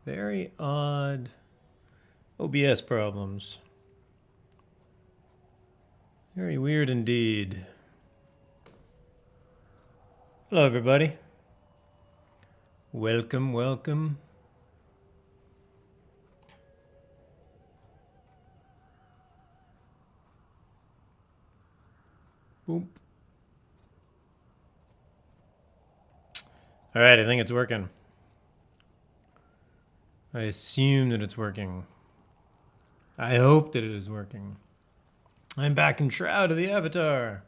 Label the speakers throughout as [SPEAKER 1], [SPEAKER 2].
[SPEAKER 1] Very odd OBS problems. Very weird indeed. Hello, everybody. Welcome, welcome. Boop. All right, I think it's working. I assume that it's working. I hope that it is working. I'm back in Shroud of the Avatar.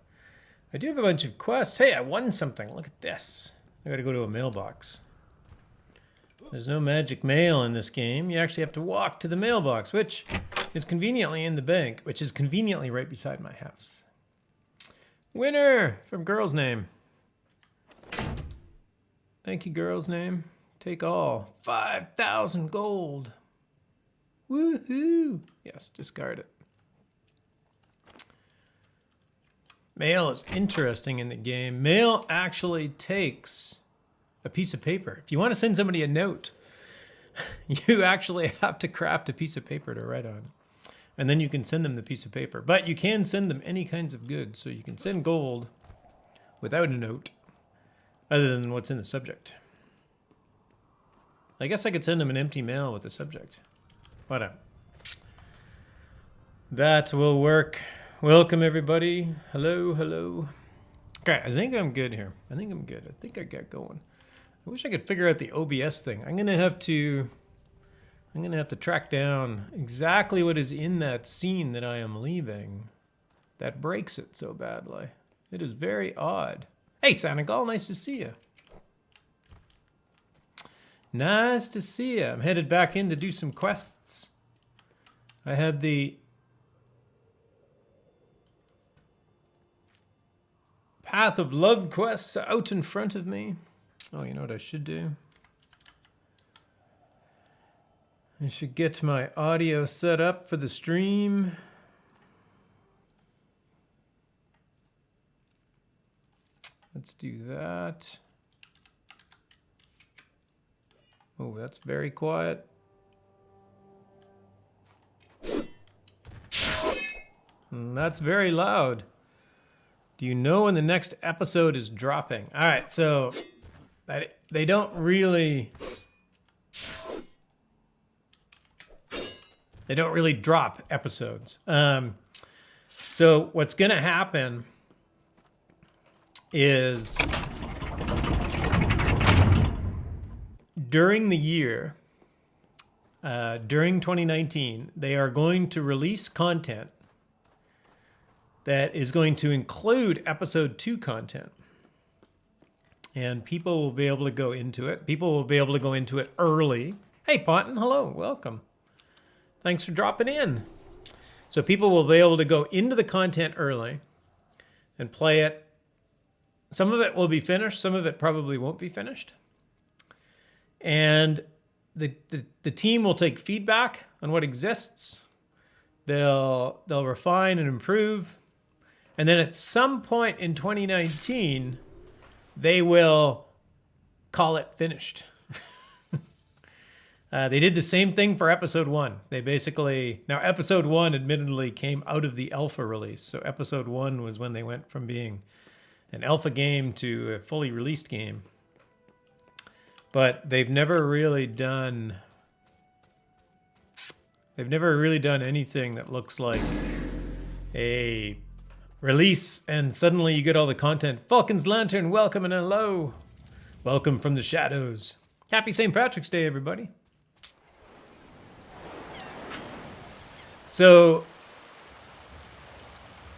[SPEAKER 1] I do have a bunch of quests. Hey, I won something. Look at this. I gotta go to a mailbox. There's no magic mail in this game. You actually have to walk to the mailbox, which is conveniently in the bank, which is conveniently right beside my house. Winner from Girl's Name. Thank you, Girl's Name. Take all. 5,000 gold. Woohoo! Yes, discard it. Mail is interesting in the game. Mail actually takes a piece of paper. If you want to send somebody a note, you actually have to craft a piece of paper to write on. And then you can send them the piece of paper. But you can send them any kinds of goods. So you can send gold without a note, other than what's in the subject. I guess I could send them an empty mail with the subject. Whatever. That will work. Welcome, everybody. Hello, hello. Okay, I think I'm good here. I think I'm good. I think I got going. I wish I could figure out the OBS thing. I'm gonna have to track down exactly what is in that scene that I am leaving that breaks it so badly. It is very odd. Hey, Senegal, nice to see you. Nice to see you. I'm headed back in to do some quests. I had the Path of Love quests out in front of me. Oh, you know what I should do? I should get my audio set up for the stream. Let's do that. Oh, that's very quiet. And that's very loud. Do you know when the next episode is dropping? All right, so they don't really drop episodes. So what's gonna happen is during the year, during 2019, they are going to release content that is going to include episode 2 content. And people will be able to go into it. People will be able to go into it early. Hey, Ponton, hello, welcome. Thanks for dropping in. So people will be able to go into the content early and play it. Some of it will be finished. Some of it probably won't be finished. And the team will take feedback on what exists. They'll refine and improve. And then at some point in 2019, they will call it finished. They did the same thing for episode 1. They basically, now episode 1 admittedly came out of the alpha release. So episode 1 was when they went from being an alpha game to a fully released game. But they've never really done anything that looks like a release and suddenly you get all the content. Falcon's Lantern, welcome and hello. Welcome from the shadows. Happy St. Patrick's Day, everybody. So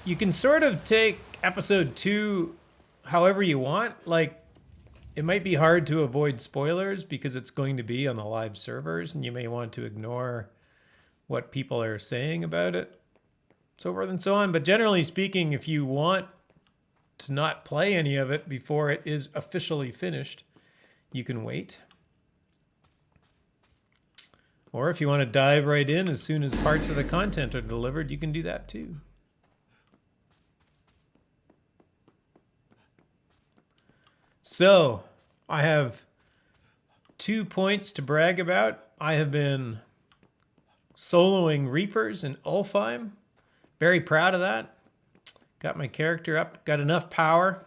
[SPEAKER 1] you can sort of take episode 2 however you want. Like, it might be hard to avoid spoilers because it's going to be on the live servers and you may want to ignore what people are saying about it, so forth and so on. But generally speaking, if you want to not play any of it before it is officially finished, you can wait. Or if you want to dive right in as soon as parts of the content are delivered, you can do that too. So I have 2 points to brag about. I have been soloing Reapers in Ulfheim. Very proud of that. Got my character up, got enough power.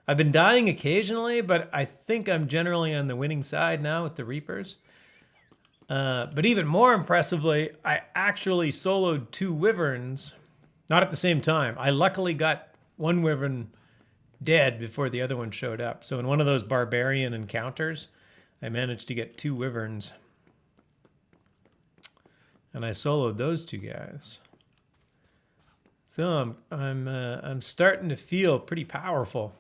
[SPEAKER 1] I've been dying occasionally, but I think I'm generally on the winning side now with the Reapers. But even more impressively, I actually soloed 2 Wyverns, not at the same time. I luckily got one Wyvern dead before the other one showed up. So in one of those barbarian encounters, I managed to get 2 Wyverns. And I soloed those 2 guys. So I'm starting to feel pretty powerful.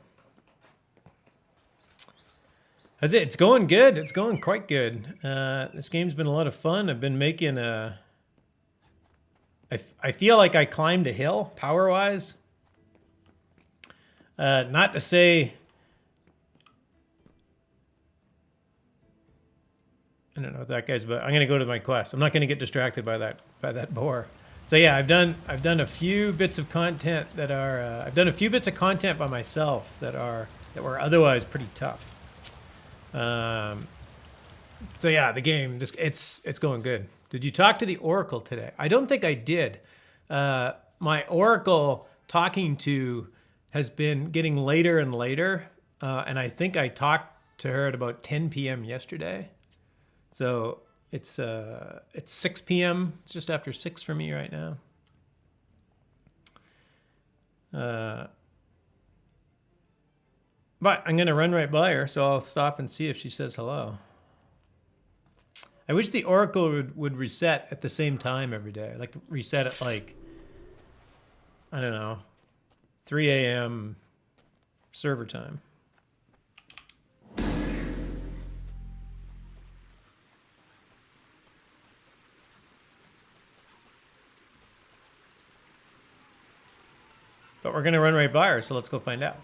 [SPEAKER 1] That's it. It's going good. It's going quite good. This game's been a lot of fun. I've been making a... I feel like I climbed a hill, power-wise. Not to say... I don't know what that guy's about. I'm going to go to my quest. I'm not going to get distracted by that boar. So yeah, I've done a few bits of content that are... I've done a few bits of content by myself that were otherwise pretty tough. So yeah, the game, it's going good. Did you talk to the Oracle today? I don't think I did. My Oracle talking to has been getting later and later. And I think I talked to her at about 10 p.m. yesterday. So it's 6 p.m. It's just after 6 for me right now. But I'm going to run right by her, so I'll stop and see if she says hello. I wish the Oracle would reset at the same time every day. Like reset at like, I don't know, 3 a.m. server time. But we're going to run right by her, so let's go find out.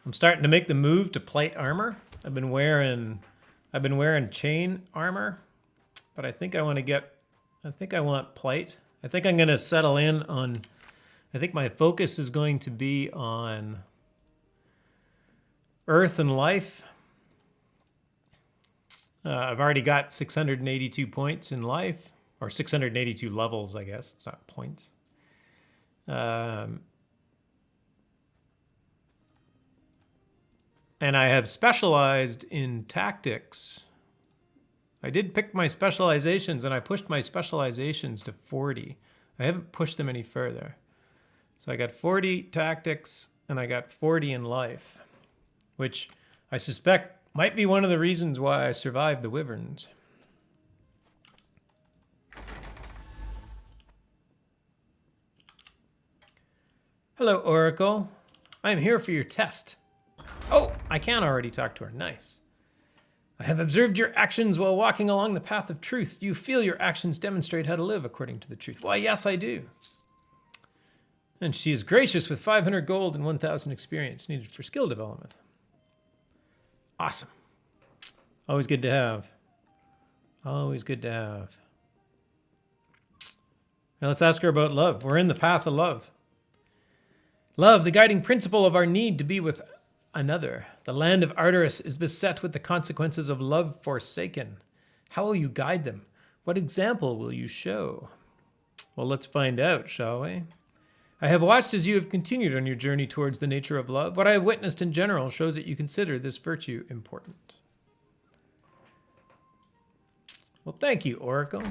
[SPEAKER 1] I'm starting to make the move to plate armor. I've been wearing chain armor, but I think I want plate. I think I'm going to settle in on, I think my focus is going to be on Earth and Life. I've already got 682 points in Life, or 682 levels, I guess. It's not points. And I have specialized in tactics. I did pick my specializations, and I pushed my specializations to 40. I haven't pushed them any further. So I got 40 tactics, and I got 40 in life, which I suspect might be one of the reasons why I survived the Wyverns. Hello, Oracle. I am here for your test. Oh, I can already talk to her. Nice. I have observed your actions while walking along the path of truth. Do you feel your actions demonstrate how to live according to the truth? Why, yes, I do. And she is gracious with 500 gold and 1,000 experience needed for skill development. Awesome. Always good to have. Always good to have. Now let's ask her about love. We're in the path of love. Love, the guiding principle of our need to be with another. The land of Arteris is beset with the consequences of love forsaken. How will you guide them? What example will you show? Well, let's find out, shall we? I have watched as you have continued on your journey towards the nature of love. What I have witnessed in general shows that you consider this virtue important. Well, thank you, Oracle.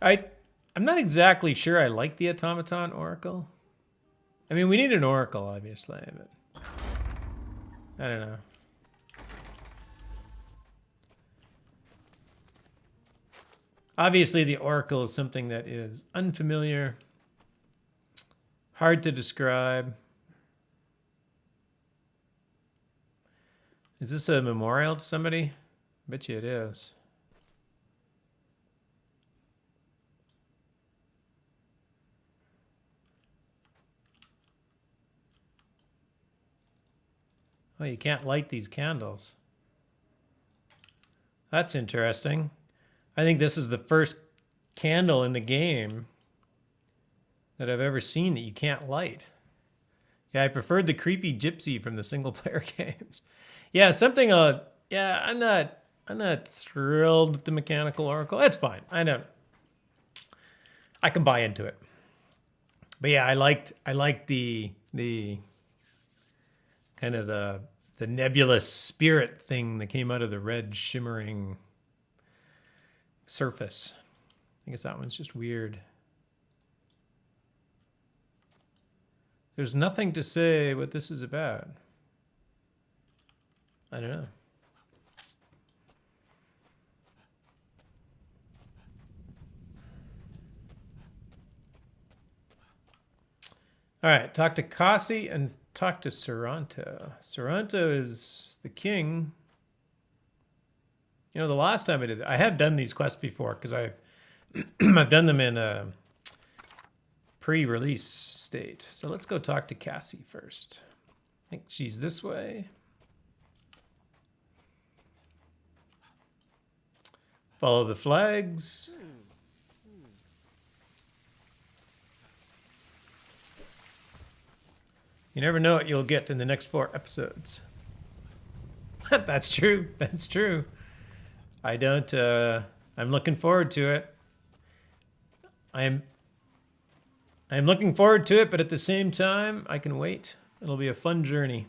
[SPEAKER 1] I'm not exactly sure I like the automaton Oracle. I mean, we need an Oracle, obviously, but I don't know. Obviously, the Oracle is something that is unfamiliar, hard to describe. Is this a memorial to somebody? I bet you it is. Oh, you can't light these candles. That's interesting. I think this is the first candle in the game that I've ever seen that you can't light. Yeah, I preferred the creepy gypsy from the single player games. Yeah, something yeah, I'm not thrilled with the mechanical oracle. That's fine. I can buy into it. But yeah, I liked the kind of the nebulous spirit thing that came out of the red shimmering surface. I guess that one's just weird. There's nothing to say what this is about. I don't know. All right, talk to Kasi and talk to Saranto. Saranto is the king. You know, the last time I did, I have done these quests before because I've done them in a pre-release state. So let's go talk to Cassie first. I think she's this way. Follow the flags. You never know what you'll get in the next 4 episodes. That's true. That's true. I don't, I'm looking forward to it. I'm looking forward to it, but at the same time, I can wait. It'll be a fun journey.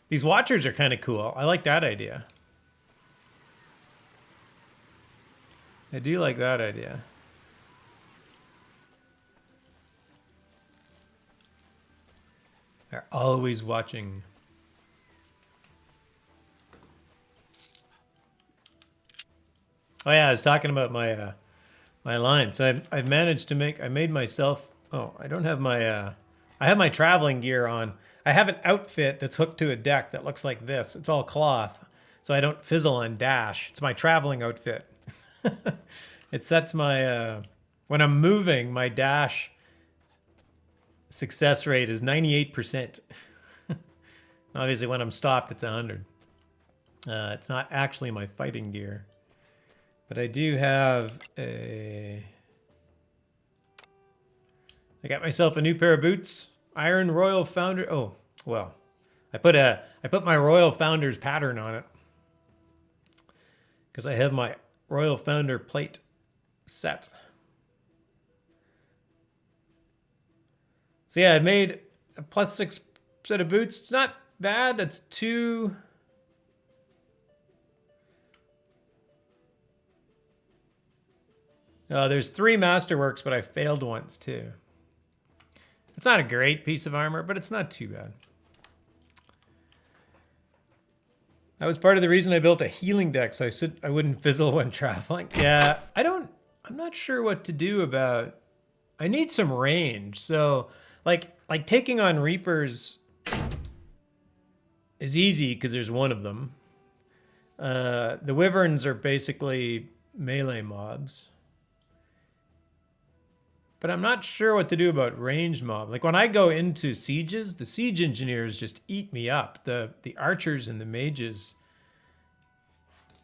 [SPEAKER 1] These watchers are kind of cool. I like that idea. I do like that idea. They're always watching. Oh yeah, I was talking about my my line. So I've managed to make. I made myself. Oh, I don't have my. I have my traveling gear on. I have an outfit that's hooked to a deck that looks like this. It's all cloth, so I don't fizzle on dash. It's my traveling outfit. It sets my when I'm moving, my dash success rate is 98%. Obviously, when I'm stopped, it's 100. It's not actually my fighting gear, but I do have a. I got myself a new pair of boots. Iron Royal Founder. Oh, well, I put my Royal Founder's pattern on it because I have my Royal Founder plate set. So yeah, I made a +6 set of boots. It's not bad. It's 2. There's 3 masterworks, but I failed once too. It's not a great piece of armor, but it's not too bad. That was part of the reason I built a healing deck, so I wouldn't fizzle when traveling. Yeah, I'm not sure what to do about. I need some range. So like taking on Reapers is easy because there's one of them. The Wyverns are basically melee mobs. But I'm not sure what to do about ranged mob. Like when I go into sieges, the siege engineers just eat me up. The archers and the mages,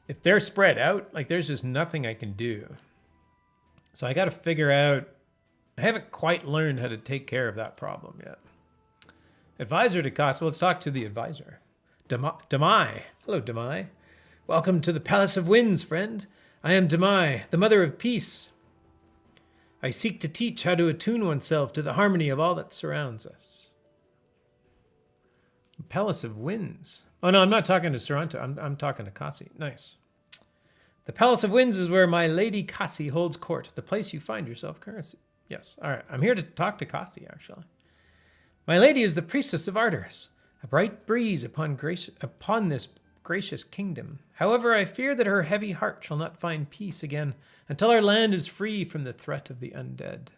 [SPEAKER 1] if they're spread out, like there's just nothing I can do. So I got to figure out. I haven't quite learned how to take care of that problem yet. Advisor to cost. Well, let's talk to the advisor. Demai. Hello, Demai. Welcome to the Palace of Winds, friend. I am Demai, the mother of peace. I seek to teach how to attune oneself to the harmony of all that surrounds us. Palace of Winds. Oh no, I'm not talking to Saranto. I'm talking to Kasi. Nice. The Palace of Winds is where my lady Kasi holds court. The place you find yourself currency. Yes. All right. I'm here to talk to Kasi, actually. My lady is the priestess of Arteris, a bright breeze upon this gracious kingdom. However, I fear that her heavy heart shall not find peace again until our land is free from the threat of the undead.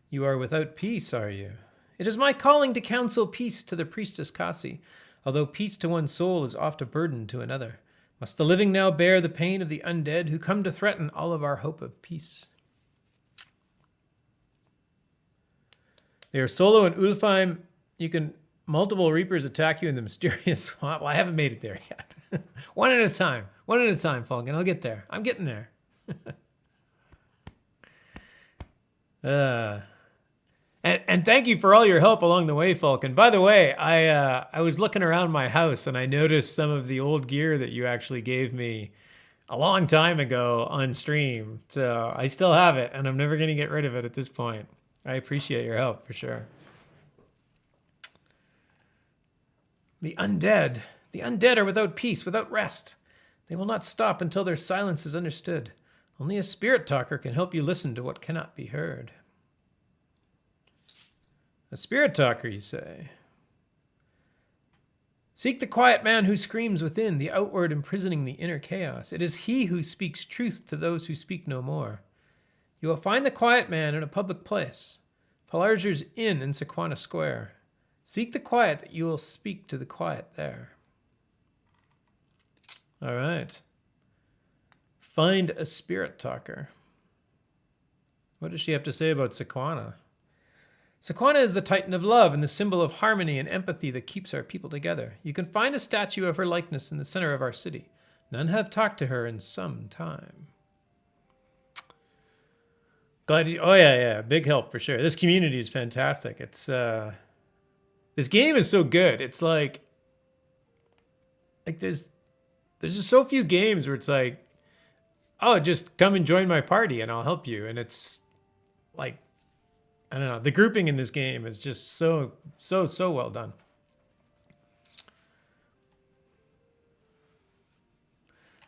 [SPEAKER 1] You are without peace, are you? It is my calling to counsel peace to the priestess Kasi, although peace to one soul is oft a burden to another. Must the living now bear the pain of the undead who come to threaten all of our hope of peace? They are solo in Ulfheim. You can multiple Reapers attack you in the mysterious swamp. Well, I haven't made it there yet. One at a time. One at a time, Falcon. I'll get there. I'm getting there. Uh, and thank you for all your help along the way, Falcon. By the way, I was looking around my house and I noticed some of the old gear that you actually gave me a long time ago on stream. So I still have it, and I'm never going to get rid of it at this point. I appreciate your help for sure. The undead. The undead are without peace, without rest. They will not stop until their silence is understood. Only a spirit talker can help you listen to what cannot be heard. A spirit talker, you say? Seek the quiet man who screams within, the outward imprisoning the inner chaos. It is he who speaks truth to those who speak no more. You will find the quiet man in a public place. Palarger's Inn in Sequana Square. Seek the quiet that you will speak to the quiet there. All right. Find a spirit talker. What does she have to say about Sequana? Sequana is the titan of love and the symbol of harmony and empathy that keeps our people together. You can find a statue of her likeness in the center of our city. None have talked to her in some time. Glad you, oh yeah, big help for sure. This community is fantastic. It's this game is so good. It's like there's just so few games where it's like, oh, just come and join my party and I'll help you. And it's like, I don't know. The grouping in this game is just so well done.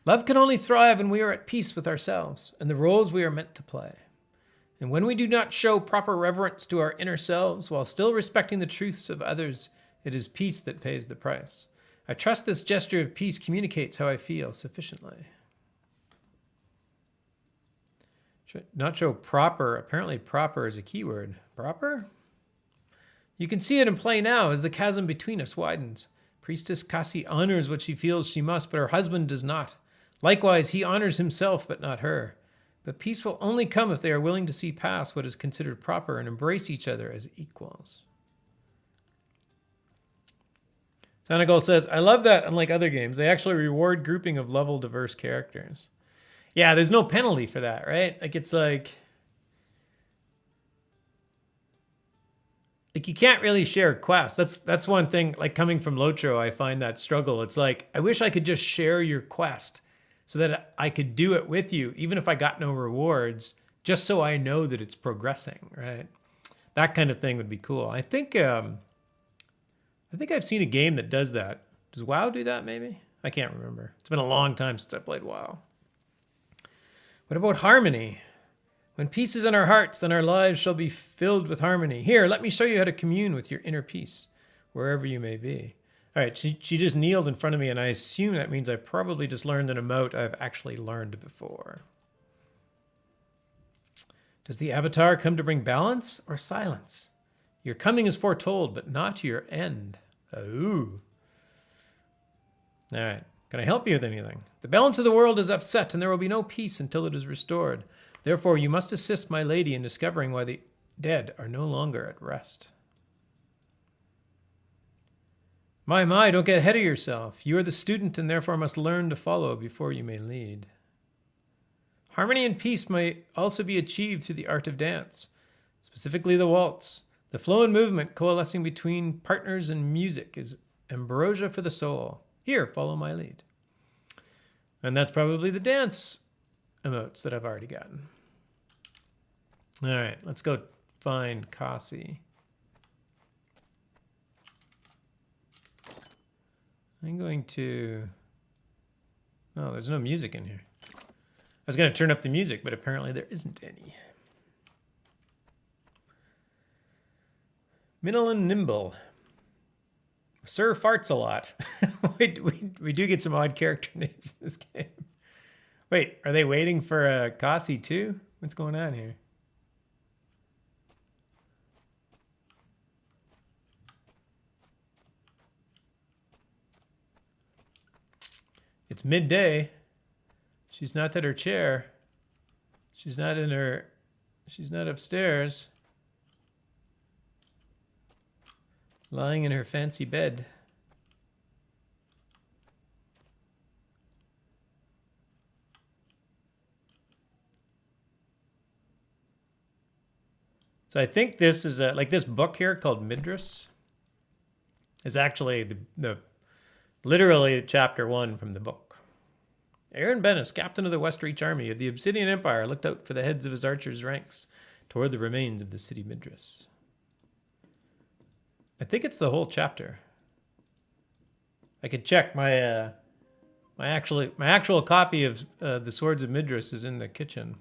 [SPEAKER 1] Love can only thrive when we are at peace with ourselves and the roles we are meant to play. And when we do not show proper reverence to our inner selves while still respecting the truths of others, it is peace that pays the price. I trust this gesture of peace communicates how I feel sufficiently. Not show proper. Apparently proper is a keyword. Proper? You can see it in play now as the chasm between us widens. Priestess Cassie honors what she feels she must, but her husband does not. Likewise, he honors himself, but not her. But peace will only come if they are willing to see past what is considered proper and embrace each other as equals. Sanagal says, I love that unlike other games, they actually reward grouping of level diverse characters. Yeah, there's no penalty for that, right? Like it's like you can't really share quests. That's one thing, like coming from Lotro, I find that struggle. It's like, I wish I could just share your quest so that I could do it with you, even if I got no rewards, just so I know that it's progressing, right? That kind of thing would be cool. I think I've seen a game that does that. Does WoW do that maybe? I can't remember. It's been a long time since I played WoW. What about harmony? When peace is in our hearts, then our lives shall be filled with harmony. Here, let me show you how to commune with your inner peace, wherever you may be. All right, she just kneeled in front of me, and I assume that means I probably just learned an emote I've actually learned before. Does the avatar come to bring balance or silence? Your coming is foretold, but not your end. Oh. All right. Can I help you with anything? The balance of the world is upset, and there will be no peace until it is restored. Therefore, you must assist my lady in discovering why the dead are no longer at rest. My, don't get ahead of yourself. You are the student and therefore must learn to follow before you may lead. Harmony and peace may also be achieved through the art of dance, specifically the waltz. The flow and movement coalescing between partners and music is ambrosia for the soul. Here, follow my lead. And that's probably the dance emotes that I've already gotten. All right, let's go find Cassie. I'm going to... Oh, there's no music in here. I was going to turn up the music, but apparently there isn't any. Middle and nimble. Sir farts a lot. we do get some odd character names in this game. Wait, are they waiting for Cassie too? What's going on here? It's midday. She's not at her chair. She's not upstairs. Lying in her fancy bed. So I think this is like this book here called Midras is actually the literally chapter 1 from the book. Aaron Bennis, captain of the Westreach army of the Obsidian Empire, looked out for the heads of his archers' ranks toward the remains of the city Midras. I think it's the whole chapter. I could check my my actual copy of the Swords of Midras is in the kitchen,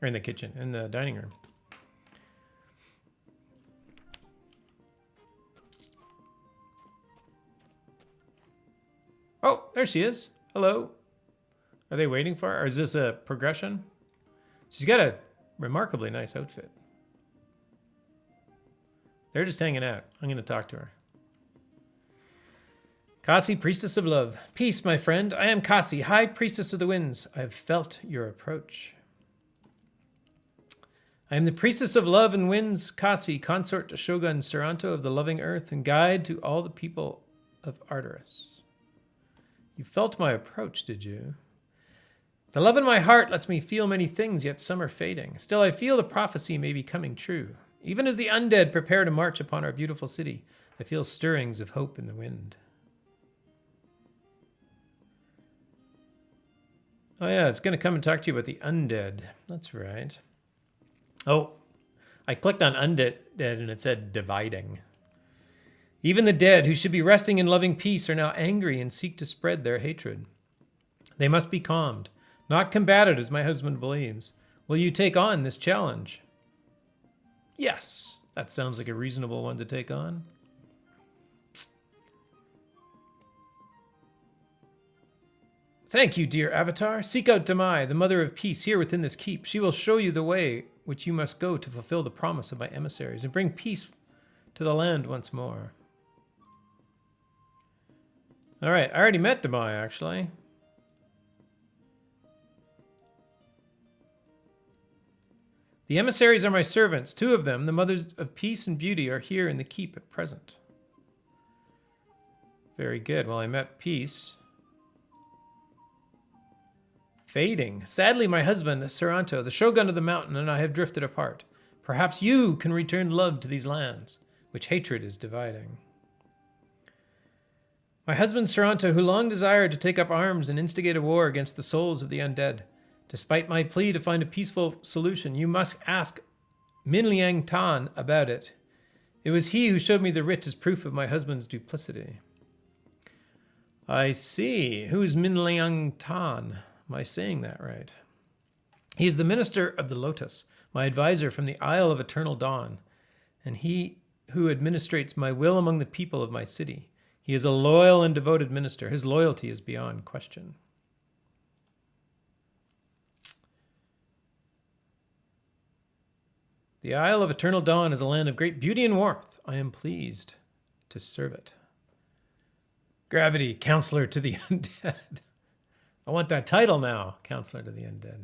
[SPEAKER 1] or in the dining room. Oh, there she is. Hello. Are they waiting for her? Or is this a progression? She's got a remarkably nice outfit. They're just hanging out. I'm going to talk to her. Kasi, priestess of love. Peace, my friend. I am Kasi, high priestess of the winds. I have felt your approach. I am the priestess of love and winds, Kasi, consort to Shogun Saranto of the loving earth and guide to all the people of Arteris. You felt my approach, did you? The love in my heart lets me feel many things, yet some are fading. Still, I feel the prophecy may be coming true. Even as the undead prepare to march upon our beautiful city, I feel stirrings of hope in the wind. Oh yeah, it's going to come and talk to you about the undead. That's right. Oh, I clicked on undead and it said dividing. Even the dead, who should be resting in loving peace, are now angry and seek to spread their hatred. They must be calmed, not combated as my husband believes. Will you take on this challenge? Yes, that sounds like a reasonable one to take on. Thank you, dear Avatar. Seek out Damai, the mother of peace, here within this keep. She will show you the way which you must go to fulfill the promise of my emissaries and bring peace to the land once more. All right, I already met Damai, actually. The emissaries are my servants. 2 of them, the mothers of peace and beauty, are here in the keep at present. Very good. Well, I met peace. Fading. Sadly, my husband, Saranto, the shogun of the mountain, and I have drifted apart. Perhaps you can return love to these lands, which hatred is dividing. My husband, Saranto, who long desired to take up arms and instigate a war against the souls of the undead. Despite my plea to find a peaceful solution, you must ask Min Liang Tan about it. It was he who showed me the writ as proof of my husband's duplicity. I see. Who's Min Liang Tan? Am I saying that right? He is the minister of the Lotus, my advisor from the Isle of Eternal Dawn, and he who administrates my will among the people of my city. He is a loyal and devoted minister. His loyalty is beyond question. The Isle of Eternal Dawn is a land of great beauty and warmth. I am pleased to serve it. Gravity, Counselor to the Undead. I want that title now, Counselor to the Undead.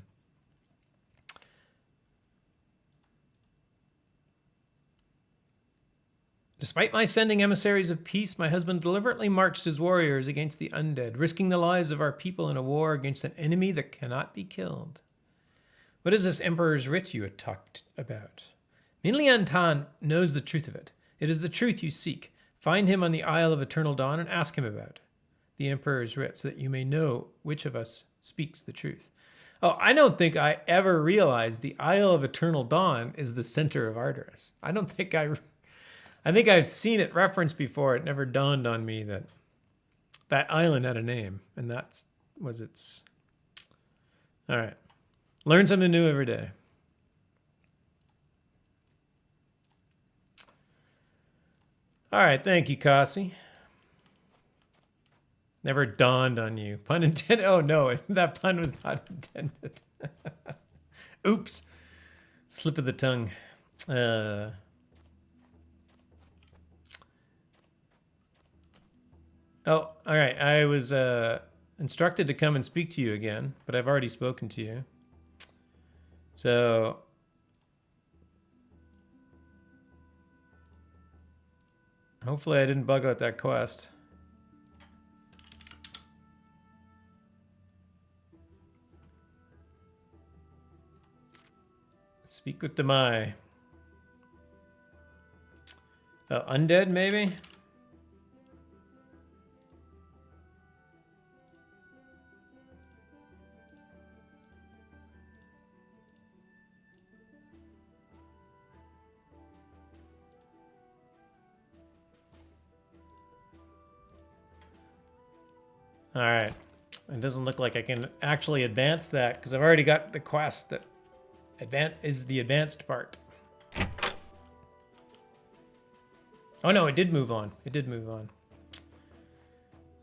[SPEAKER 1] Despite my sending emissaries of peace, my husband deliberately marched his warriors against the undead, risking the lives of our people in a war against an enemy that cannot be killed. What is this Emperor's Writ you had talked about? Min Liang Tan knows the truth of it. It is the truth you seek. Find him on the Isle of Eternal Dawn and ask him about the Emperor's Writ so that you may know which of us speaks the truth. Oh, I don't think I ever realized the Isle of Eternal Dawn is the center of Arteris. I think I've seen it referenced before. It never dawned on me that that island had a name, and that was its... All right. Learn something new every day. All right, thank you, Kasi. Never dawned on you. Pun intended. Oh, no, that pun was not intended. Oops. Slip of the tongue. Oh, all right. I was instructed to come and speak to you again, but I've already spoken to you. So hopefully I didn't bug out that quest. Speak with Demai. Undead, maybe? All right. It doesn't look like I can actually advance that because I've already got the quest that is the advanced part. Oh no, it did move on. It did move on.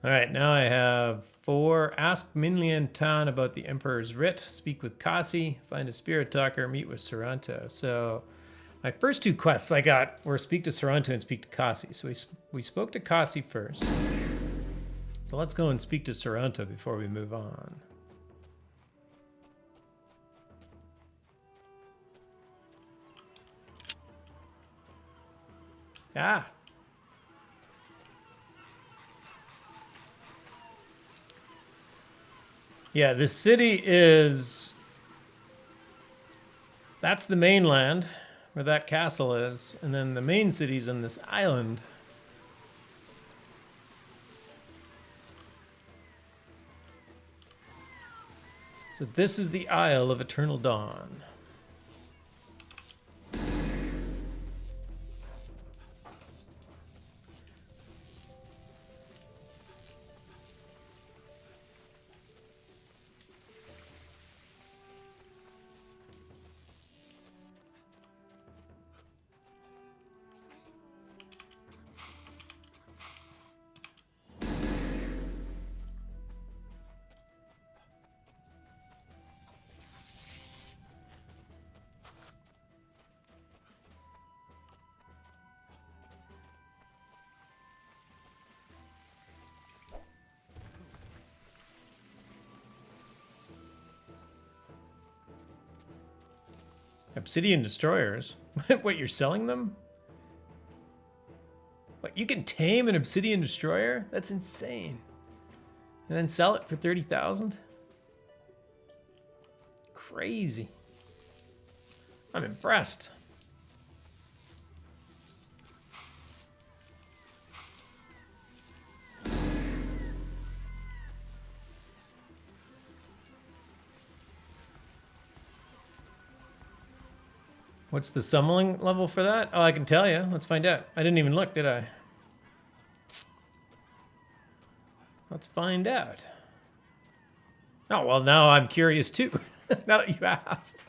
[SPEAKER 1] All right, now I have 4. Ask Minlian Tan about the Emperor's Writ. Speak with Kasi. Find a spirit talker. Meet with Saranto. So my first 2 quests I got were speak to Saranto and speak to Kasi. So we spoke to Kasi first. So let's go and speak to Saranto before we move on. Ah. Yeah, this city is... That's the mainland, where that castle is. And then the main city's on this island. So this is the Isle of Eternal Dawn. Obsidian destroyers? What, you're selling them? What, you can tame an obsidian destroyer? That's insane. And then sell it for 30,000? Crazy. I'm impressed. What's the summoning level for that? Oh, I can tell you. Let's find out. I didn't even look, did I? Let's find out. Oh, well, now I'm curious too. Now that you asked.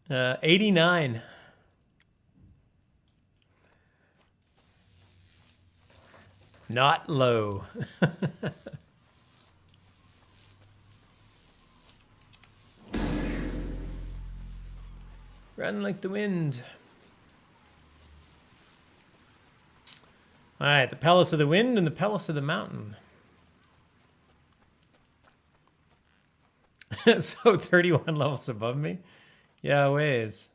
[SPEAKER 1] 89. Not low. Run like the wind. All right, the Palace of the Wind and the Palace of the Mountain. So 31 levels above me? Yeah, ways.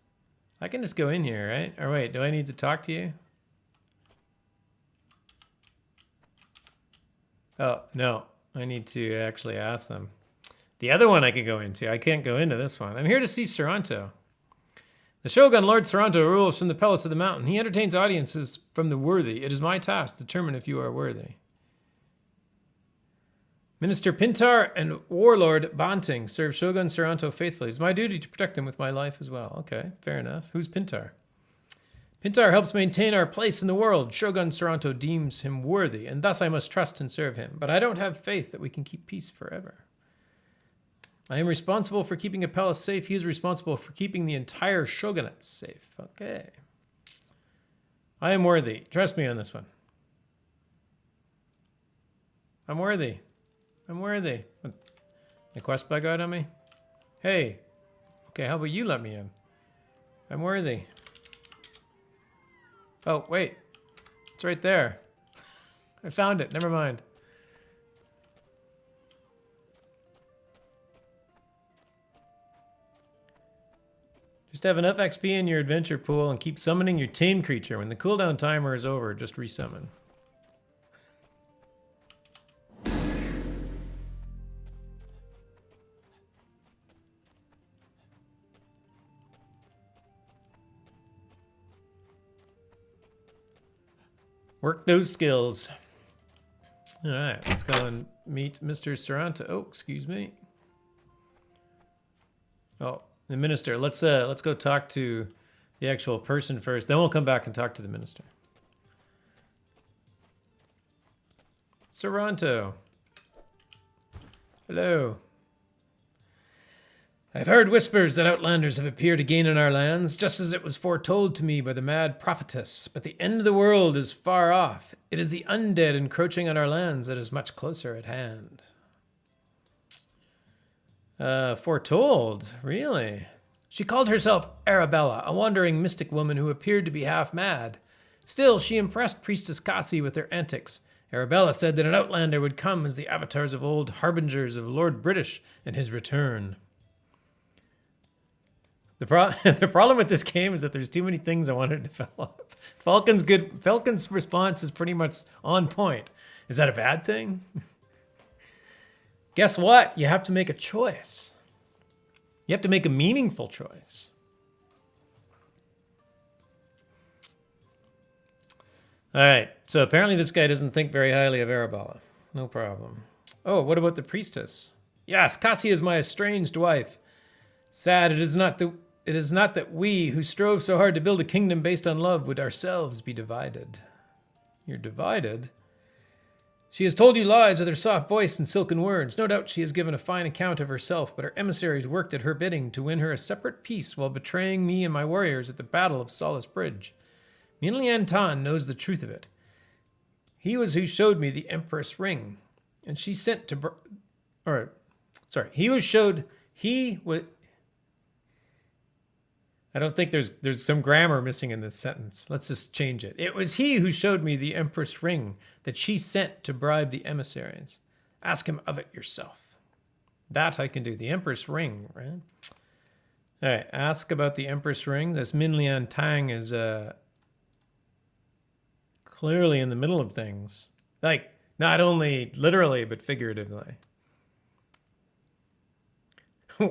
[SPEAKER 1] I can just go in here, right? Or wait, do I need to talk to you? Oh, no. I need to actually ask them. The other one I could go into. I can't go into this one. I'm here to see Saranto. The Shogun Lord Saranto rules from the Palace of the Mountain. He entertains audiences from the worthy. It is my task to determine if you are worthy. Minister Pintar and Warlord Banting serve Shogun Saranto faithfully. It's my duty to protect him with my life as well. Okay, fair enough. Who's Pintar? Pintar helps maintain our place in the world. Shogun Saranto deems him worthy, and thus I must trust and serve him. But I don't have faith that we can keep peace forever. I am responsible for keeping a palace safe. He is responsible for keeping the entire shogunate safe. Okay. I am worthy. Trust me on this one. I'm worthy. I'm worthy. What, the quest bug out on me? Hey. Okay, how about you let me in? I'm worthy. Oh, wait. It's right there. I found it. Never mind. Just have enough XP in your adventure pool and keep summoning your tame creature. When the cooldown timer is over, just resummon. Work those skills. All right, let's go and meet Mr. Saranto. Oh, excuse me. Oh, the minister. Let's go talk to the actual person first. Then we'll come back and talk to the minister. Saranto. Hello. I've heard whispers that outlanders have appeared again in our lands, just as it was foretold to me by the mad prophetess. But the end of the world is far off. It is the undead encroaching on our lands that is much closer at hand. Foretold? Really? She called herself Arabella, a wandering mystic woman who appeared to be half mad. Still, she impressed Priestess Cassie with her antics. Arabella said that an outlander would come as the avatars of old, harbingers of Lord British and his return. The problem with this game is that there's too many things I wanted to develop. Falcon's response is pretty much on point. Is that a bad thing? Guess what? You have to make a choice. You have to make a meaningful choice. All right. So apparently this guy doesn't think very highly of Arabella. No problem. Oh, what about the priestess? Yes, Cassie is my estranged wife. Sad it is not that we, who strove so hard to build a kingdom based on love, would ourselves be divided. You're divided? She has told you lies with her soft voice and silken words. No doubt she has given a fine account of herself, but her emissaries worked at her bidding to win her a separate peace while betraying me and my warriors at the Battle of Solace Bridge. Minlian Tan knows the truth of it. He was who showed me the Empress ring, and she sent to... I don't think there's some grammar missing in this sentence. Let's just change it. It was he who showed me the Empress ring that she sent to bribe the emissaries. Ask him of it yourself. That I can do. The Empress ring, right? All right, ask about the Empress ring. This Minlian Tang is clearly in the middle of things. Like, not only literally, but figuratively.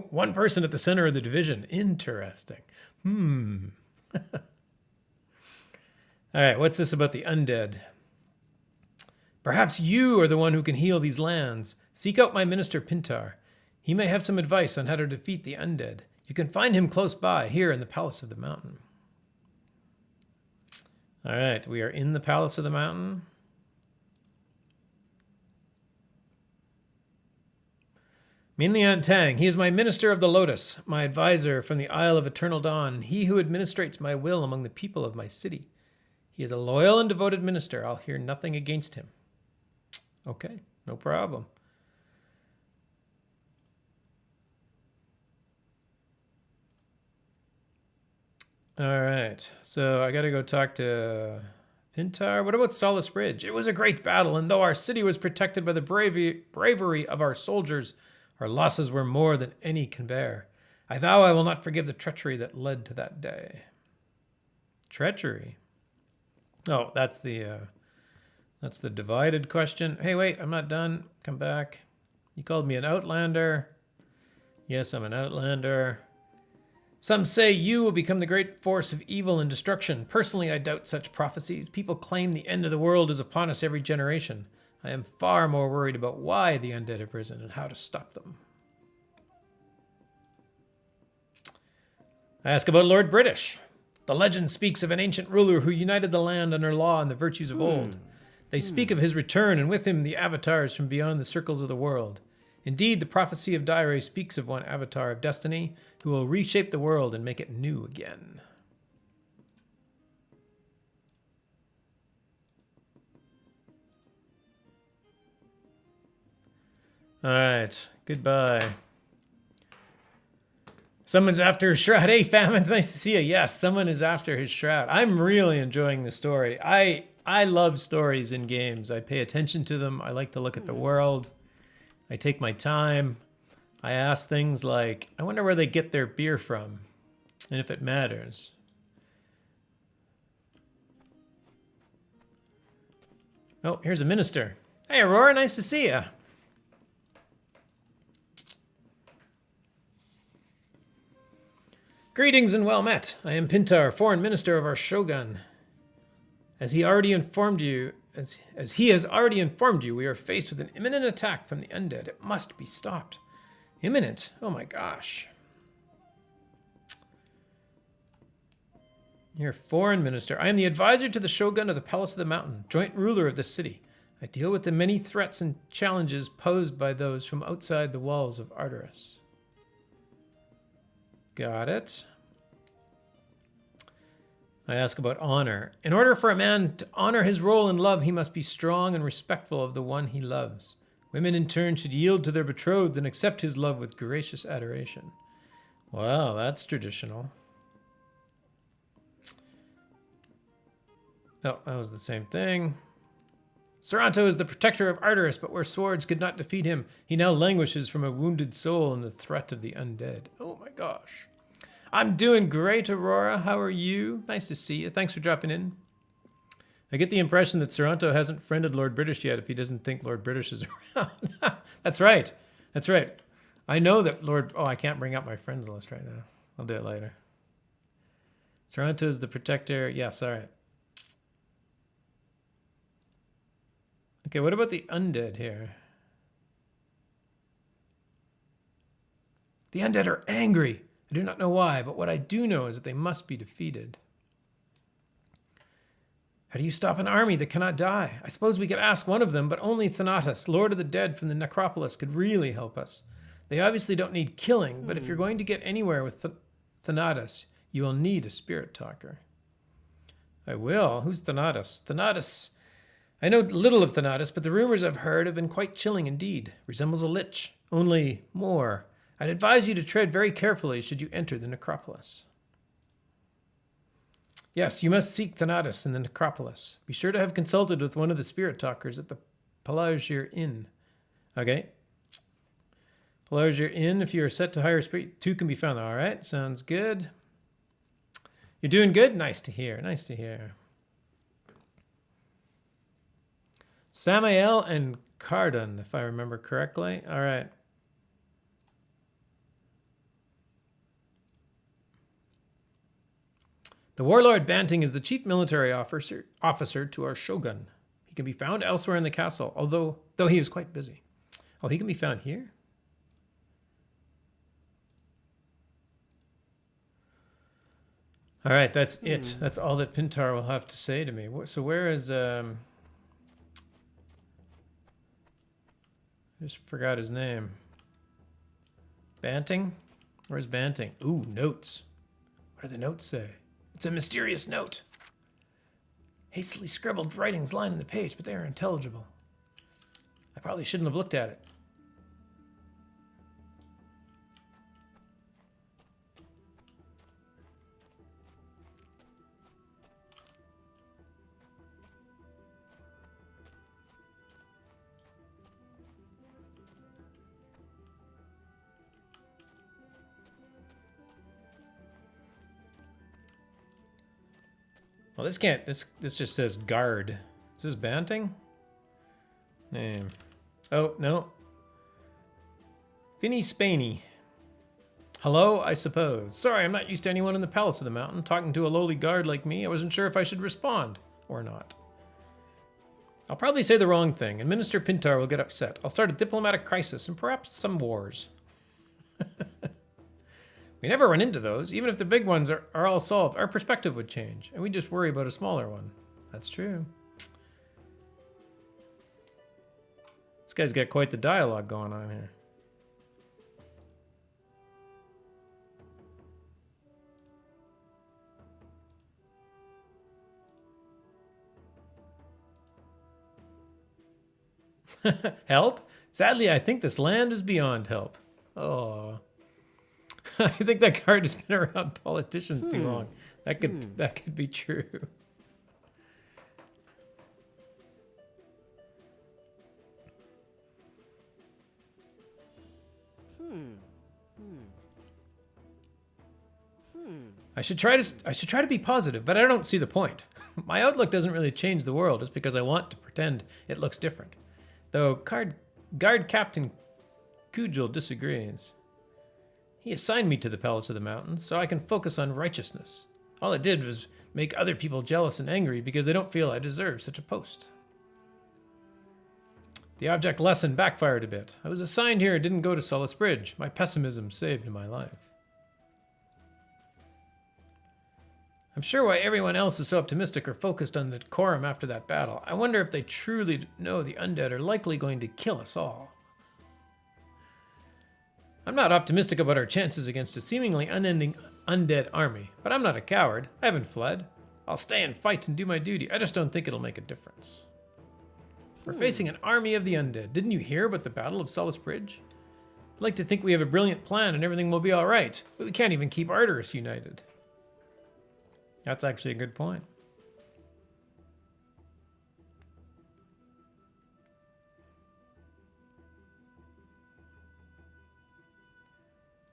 [SPEAKER 1] One person at the center of the division. Interesting. All right, what's this about the undead? Perhaps you are the one who can heal these lands. Seek out my minister Pintar. He may have some advice on how to defeat the undead. You can find him close by, here in the Palace of the Mountain. All right, we are in the Palace of the Mountain. Minlian Tang, he is my minister of the Lotus, my advisor from the Isle of Eternal Dawn, he who administrates my will among the people of my city. He is a loyal and devoted minister. I'll hear nothing against him. Okay, no problem. All right, so I got to go talk to Pintar. What about Solace Bridge? It was a great battle, and though our city was protected by the bravery of our soldiers, our losses were more than any can bear. I vow I will not forgive the treachery that led to that day. Treachery? Oh, that's the divided question. Hey, wait, I'm not done. Come back. You called me an outlander. Yes, I'm an outlander. Some say you will become the great force of evil and destruction. Personally, I doubt such prophecies. People claim the end of the world is upon us every generation. I am far more worried about why the undead have risen and how to stop them. I ask about Lord British. The legend speaks of an ancient ruler who united the land under law and the virtues of old. They speak of his return, and with him the avatars from beyond the circles of the world. Indeed, the prophecy of Dire speaks of one avatar of destiny who will reshape the world and make it new again. All right, goodbye. Someone's after his shroud. Hey, Famines, nice to see you. Yes, someone is after his shroud. I'm really enjoying the story. I love stories in games. I pay attention to them. I like to look at the world. I take my time. I ask things like, I wonder where they get their beer from, and if it matters. Oh, here's a minister. Hey, Aurora, nice to see you. Greetings and well met. I am Pintar, foreign minister of our shogun. As he already informed you, as he has already informed you, we are faced with an imminent attack from the undead. It must be stopped. Imminent? Oh my gosh. You're foreign minister. I am the advisor to the Shogun of the Palace of the Mountain, joint ruler of the city. I deal with the many threats and challenges posed by those from outside the walls of Arteris. Got it. I ask about honor. In order for a man to honor his role in love, he must be strong and respectful of the one he loves. Women, in turn, should yield to their betrothed and accept his love with gracious adoration. Wow, that's traditional. Oh, that was the same thing. Saranto is the protector of Arteris, but where swords could not defeat him, he now languishes from a wounded soul and the threat of the undead. Oh my gosh. I'm doing great, Aurora. How are you? Nice to see you. Thanks for dropping in. I get the impression that Saranto hasn't friended Lord British yet if he doesn't think Lord British is around. That's right. That's right. I know that Lord... Oh, I can't bring up my friends list right now. I'll do it later. Saranto is the protector. Yes, all right. Okay, what about the undead here? The undead are angry. I do not know why, but what I do know is that they must be defeated. How do you stop an army that cannot die? I suppose we could ask one of them, but only Thanatos, Lord of the Dead from the Necropolis, could really help us. They obviously don't need killing, but if you're going to get anywhere with Thanatos, you will need a spirit talker. I will. Who's Thanatos? Thanatos... I know little of Thanatos, but the rumors I've heard have been quite chilling indeed. Resembles a lich, only more. I'd advise you to tread very carefully should you enter the necropolis. Yes, you must seek Thanatos in the necropolis. Be sure to have consulted with one of the spirit talkers at the Pelagier Inn. Okay. Pelagier Inn, if you are set to higher spirit, 2 can be found. All right, sounds good. You're doing good? Nice to hear, nice to hear. Samael and Cardon, if I remember correctly. All right. The warlord Banting is the chief military officer to our shogun. He can be found elsewhere in the castle, though he is quite busy. Oh, he can be found here? All right, that's it. That's all that Pintar will have to say to me. So where is... I just forgot his name. Banting? Where's Banting? Ooh, notes. What do the notes say? It's a mysterious note. Hastily scribbled writings line in the page, but they are intelligible. I probably shouldn't have looked at it. Well, this can't. This just says guard. Is this Banting? Name. Oh no. Finny Spaney. Hello, I suppose. Sorry, I'm not used to anyone in the Palace of the Mountain. Talking to a lowly guard like me, I wasn't sure if I should respond or not. I'll probably say the wrong thing, and Minister Pintar will get upset. I'll start a diplomatic crisis and perhaps some wars. We never run into those. Even if the big ones are all solved, our perspective would change, and we just worry about a smaller one. That's true. This guy's got quite the dialogue going on here. Help? Sadly, I think this land is beyond help. Oh. I think that card has been around politicians too long. That could be true. I should try to be positive, but I don't see the point. My outlook doesn't really change the world just because I want to pretend it looks different. Though Guard Captain Kujal disagrees. He assigned me to the Palace of the Mountains so I can focus on righteousness. All it did was make other people jealous and angry because they don't feel I deserve such a post. The object lesson backfired a bit. I was assigned here and didn't go to Solace Bridge. My pessimism saved my life. I'm sure why everyone else is so optimistic or focused on the decorum after that battle. I wonder if they truly know the undead are likely going to kill us all. I'm not optimistic about our chances against a seemingly unending undead army, but I'm not a coward. I haven't fled. I'll stay and fight and do my duty. I just don't think it'll make a difference. We're facing an army of the undead. Didn't you hear about the Battle of Solace Bridge? I'd like to think we have a brilliant plan and everything will be all right, but we can't even keep Arteris united. That's actually a good point.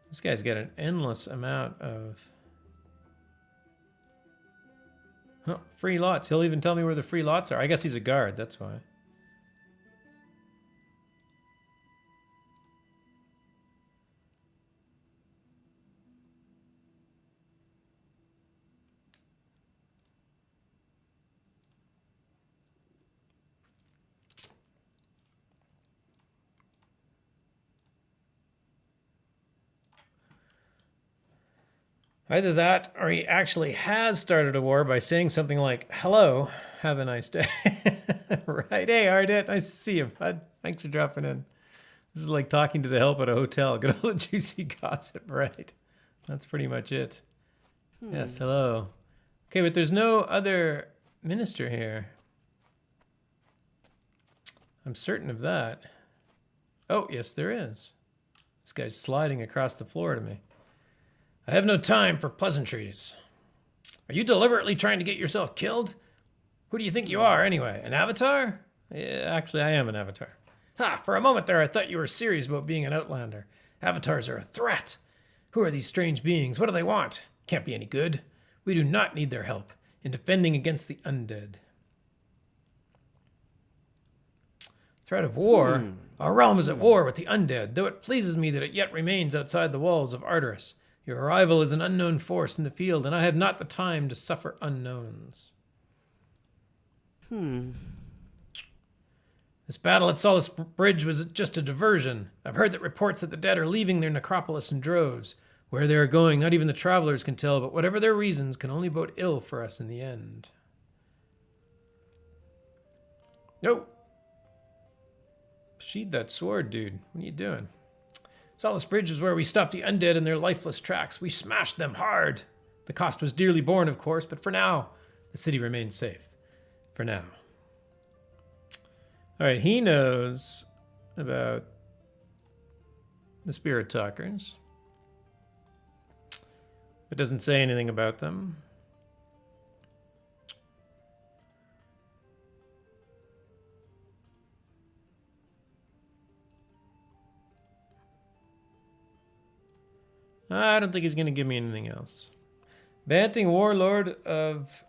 [SPEAKER 1] This guy's got an endless amount of free lots. He'll even tell me where the free lots are. I guess he's a guard, that's why. Either that, or he actually has started a war by saying something like, hello, have a nice day. Right, hey Ardit, nice to see you, bud. Thanks for dropping in. This is like talking to the help at a hotel. Get all the juicy gossip, right? That's pretty much it. Yes, hello. Okay, but there's no other minister here. I'm certain of that. Oh, yes, there is. This guy's sliding across the floor to me. I have no time for pleasantries. Are you deliberately trying to get yourself killed? Who do you think you are, anyway? An avatar? Yeah, actually, I am an avatar. Ha! For a moment there, I thought you were serious about being an outlander. Avatars are a threat. Who are these strange beings? What do they want? Can't be any good. We do not need their help in defending against the undead. Threat of war? Our realm is at war with the undead, though it pleases me that it yet remains outside the walls of Arteris. Your arrival is an unknown force in the field, and I have not the time to suffer unknowns. This battle at Solace Bridge was just a diversion. I've heard that reports that the dead are leaving their necropolis in droves. Where they are going, not even the travelers can tell, but whatever their reasons can only bode ill for us in the end. No! Sheathe that sword, dude. What are you doing? Solace Bridge is where we stopped the undead in their lifeless tracks. We smashed them hard. The cost was dearly borne, of course, but for now, the city remains safe. For now. All right, he knows about the Spirit Talkers. It doesn't say anything about them. I don't think he's going to give me anything else. Banting Warlord of...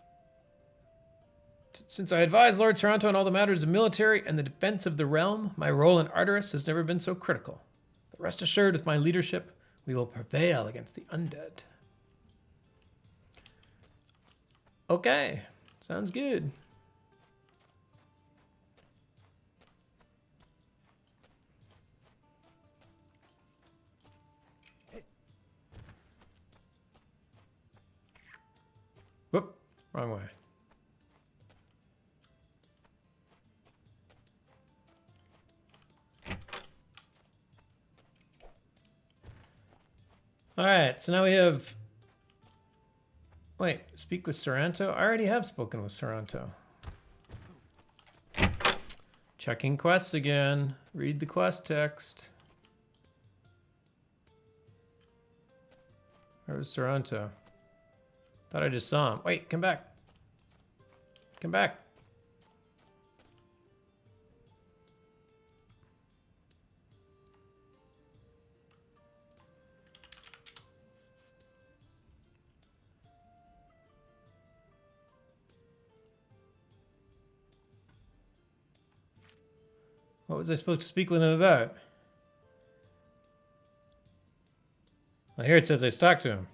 [SPEAKER 1] Since I advise Lord Toronto on all the matters of military and the defense of the realm, my role in Arteris has never been so critical. But rest assured, with my leadership, we will prevail against the undead. Okay, sounds good. Whoop, wrong way. All right, so now we have... Wait, speak with Saranto? I already have spoken with Saranto. Checking quests again. Read the quest text. Where was Saranto? Thought I just saw him. Wait, come back. Come back. What was I supposed to speak with him about? Well, here it says I talked to him.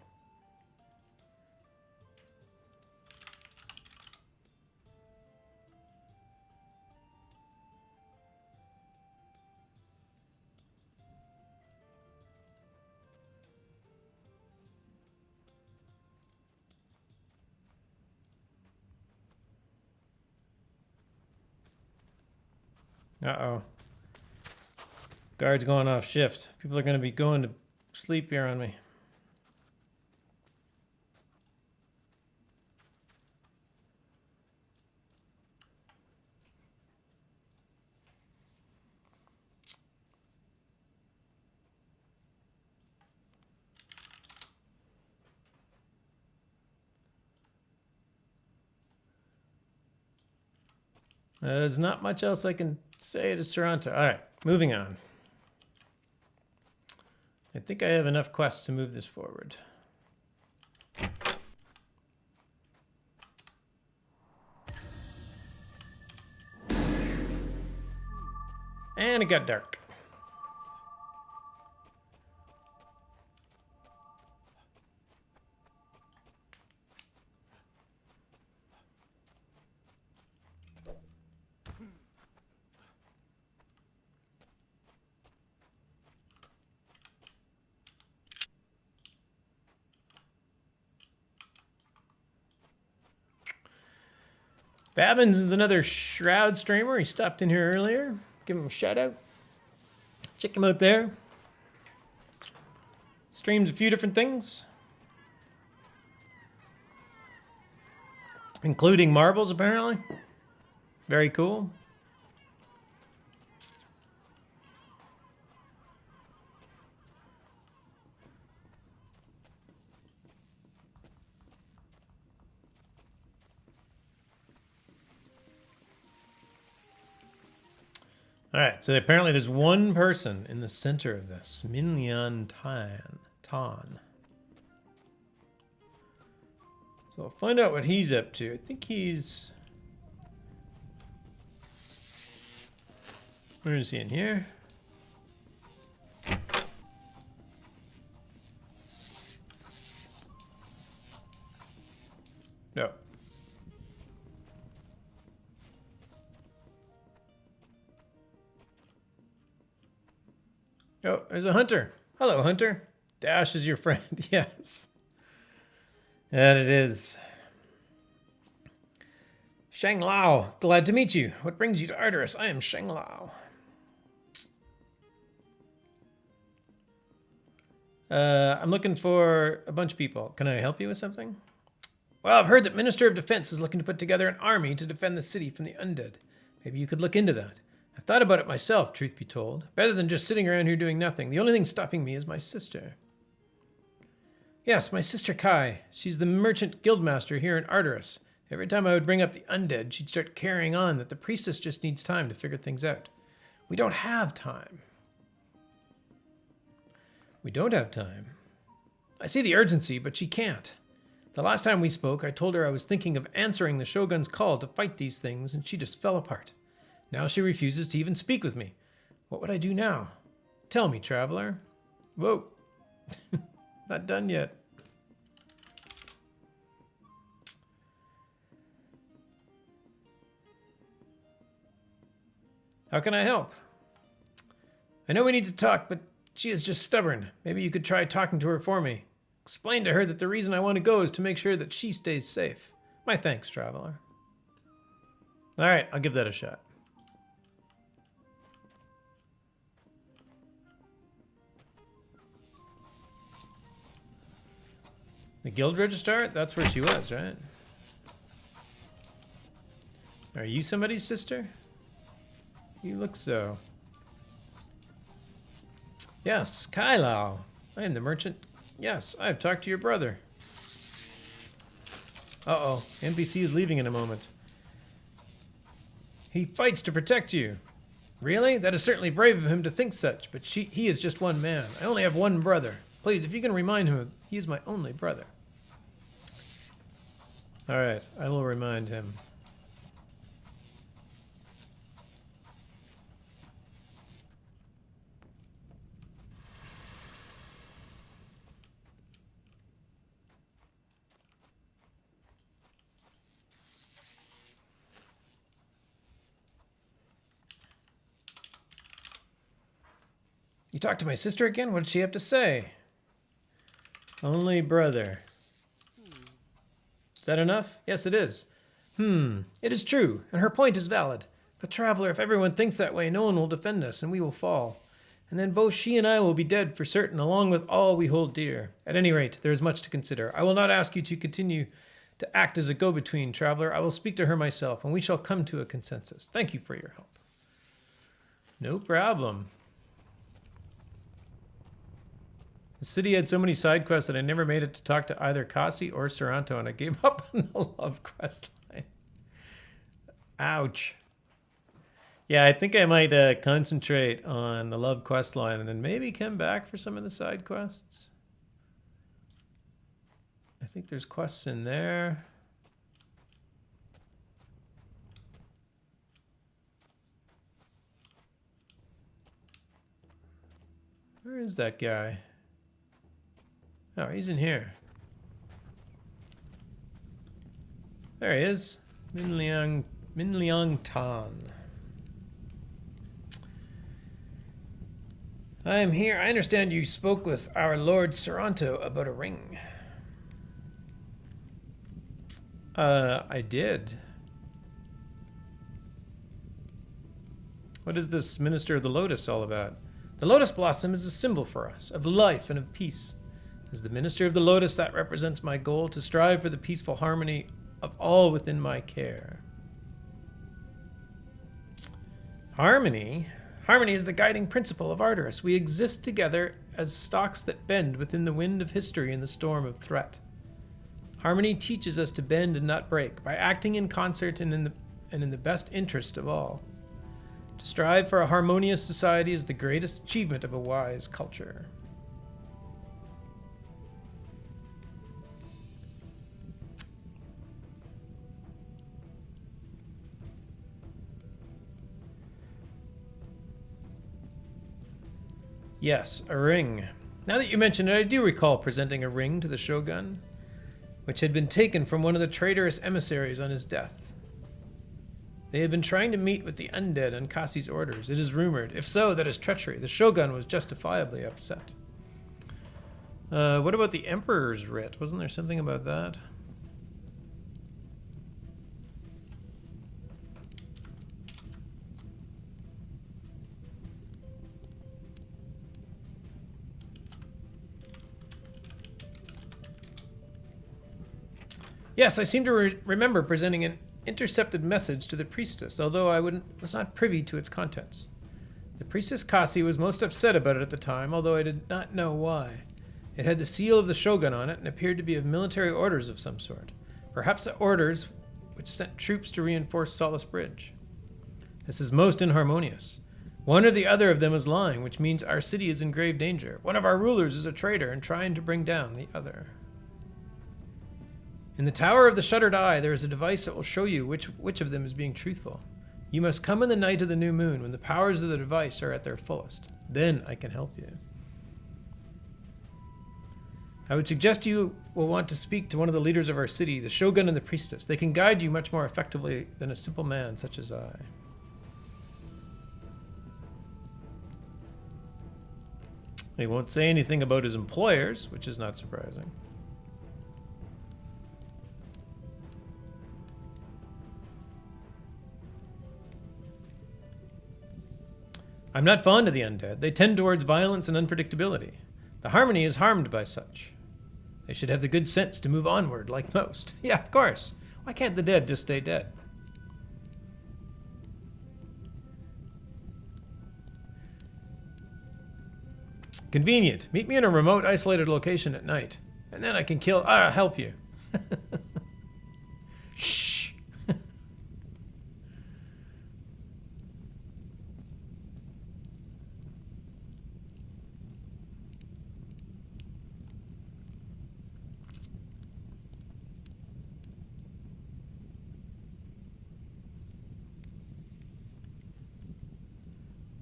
[SPEAKER 1] Uh-oh. Guard's going off shift. People are going to be going to sleep here on me. There's not much else I can say to Toronto. All right, moving on. I think I have enough quests to move this forward. And it got dark. Babbins is another Shroud streamer. He stopped in here earlier. Give him a shout out. Check him out there. Streams a few different things, including marbles, apparently. Very cool. All right, so apparently there's one person in the center of this, Minlian Tan. So I'll find out what he's up to. I think he's... Where is he, in here? No. Oh, there's a hunter. Hello, hunter. Dash is your friend. Yes. And it is. Shang Lao, glad to meet you. What brings you to Arteris? I am Shang Lao. I'm looking for a bunch of people. Can I help you with something? Well, I've heard that Minister of Defense is looking to put together an army to defend the city from the undead. Maybe you could look into that. I've thought about it myself, truth be told. Better than just sitting around here doing nothing. The only thing stopping me is my sister. Yes, my sister Kai. She's the merchant guildmaster here in Arteris. Every time I would bring up the undead, she'd start carrying on that the priestess just needs time to figure things out. We don't have time. We don't have time. I see the urgency, but she can't. The last time we spoke, I told her I was thinking of answering the Shogun's call to fight these things, and she just fell apart. Now she refuses to even speak with me. What would I do now? Tell me, traveler. Whoa. Not done yet. How can I help? I know we need to talk, but she is just stubborn. Maybe you could try talking to her for me. Explain to her that the reason I want to go is to make sure that she stays safe. My thanks, traveler. All right, I'll give that a shot. The guild registrar? That's where she was, right? Are you somebody's sister? You look so. Yes, Kai Lao. I am the merchant. Yes, I have talked to your brother. Uh-oh, NPC is leaving in a moment. He fights to protect you. Really? That is certainly brave of him to think such, but he is just one man. I only have one brother. Please, if you can remind him, he is my only brother. All right, I will remind him. You talked to my sister again? What did she have to say? Only brother. Is that enough? Yes, it is. It is true, and her point is valid. But traveler, if everyone thinks that way, no one will defend us, and we will fall. And then both she and I will be dead for certain, along with all we hold dear. At any rate, there is much to consider. I will not ask you to continue to act as a go-between, traveler. I will speak to her myself, and we shall come to a consensus. Thank you for your help. No problem. The city had so many side quests that I never made it to talk to either Kasi or Saranto, and I gave up on the love quest line. Ouch. Yeah, I think I might concentrate on the love quest line and then maybe come back for some of the side quests. I think there's quests in there. Where is that guy? Oh, he's in here. There he is. Min Liang Tan. I am here. I understand you spoke with our Lord Saranto about a ring. I did. What is this Minister of the Lotus all about? The lotus blossom is a symbol for us, of life and of peace. As the Minister of the Lotus, that represents my goal, to strive for the peaceful harmony of all within my care. Harmony? Harmony is the guiding principle of Arteris. We exist together as stalks that bend within the wind of history and the storm of threat. Harmony teaches us to bend and not break, by acting in concert and in the best interest of all. To strive for a harmonious society is the greatest achievement of a wise culture. Yes, a ring. Now that you mention it, I do recall presenting a ring to the Shogun, which had been taken from one of the traitorous emissaries on his death. They had been trying to meet with the undead on Kasi's orders. It is rumored. If so, that is treachery. The Shogun was justifiably upset. What about the Emperor's writ? Wasn't there something about that? Yes, I seem to remember presenting an intercepted message to the priestess, although I was not privy to its contents. The priestess Kasi was most upset about it at the time, although I did not know why. It had the seal of the Shogun on it and appeared to be of military orders of some sort. Perhaps the orders which sent troops to reinforce Solace Bridge. This is most inharmonious. One or the other of them is lying, which means our city is in grave danger. One of our rulers is a traitor and trying to bring down the other. In the Tower of the Shuttered Eye, there is a device that will show you which of them is being truthful. You must come in the night of the new moon, when the powers of the device are at their fullest. Then I can help you. I would suggest you will want to speak to one of the leaders of our city, the Shogun and the priestess. They can guide you much more effectively than a simple man such as I. He won't say anything about his employers, which is not surprising. I'm not fond of the undead. They tend towards violence and unpredictability. The harmony is harmed by such. They should have the good sense to move onward, like most. Yeah, of course. Why can't the dead just stay dead? Convenient. Meet me in a remote, isolated location at night, and then I can help you. Shh.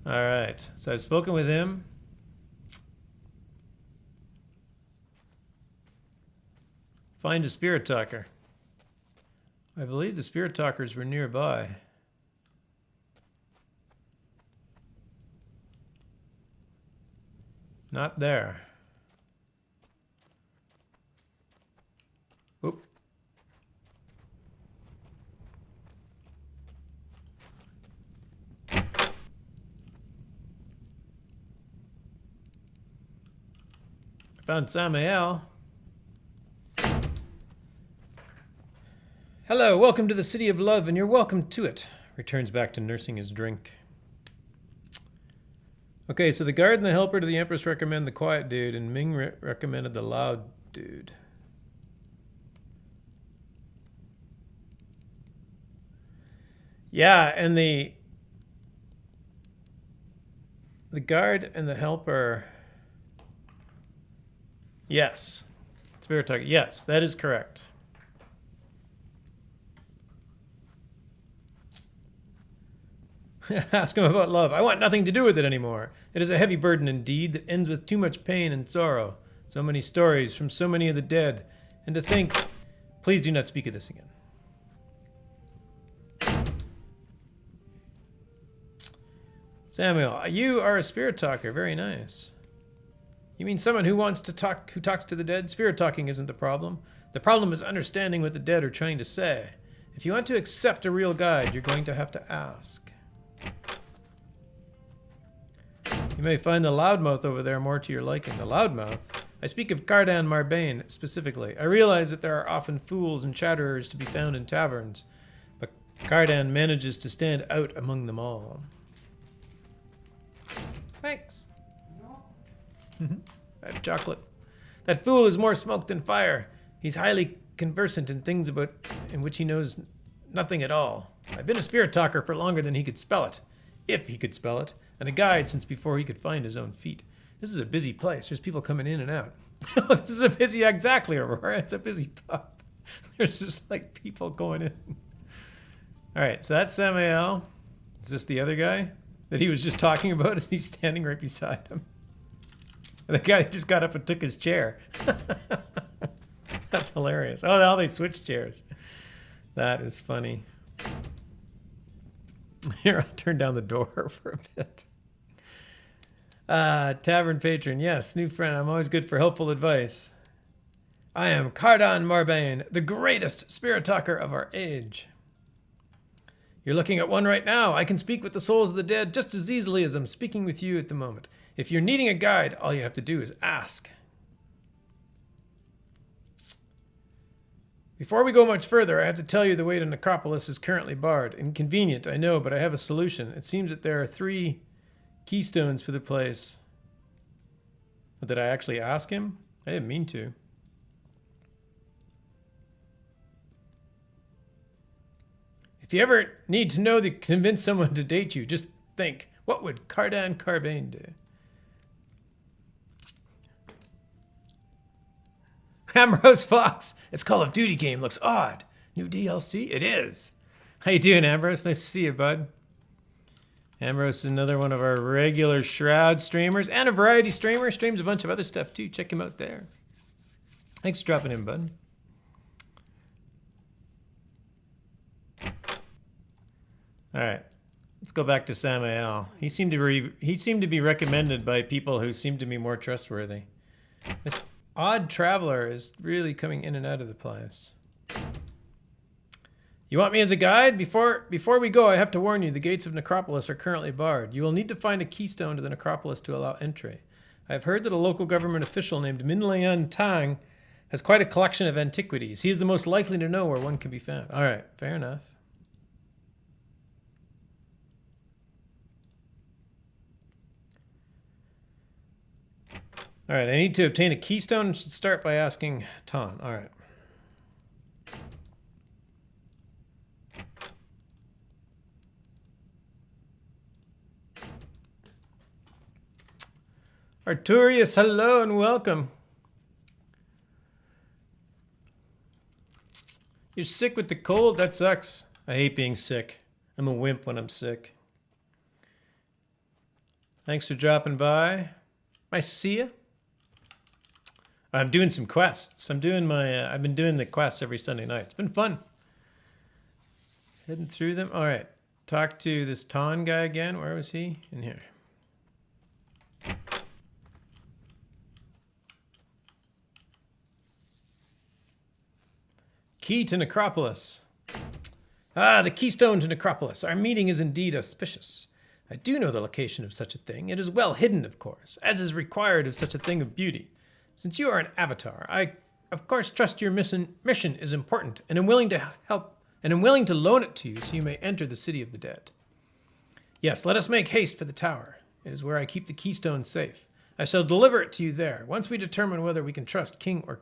[SPEAKER 1] All right, so I've spoken with him. Find a spirit talker. I believe the spirit talkers were nearby. Not there. Oop. Found Samael. Hello, welcome to the City of Love, and you're welcome to it. Returns back to nursing his drink. Okay, so the guard and the helper to the Empress recommend the quiet dude, and Ming recommended the loud dude. Yeah, and the guard and the helper. Yes. Spirit talker. Yes, that is correct. Ask him about love. I want nothing to do with it anymore. It is a heavy burden indeed that ends with too much pain and sorrow. So many stories from so many of the dead. And to think, please do not speak of this again. Samuel, you are a spirit talker. Very nice. You mean someone who wants to talk, who talks to the dead? Spirit talking isn't the problem. The problem is understanding what the dead are trying to say. If you want to accept a real guide, you're going to have to ask. You may find the loudmouth over there more to your liking. The loudmouth? I speak of Cardan Marbane specifically. I realize that there are often fools and chatterers to be found in taverns, but Cardan manages to stand out among them all. Thanks. I have chocolate. That fool is more smoke than fire. He's highly conversant in things about in which he knows nothing at all. I've been a spirit talker for longer than he could spell it, if he could spell it, and a guide since before he could find his own feet. This is a busy place. There's people coming in and out. This is a busy, exactly, Aurora. It's a busy pub. There's just like people going in. All right, so that's Samael. Is this the other guy that he was just talking about? Is he standing right beside him? And the guy just got up and took his chair. That's hilarious. Oh, now they switched chairs. That is funny. Here, I'll turn down the door for a bit. Tavern patron. Yes, new friend. I'm always good for helpful advice. I am Cardan Marbane, the greatest spirit talker of our age. You're looking at one right now. I can speak with the souls of the dead just as easily as I'm speaking with you at the moment. If you're needing a guide, all you have to do is ask. Before we go much further, I have to tell you the way to Necropolis is currently barred. Inconvenient, I know, but I have a solution. It seems that there are 3 keystones for the place. Did I actually ask him? I didn't mean to. If you ever need to know to convince someone to date you, just think, what would Cardan Marbane do? Ambrose Fox, this Call of Duty game looks odd. New DLC? It is. How you doing, Ambrose? Nice to see you, bud. Ambrose is another one of our regular Shroud streamers and a variety streamer. Streams a bunch of other stuff too. Check him out there. Thanks for dropping in, bud. All right, let's go back to Samael. He seemed to be recommended by people who seem to be more trustworthy. This odd traveler is really coming in and out of the place. You want me as a guide? Before we go, I have to warn you, the gates of Necropolis are currently barred. You will need to find a keystone to the Necropolis to allow entry. I have heard that a local government official named Minlian Tang has quite a collection of antiquities. He is the most likely to know where one can be found. All right, fair enough. All right, I need to obtain a keystone and should start by asking Ton. All right. Arturius, hello and welcome. You're sick with the cold? That sucks. I hate being sick. I'm a wimp when I'm sick. Thanks for dropping by. Nice to see you. I'm doing some quests. I've been doing the quests every Sunday night. It's been fun. Heading through them. All right. Talk to this Ton guy again. Where was he? In here. Key to Necropolis. Ah, the keystone to Necropolis. Our meeting is indeed auspicious. I do know the location of such a thing. It is well hidden, of course, as is required of such a thing of beauty. Since you are an avatar, I, of course, trust your mission is important, and am willing to help, and am willing to loan it to you so you may enter the city of the dead. Yes, let us make haste for the tower. It is where I keep the keystone safe. I shall deliver it to you there. Once we determine whether we can trust king or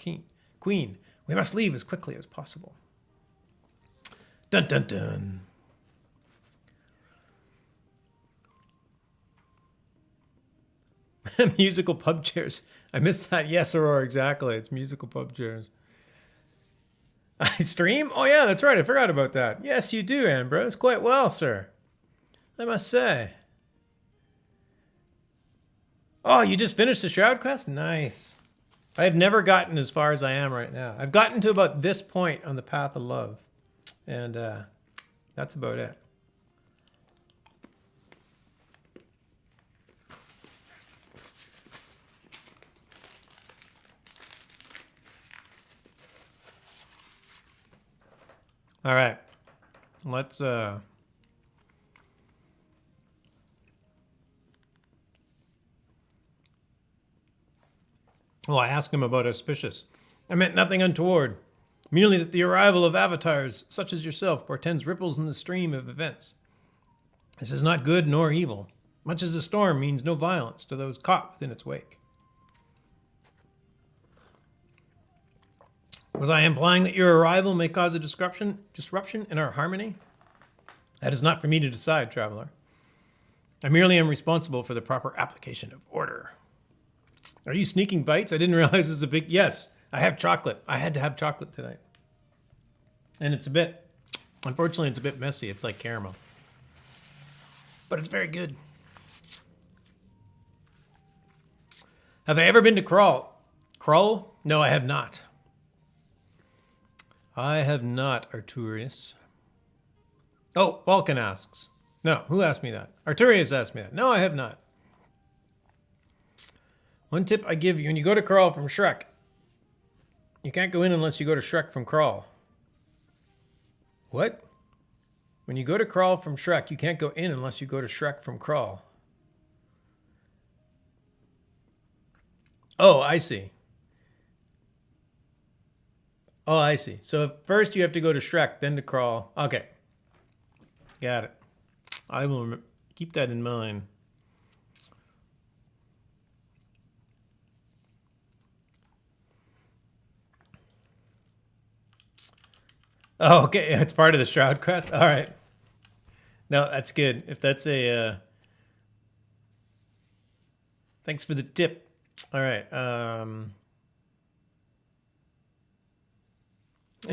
[SPEAKER 1] queen, we must leave as quickly as possible. Dun dun dun. Musical pub chairs. I missed that. Yes, Aurora, exactly. It's musical pub chairs. I stream? Oh, yeah, that's right. I forgot about that. Yes, you do, Ambrose. Quite well, sir. I must say. Oh, you just finished the Shroud quest? Nice. I have never gotten as far as I am right now. I've gotten to about this point on the path of love. And that's about it. All right, let's well, I asked him about auspicious. I meant nothing untoward, merely that the arrival of avatars such as yourself portends ripples in the stream of events. This is not good nor evil, much as a storm means no violence to those caught within its wake. Was I implying that your arrival may cause a disruption in our harmony? That is not for me to decide, traveler. I merely am responsible for the proper application of order. Are you sneaking bites? I didn't realize this is a big... Yes, I have chocolate. I had to have chocolate tonight. And it's a bit... Unfortunately, it's a bit messy. It's like caramel. But it's very good. Have I ever been to Crawl? Crawl? No, I have not. I have not, Arturius. Oh, Vulcan asks. No, who asked me that? Arturius asked me that. No, I have not. One tip I give you, when you go to Crawl from Shrek, you can't go in unless you go to Shrek from Crawl. What? When you go to Crawl from Shrek, you can't go in unless you go to Shrek from Crawl. Oh, I see. Oh, I see. So first you have to go to Shrek, then to Crawl. Okay. Got it. I will keep that in mind. Oh, okay. It's part of the Shroud quest? All right. No, that's good. If that's a... Thanks for the tip. All right.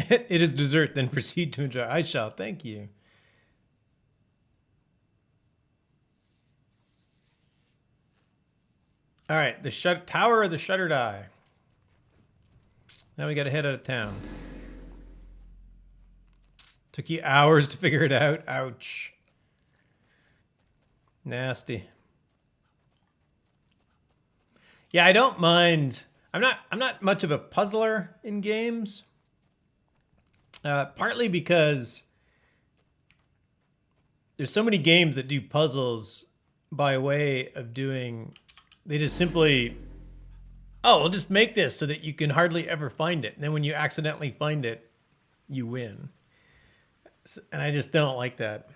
[SPEAKER 1] It is dessert, then proceed to enjoy. I shall. Thank you. All right. The Tower of the Shuttered Eye. Now we got to head out of town. Took you hours to figure it out. Ouch. Nasty. Yeah, I don't mind. I'm not much of a puzzler in games. Partly because there's so many games that do puzzles by way of doing, they just simply, oh, we'll just make this so that you can hardly ever find it. And then when you accidentally find it, you win. And I just don't like that.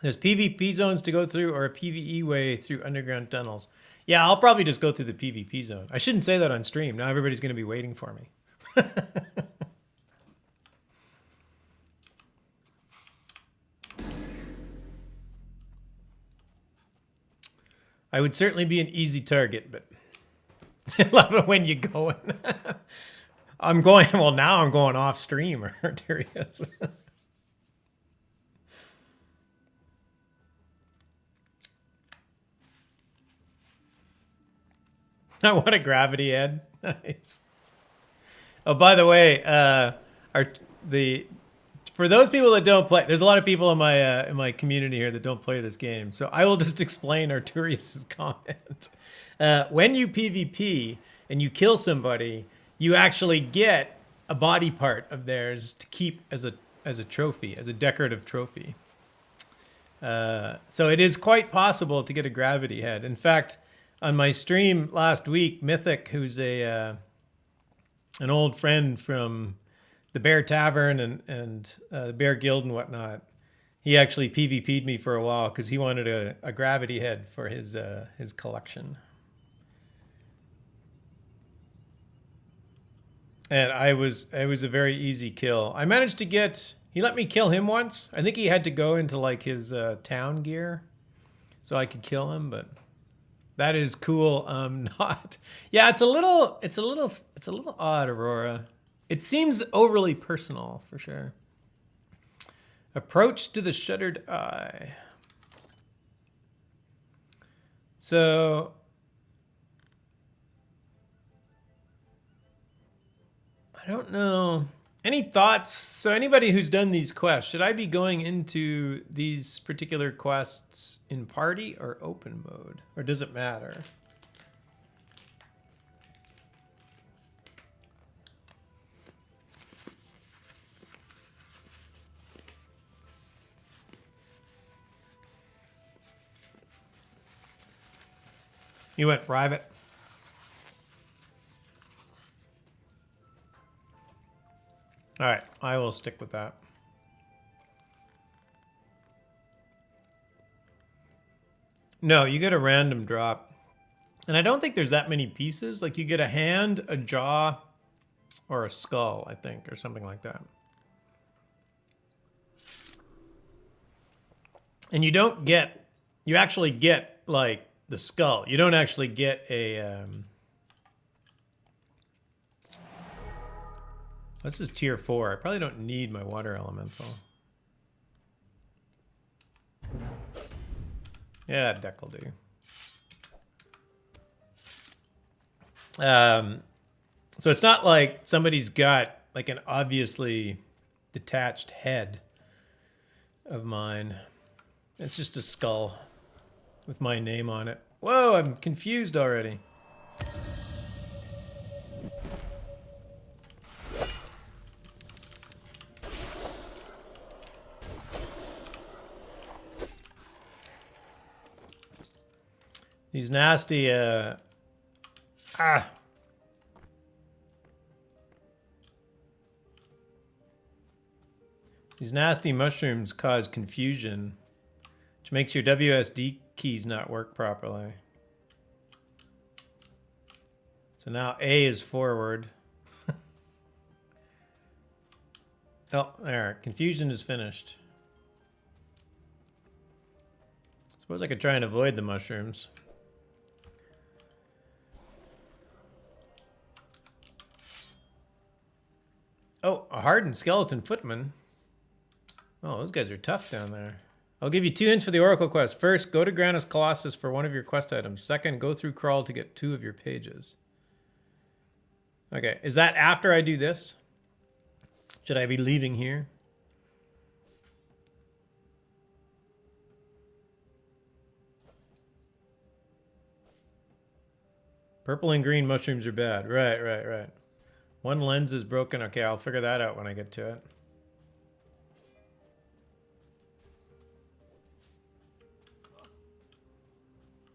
[SPEAKER 1] There's PvP zones to go through or a PvE way through underground tunnels. Yeah, I'll probably just go through the PvP zone. I shouldn't say that on stream. Now everybody's going to be waiting for me. I would certainly be an easy target, but I love it when you going. I'm going, well, now I'm going off stream. There he is. I want a gravity head. Nice. Oh, by the way, for those people that don't play, there's a lot of people in my community here that don't play this game. So I will just explain Arturius's comment. When you PvP and you kill somebody, you actually get a body part of theirs to keep as a trophy, as a decorative trophy. So it is quite possible to get a gravity head. In fact, On my stream last week, Mythic, who's an old friend from the Bear Tavern and the Bear Guild and whatnot, he actually PvP'd me for a while because he wanted a gravity head for his collection. And it was a very easy kill. I managed to get, he let me kill him once. I think he had to go into like his town gear so I could kill him, but that is cool. Not, yeah, it's a little odd, Aurora. It seems overly personal for sure. Approach to the Shuttered Eye. So I don't know. Any thoughts? So anybody who's done these quests, should I be going into these particular quests in party or open mode? Or does it matter? You went private? All right, I will stick with that. No, you get a random drop. And I don't think there's that many pieces. Like you get a hand, a jaw, or a skull, I think, or something like that. And you don't get, you actually get like the skull. You don't actually get a, this is tier 4. I probably don't need my water elemental. Yeah, deck will do. So it's not like somebody's got like an obviously detached head of mine. It's just a skull with my name on it. Whoa, I'm confused already. These nasty, These nasty mushrooms cause confusion, which makes your WSD keys not work properly. So now A is forward. Oh, there. Confusion is finished. Suppose I could try and avoid the mushrooms. Oh, a hardened skeleton footman. Oh, those guys are tough down there. I'll give you 2 hints for the Oracle quest. First, go to Granus Colossus for one of your quest items. Second, go through Crawl to get 2 of your pages. Okay, is that after I do this? Should I be leaving here? Purple and green mushrooms are bad. Right. One lens is broken. Okay, I'll figure that out when I get to it.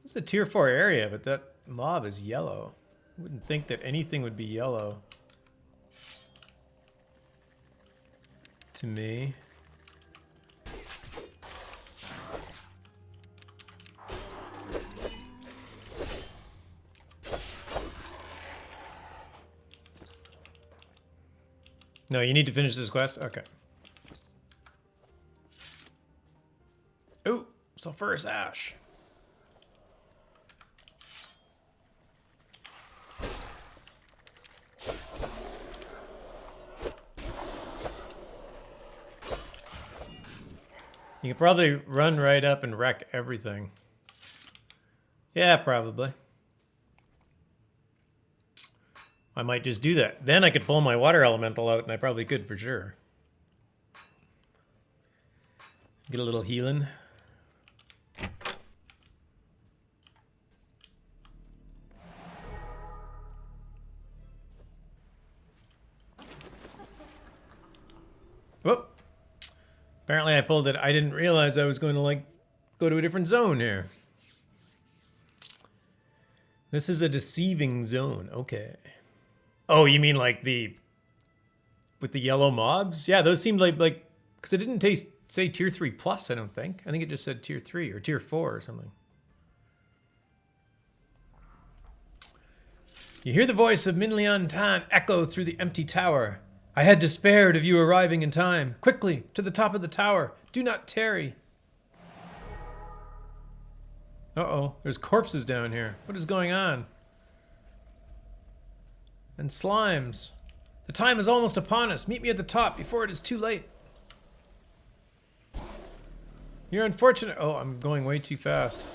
[SPEAKER 1] It's a tier 4 area, but that mob is yellow. I wouldn't think that anything would be yellow. To me. No, you need to finish this quest? Okay. Ooh, sulfurous ash. You can probably run right up and wreck everything. Yeah, probably. I might just do that. Then I could pull my water elemental out, and I probably could for sure. Get a little healing. Whoop. Apparently I pulled it. I didn't realize I was going to like go to a different zone here. This is a deceiving zone. Okay. Oh, you mean like the with the yellow mobs? Yeah, those seemed like because it didn't say tier 3 plus. I don't think. I think it just said tier 3 or tier 4 or something. You hear the voice of Min Lian Tan echo through the empty tower. I had despaired of you arriving in time. Quickly, to the top of the tower. Do not tarry. Uh-oh, there's corpses down here. What is going on? And slimes. The time is almost upon us. Meet me at the top before it is too late. You're unfortunate. Oh, I'm going way too fast.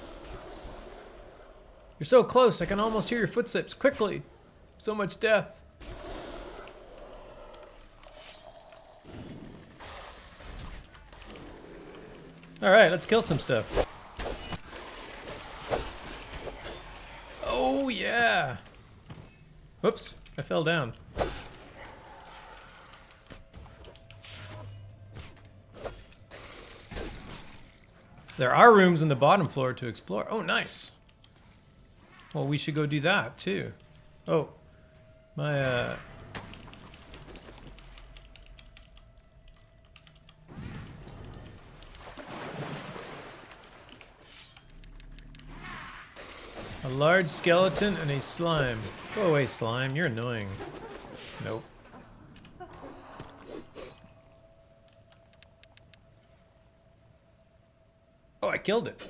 [SPEAKER 1] You're so close, I can almost hear your footsteps. Quickly. So much death. Alright, let's kill some stuff. Oh, yeah. Whoops, I fell down. There are rooms in the bottom floor to explore. Oh, nice. Well, we should go do that, too. Oh, my, a large skeleton and a slime. Go away, slime. You're annoying. Nope. Oh, I killed it.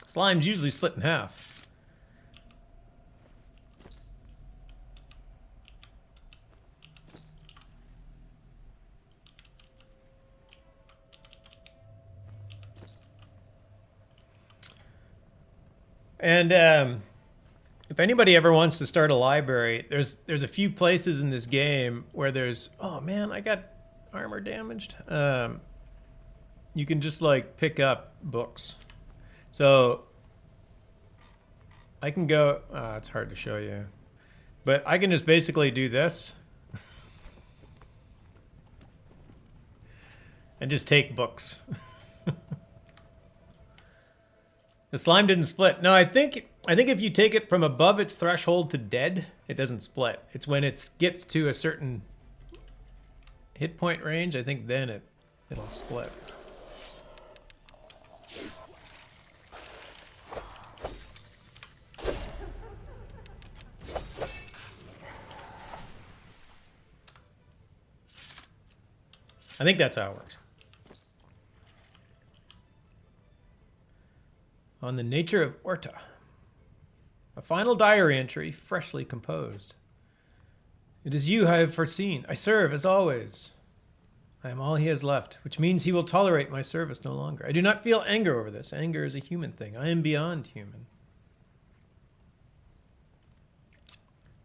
[SPEAKER 1] Slime's usually split in half. And if anybody ever wants to start a library, there's a few places in this game where there's, oh man, I got armor damaged. You can just like pick up books. So I can go, it's hard to show you, but I can just basically do this and just take books. The slime didn't split. No, I think if you take it from above its threshold to dead, it doesn't split. It's when it gets to a certain hit point range, I think then it'll split. I think that's how it works. On the nature of Orta. A final diary entry, freshly composed. It is you I have foreseen. I serve as always. I am all he has left, which means he will tolerate my service no longer. I do not feel anger over this. Anger is a human thing. I am beyond human.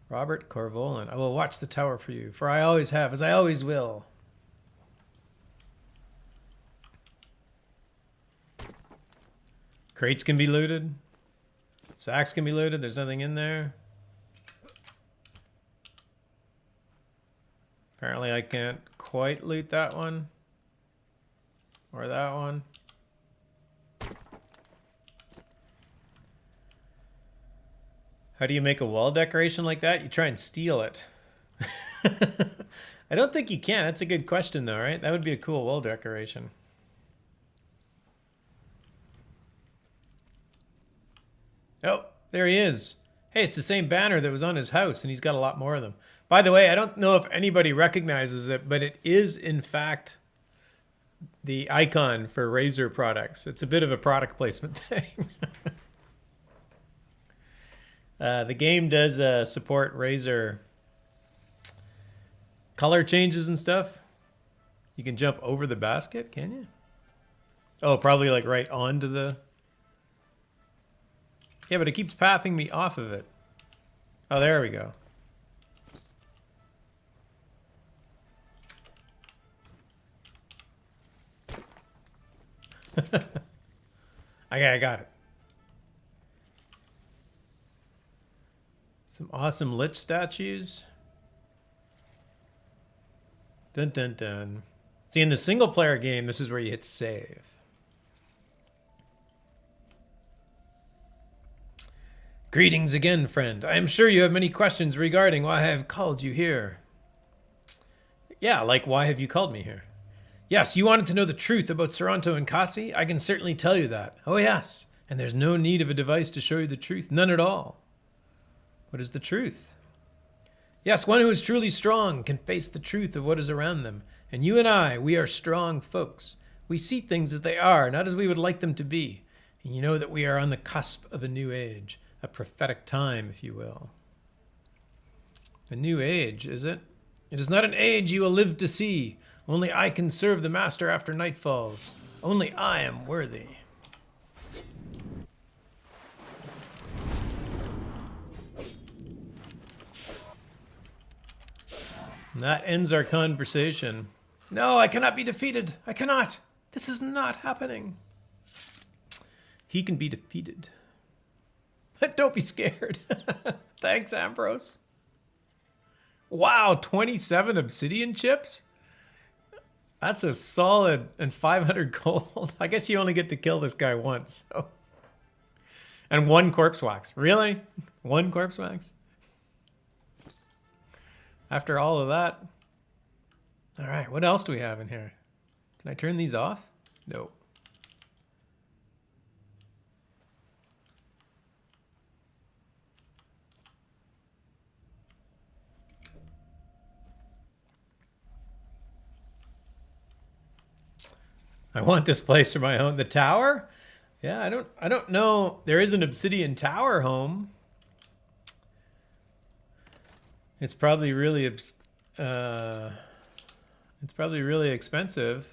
[SPEAKER 1] Robert Corvolan. I will watch the tower for you, for I always have, as I always will. Crates can be looted. Sacks can be looted. There's nothing in there. Apparently I can't quite loot that one. Or that one. How do you make a wall decoration like that? You try and steal it. I don't think you can. That's a good question though, right? That would be a cool wall decoration. Oh, there he is. Hey, it's the same banner that was on his house, and he's got a lot more of them. By the way, I don't know if anybody recognizes it, but it is, in fact, the icon for Razer products. It's a bit of a product placement thing. The game does support Razer color changes and stuff. You can jump over the basket, can you? Oh, probably like right onto the... Yeah, but it keeps pathing me off of it. Oh, there we go. I got it. Some awesome Lich statues. Dun dun dun. See, in the single player game, this is where you hit save. Greetings again, friend. I am sure you have many questions regarding why I have called you here. Yeah, like why have you called me here? Yes, you wanted to know the truth about Sorrento and Kasi? I can certainly tell you that. Oh yes, and there's no need of a device to show you the truth. None at all. What is the truth? Yes, one who is truly strong can face the truth of what is around them. And you and I, we are strong folks. We see things as they are, not as we would like them to be. And you know that we are on the cusp of a new age, a prophetic time, if you will. A new age, is it? It is not an age you will live to see. Only I can serve the master after night falls. Only I am worthy. And that ends our conversation. No, I cannot be defeated. I cannot. This is not happening. He can be defeated. Don't be scared. Thanks, Ambrose. Wow, 27 obsidian chips? That's a solid, and 500 gold. I guess you only get to kill this guy once. So. And 1 corpse wax. Really? 1 corpse wax? After all of that? All right, what else do we have in here? Can I turn these off? No. I want this place for my own. The tower? Yeah, I don't know. There is an obsidian tower home. It's probably really expensive.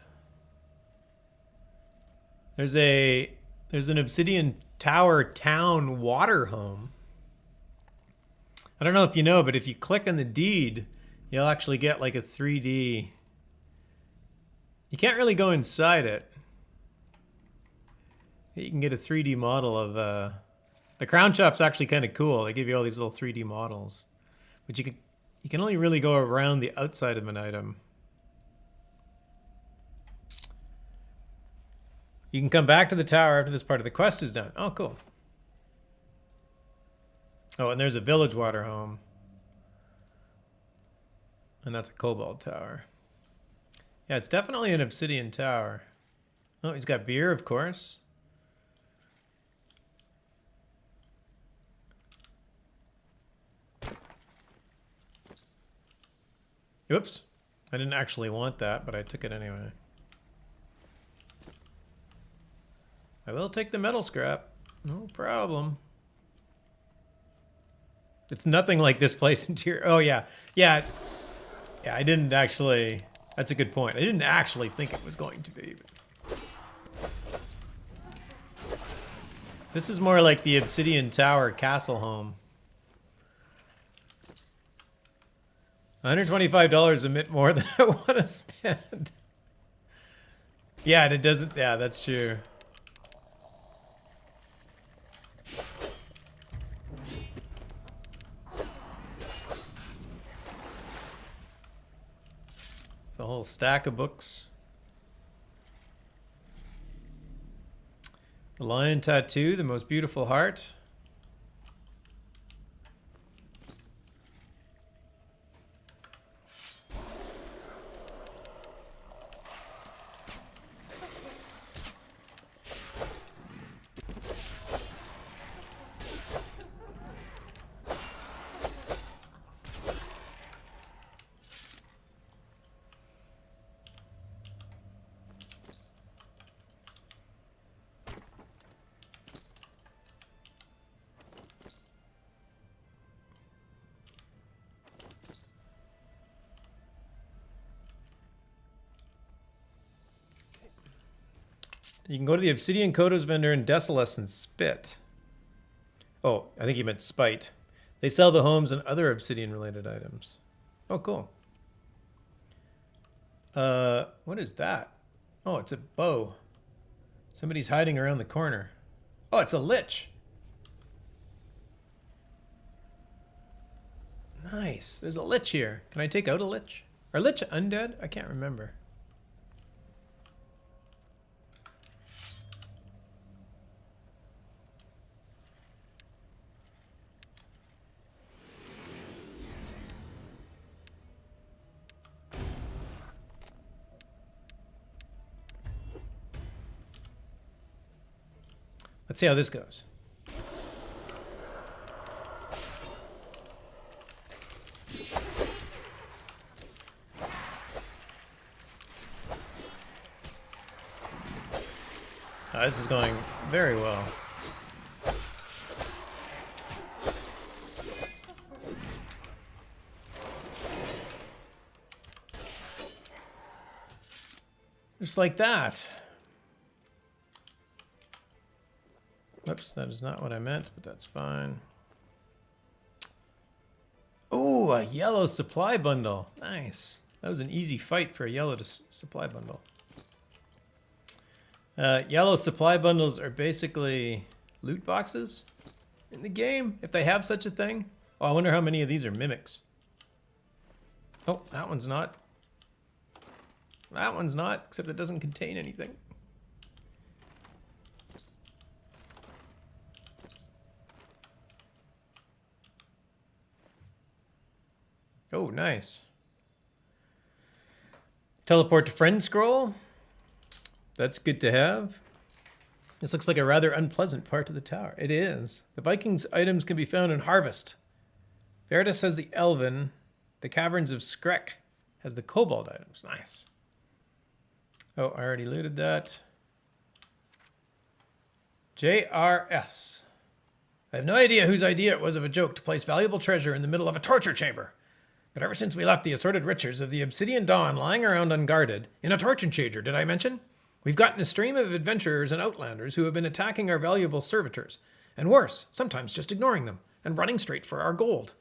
[SPEAKER 1] There's an obsidian tower town water home. I don't know if you know, but if you click on the deed, you'll actually get like a 3D. You can't really go inside it. You can get a 3D model of the crown shop's actually kind of cool. They give you all these little 3D models, but you can only really go around the outside of an item. You can come back to the tower after this part of the quest is done. Oh, cool. Oh, and there's a village water home, and that's a cobalt tower. Yeah, it's definitely an obsidian tower. Oh, he's got beer, of course. Oops. I didn't actually want that, but I took it anyway. I will take the metal scrap. No problem. It's nothing like this place interior. Oh, yeah. Yeah, I didn't actually... That's a good point. I didn't actually think it was going to be. But... This is more like the Obsidian Tower Castle home. $125 a bit more than I want to spend. Yeah, and it doesn't... Yeah, that's true. It's a whole stack of books. The Lion Tattoo, The Most Beautiful Heart. You can go to the Obsidian Kodos vendor in Desolus and Spit. Oh, I think he meant Spite. They sell the homes and other obsidian-related items. Oh, cool. What is that? Oh, it's a bow. Somebody's hiding around the corner. Oh, it's a lich. Nice. There's a lich here. Can I take out a lich? Are lich undead? I can't remember. Let's see how this goes. This is going very well. Just like that. Oops, that is not what I meant, but that's fine. Oh, a yellow supply bundle. Nice. That was an easy fight for a yellow supply bundle. Yellow supply bundles are basically loot boxes in the game, if they have such a thing. Oh, I wonder how many of these are mimics. Oh, that one's not. That one's not, except it doesn't contain anything. Oh, nice. Teleport to friend scroll. That's good to have. This looks like a rather unpleasant part of the tower. It is. The Vikings' items can be found in Harvest. Veritas has the Elven. The Caverns of Skrek has the Kobold items. Nice. Oh, I already looted that. JRS. I have no idea whose idea it was of a joke to place valuable treasure in the middle of a torture chamber. But ever since we left the assorted riches of the Obsidian Dawn lying around unguarded, in a torture chamber, did I mention? We've gotten a stream of adventurers and outlanders who have been attacking our valuable servitors. And worse, sometimes just ignoring them and running straight for our gold.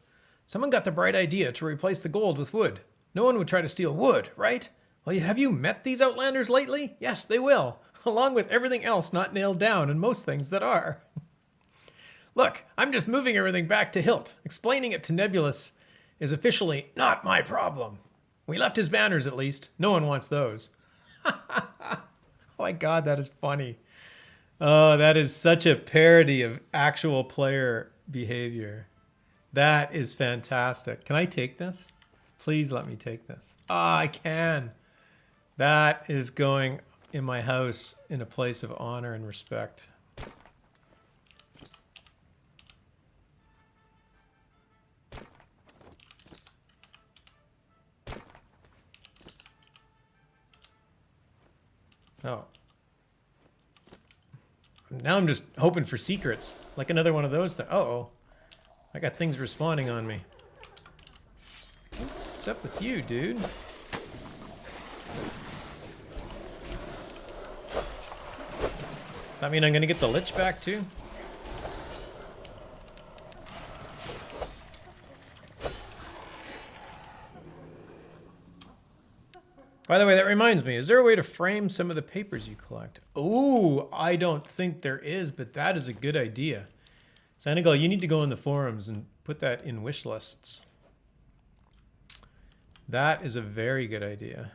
[SPEAKER 1] Someone got the bright idea to replace the gold with wood. No one would try to steal wood, right? Well, have you met these outlanders lately? Yes, they will. Along with everything else not nailed down and most things that are. Look, I'm just moving everything back to Hilt. Explaining it to Nebulous is officially not my problem. We left his banners at least. No one wants those. Oh my god, that is funny. Oh, that is such a parody of actual player behavior. That is fantastic. Can I take this? Please let me take this. Ah, I can. That is going in my house in a place of honor and respect. Oh. Now I'm just hoping for secrets. Like another one of those. Uh-oh. I got things respawning on me. What's up with you, dude? That mean I'm gonna get the Lich back too? By the way, that reminds me, is there a way to frame some of the papers you collect? Oh, I don't think there is, but that is a good idea. Senegal, you need to go in the forums and put that in wish lists. That is a very good idea.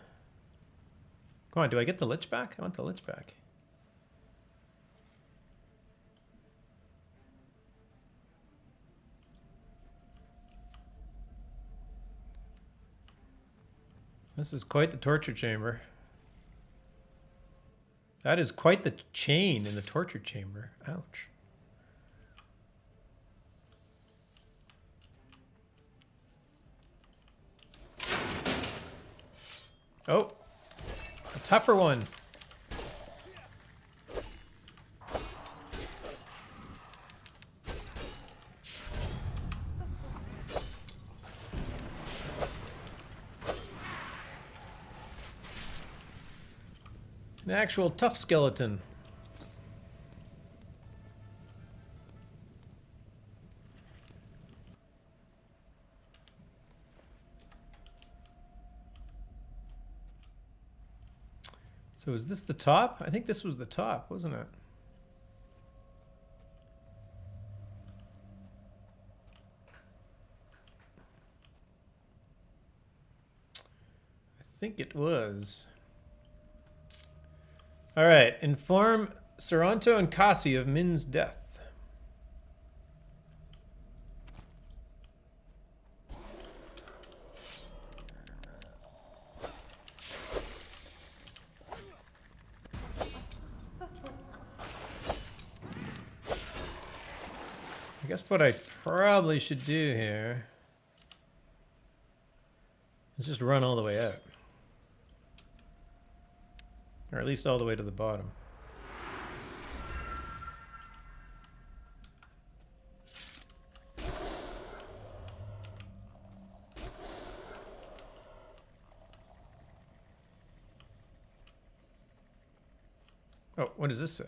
[SPEAKER 1] Come on, do I get the Lich back? I want the Lich back. This is quite the torture chamber. That is quite the chain in the torture chamber. Ouch. Oh, a tougher one. An actual tough skeleton. So is this the top? I think this was the top, wasn't it? I think it was. All right, inform Saranto and Kasi of Min's death. guess what I probably should do here is just run all the way out. Or at least all the way to the bottom. Oh, what does this say?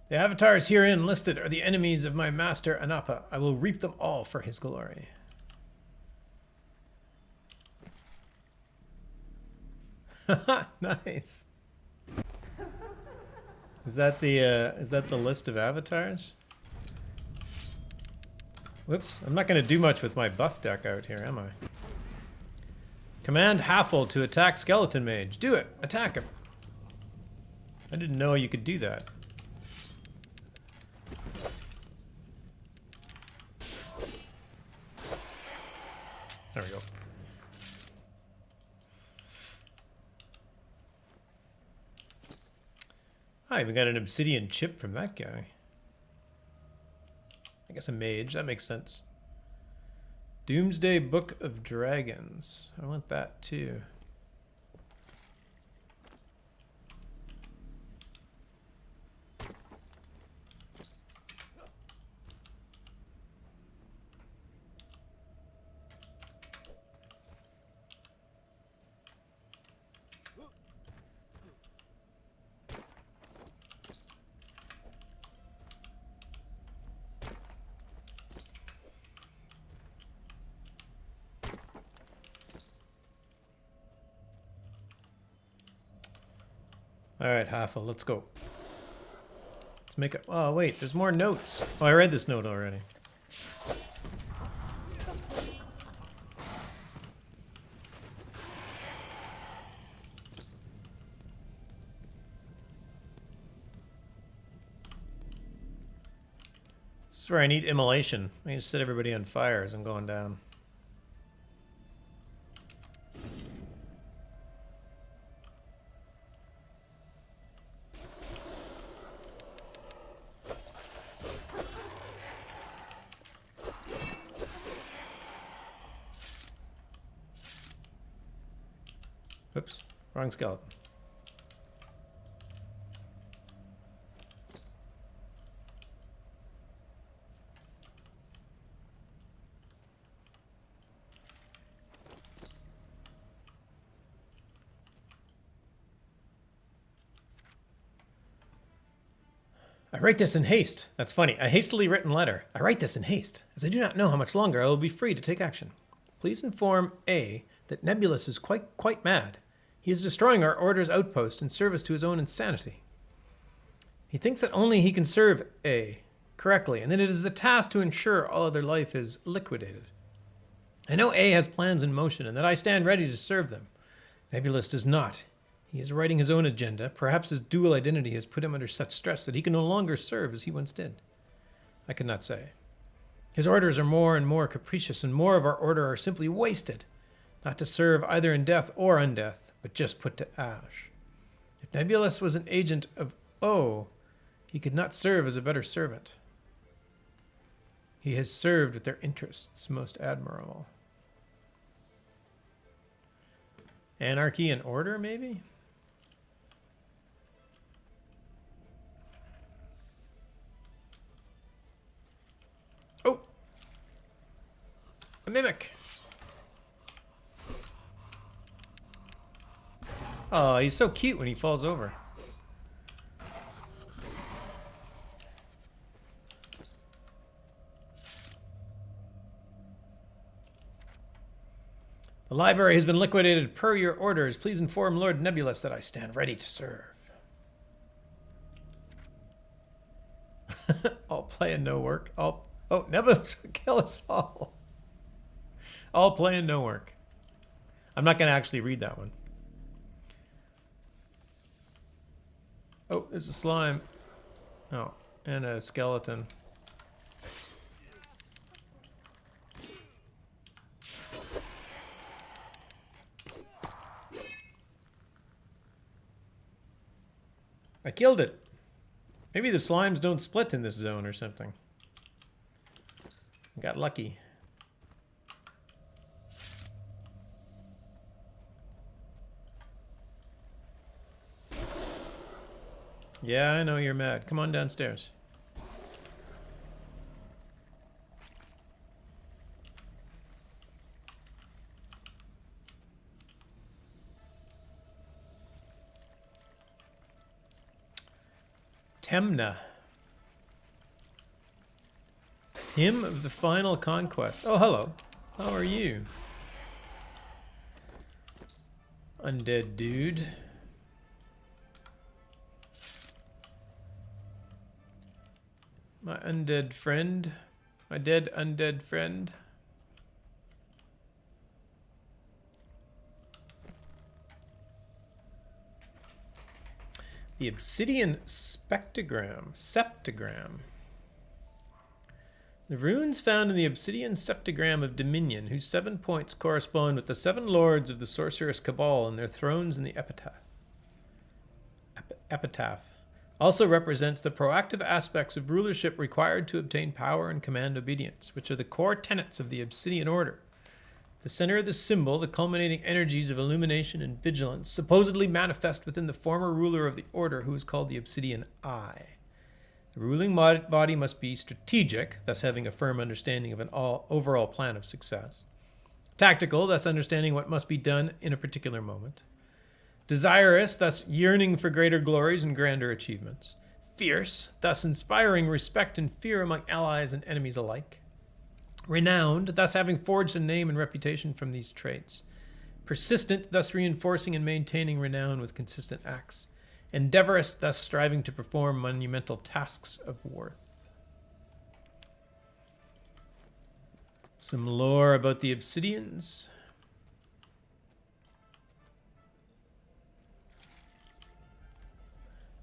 [SPEAKER 1] The avatars herein listed are the enemies of my master Anapa. I will reap them all for his glory. Nice. Is that the list of avatars? Whoops, I'm not going to do much with my buff deck out here, am I? Command Haffle to attack Skeleton Mage. Do it. Attack him. I didn't know you could do that. There we go. I even got an obsidian chip from that guy. I guess a mage, that makes sense. Doomsday Book of Dragons. I want that too. Alright, Haffle, let's go. Let's make it. Oh, wait, there's more notes. Oh, I read this note already. This is where I need immolation. I need to set everybody on fire as I'm going down. Oops, wrong skeleton. I write this in haste. That's funny. A hastily written letter. I write this in haste, as I do not know how much longer I will be free to take action. Please inform A that Nebulous is quite mad. He is destroying our Order's outpost in service to his own insanity. He thinks that only he can serve A correctly, and that it is the task to ensure all other life is liquidated. I know A has plans in motion, and that I stand ready to serve them. Nebulous does not. He is writing his own agenda. Perhaps his dual identity has put him under such stress that he can no longer serve as he once did. I could not say. His orders are more and more capricious, and more of our order are simply wasted, not to serve either in death or undeath, but just put to ash. If Nebulous was an agent of O, he could not serve as a better servant. He has served with their interests most admirable. Anarchy and order, maybe? Oh! A mimic! Oh, he's so cute when he falls over. The library has been liquidated per your orders. Please inform Lord Nebulous that I stand ready to serve. All play and no work. Oh, Nebulous will kill us all. All play and no work. I'm not going to actually read that one. Oh, there's a slime. Oh, and a skeleton. I killed it. Maybe the slimes don't split in this zone or something. Got lucky. Yeah, I know you're mad. Come on downstairs. Temna. Hymn of the Final Conquest. Oh, hello. How are you? Undead dude. My undead friend. My dead undead friend. The obsidian septagram. The runes found in the obsidian septagram of Dominion, whose 7 points correspond with the 7 lords of the sorceress cabal and their thrones in the epitaph, also represents the proactive aspects of rulership required to obtain power and command obedience, which are the core tenets of the obsidian order. The center of the symbol, the culminating energies of illumination and vigilance, supposedly manifest within the former ruler of the order, who is called the Obsidian Eye. The ruling body must be strategic, thus having a firm understanding of an overall plan of success. Tactical, thus understanding what must be done in a particular moment. Desirous, thus yearning for greater glories and grander achievements. Fierce, thus inspiring respect and fear among allies and enemies alike. Renowned, thus having forged a name and reputation from these traits. Persistent, thus reinforcing and maintaining renown with consistent acts. Endeavorous, thus striving to perform monumental tasks of worth. Some lore about the Obsidians.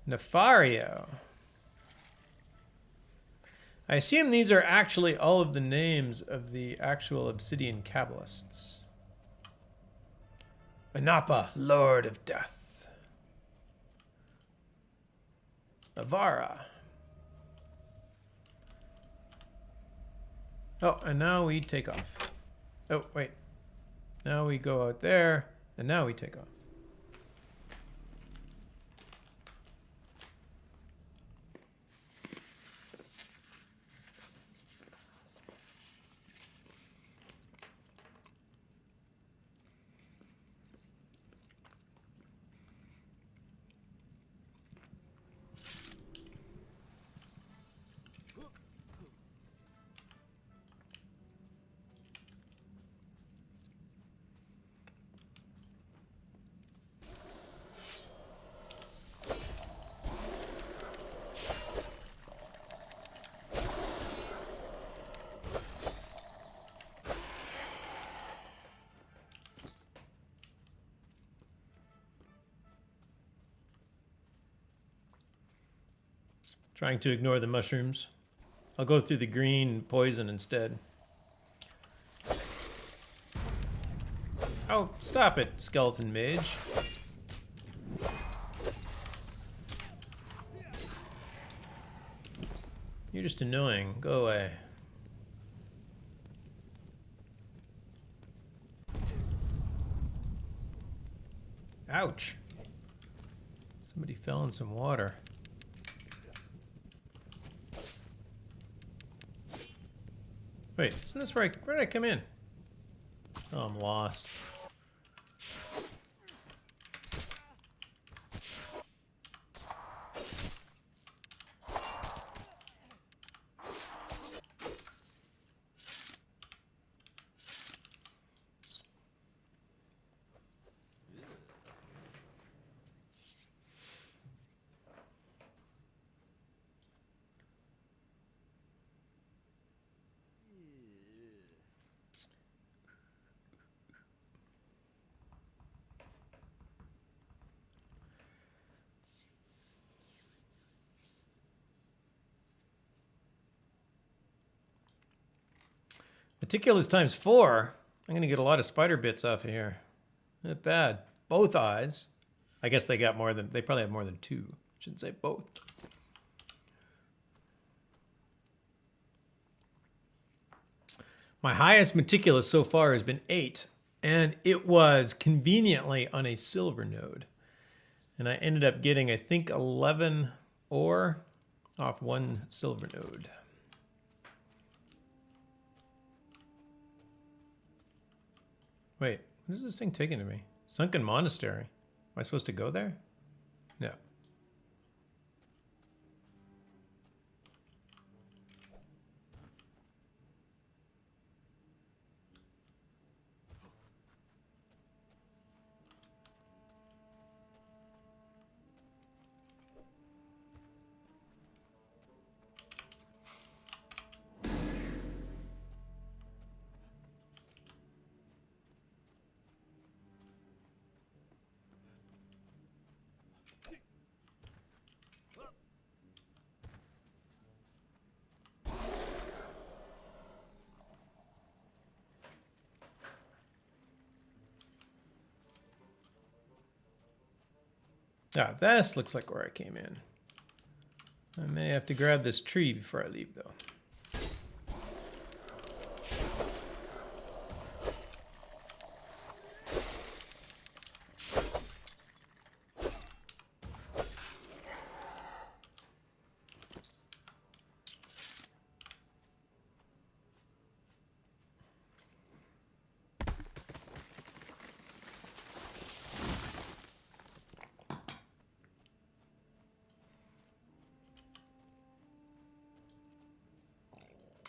[SPEAKER 1] Nefario. I assume these are actually all of the names of the actual Obsidian Kabbalists. Anapa, Lord of Death. Avara. Oh, and now we take off. Oh, wait. Now we go out there, and now we take off. Trying to ignore the mushrooms. I'll go through the green poison instead. Oh, stop it, skeleton mage. You're just annoying. Go away. Ouch. Somebody fell in some water. Wait, isn't this where did I come in? Oh, I'm lost. Meticulous times 4. I'm going to get a lot of spider bits off of here. Not bad. Both eyes. I guess they got more than, they probably have more than 2. Shouldn't say both. My highest meticulous so far has been 8, and it was conveniently on a silver node. And I ended up getting, I think, 11 ore off one silver node. Wait, what is this thing taking to me? Sunken Monastery. Am I supposed to go there? No. Ah, this looks like where I came in. I may have to grab this tree before I leave, though.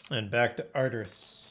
[SPEAKER 1] And back to Arteris.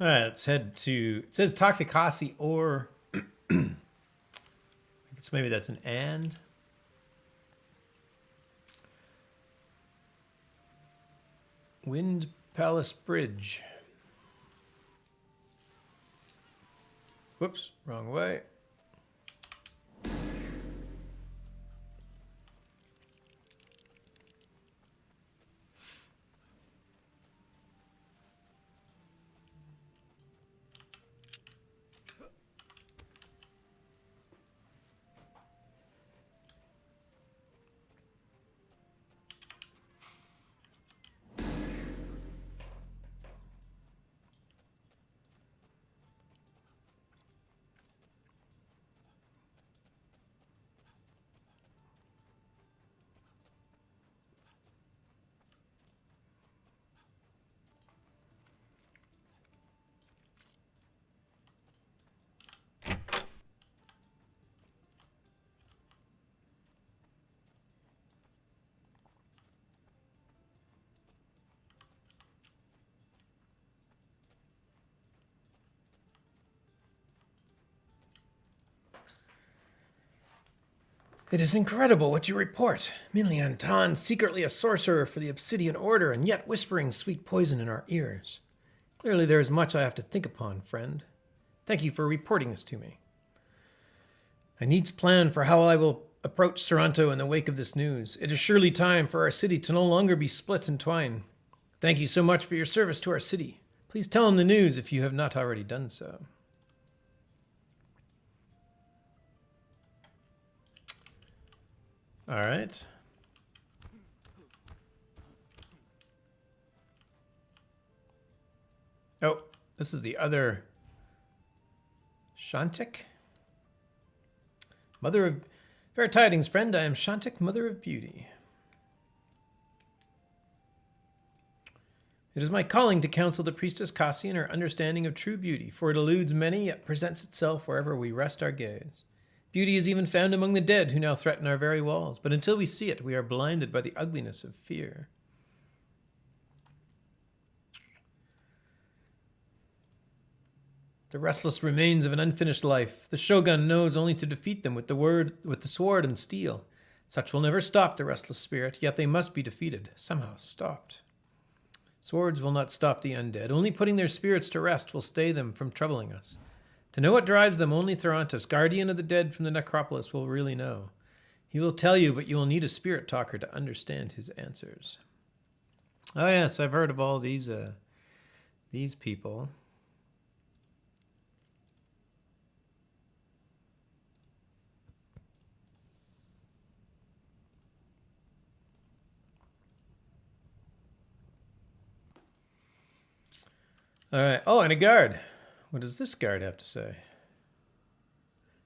[SPEAKER 1] All right, let's head to, it says Toxicasi or, I guess maybe that's an and. Wind Palace Bridge. Whoops, wrong way. It is incredible what you report. Minlian Tan, secretly a sorcerer for the Obsidian Order, and yet whispering sweet poison in our ears. Clearly there is much I have to think upon, friend. Thank you for reporting this to me. I needs plan for how I will approach Toronto in the wake of this news. It is surely time for our city to no longer be split in twine. Thank you so much for your service to our city. Please tell him the news if you have not already done so. All right. Oh, this is the other Shantik. Mother of fair tidings, friend. I am Shantik, mother of beauty. It is my calling to counsel the priestess Cassie in her understanding of true beauty, for it eludes many, yet presents itself wherever we rest our gaze. Beauty is even found among the dead who now threaten our very walls, but until we see it, we are blinded by the ugliness of fear. The restless remains of an unfinished life. The shogun knows only to defeat them with the sword and steel. Such will never stop the restless spirit, yet they must be defeated, somehow stopped. Swords will not stop the undead. Only putting their spirits to rest will stay them from troubling us. To know what drives them, only Therontus, guardian of the dead from the necropolis, will really know. He will tell you, but you will need a spirit talker to understand his answers. Oh yes, I've heard of all these people. All right. Oh, and a guard. What does this guard have to say?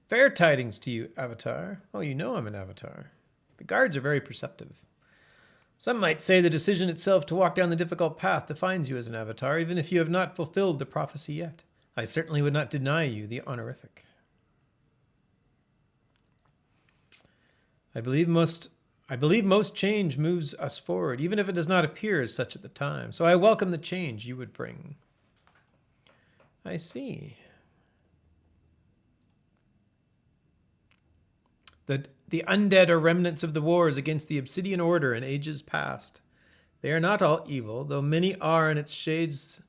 [SPEAKER 1] Fair tidings to you, Avatar. Oh, you know I'm an Avatar. The guards are very perceptive. Some might say the decision itself to walk down the difficult path defines you as an Avatar, even if you have not fulfilled the prophecy yet. I certainly would not deny you the honorific. I believe most change moves us forward, even if it does not appear as such at the time. So I welcome the change you would bring. I see. The undead are remnants of the wars against the Obsidian Order in ages past. They are not all evil, though many are, and it shades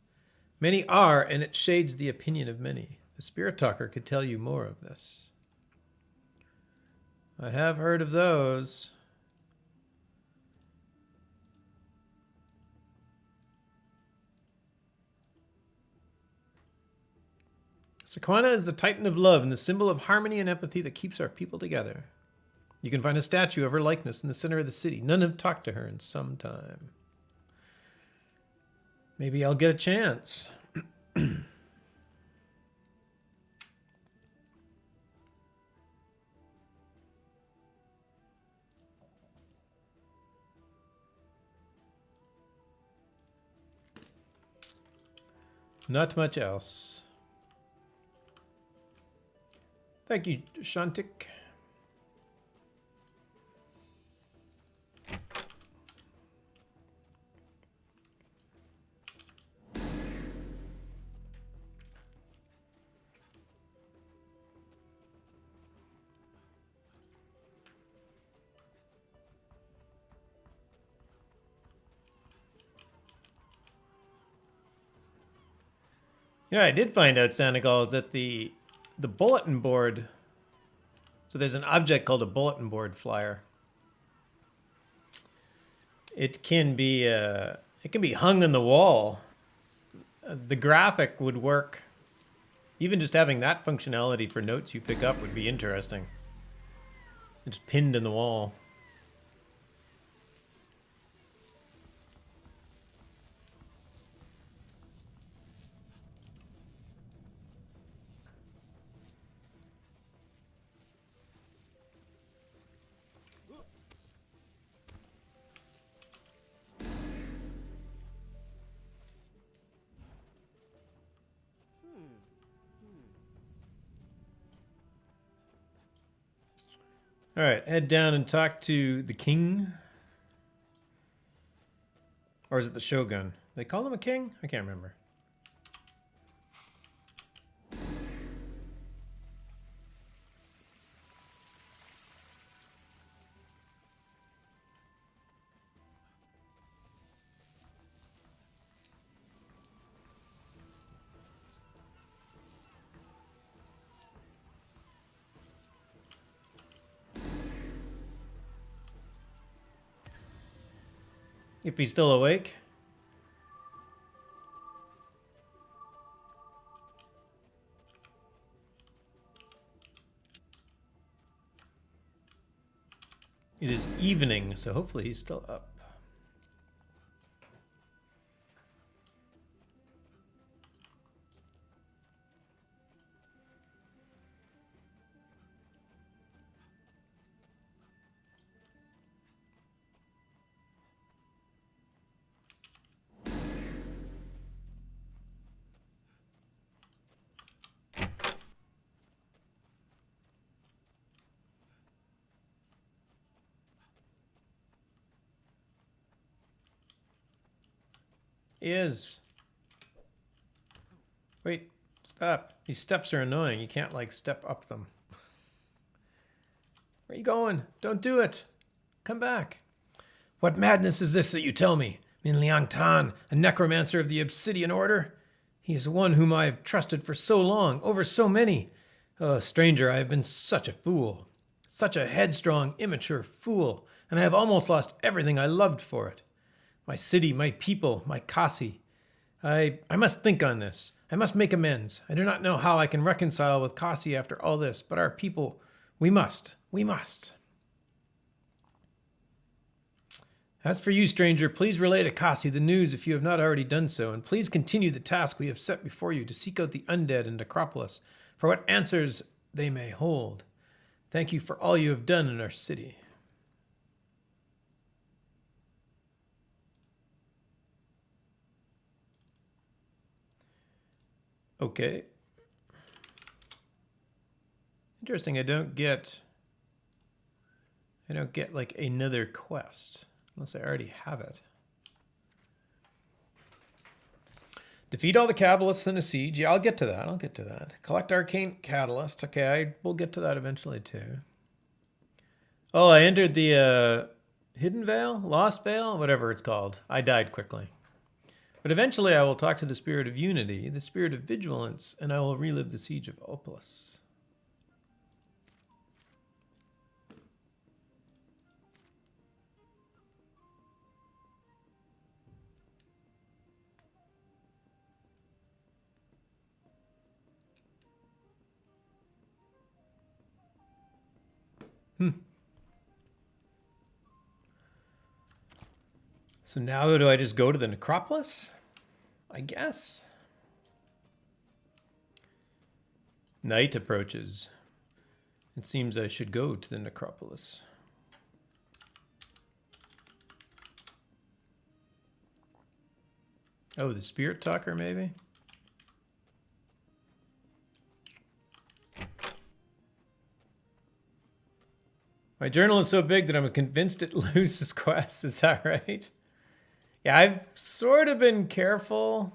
[SPEAKER 1] the opinion of many. A spirit talker could tell you more of this. I have heard of those. Sequana is the titan of love and the symbol of harmony and empathy that keeps our people together. You can find a statue of her likeness in the center of the city. None have talked to her in some time. Maybe I'll get a chance. Not much else. Thank you, Shantik. You know, I did find out, Senegal, is that the bulletin board. So there's an object called a bulletin board flyer. It can be hung on the wall. The graphic would work. Even just having that functionality for notes you pick up would be interesting. It's pinned in the wall. All right, head down and talk to the king. Or is it the shogun? They call him a king? I can't remember. If he's still awake. It is evening, so hopefully he's still up. He is. Wait, stop. These steps are annoying. You can't, like, step up them. Where are you going? Don't do it. Come back. What madness is this that you tell me? Min Liang Tan, a necromancer of the Obsidian Order? He is one whom I have trusted for so long, over so many. Oh, stranger, I have been such a fool. Such a headstrong, immature fool, and I have almost lost everything I loved for it. My city, my people, my Kasi. I must think on this. I must make amends. I do not know how I can reconcile with Kasi after all this, but our people, we must. We must. As for you, stranger, please relay to Kasi the news if you have not already done so, and please continue the task we have set before you to seek out the undead in Necropolis, for what answers they may hold. Thank you for all you have done in our city. Okay. Interesting, I don't get like another quest, unless I already have it. Defeat all the Kabbalists in a siege. Yeah, I'll get to that. Collect Arcane Catalyst. Okay, I will get to that eventually too. Oh, I entered the Hidden Veil? Lost Veil? Whatever it's called. I died quickly. But eventually I will talk to the Spirit of Unity, the Spirit of Vigilance, and I will relive the Siege of Opolis. So now do I just go to the Necropolis? I guess. Night approaches. It seems I should go to the Necropolis. Oh, the Spirit Talker, maybe? My journal is so big that I'm convinced it loses quests. Is that right? Yeah, I've sort of been careful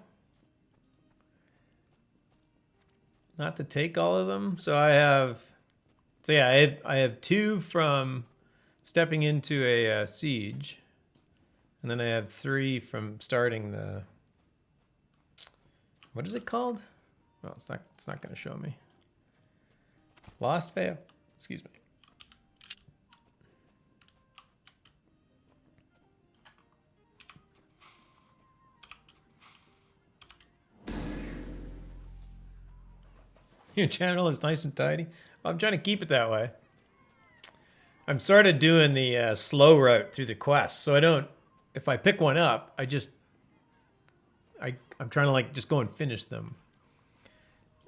[SPEAKER 1] not to take all of them. So I have 2 from stepping into a siege, and then I have 3 from starting the. What is it called? Well, it's not going to show me. Lost Veil. Excuse me. Your channel is nice and tidy. I'm trying to keep it that way. I'm sort of doing the slow route through the quests, so I don't. If I pick one up, I'm trying to like just go and finish them.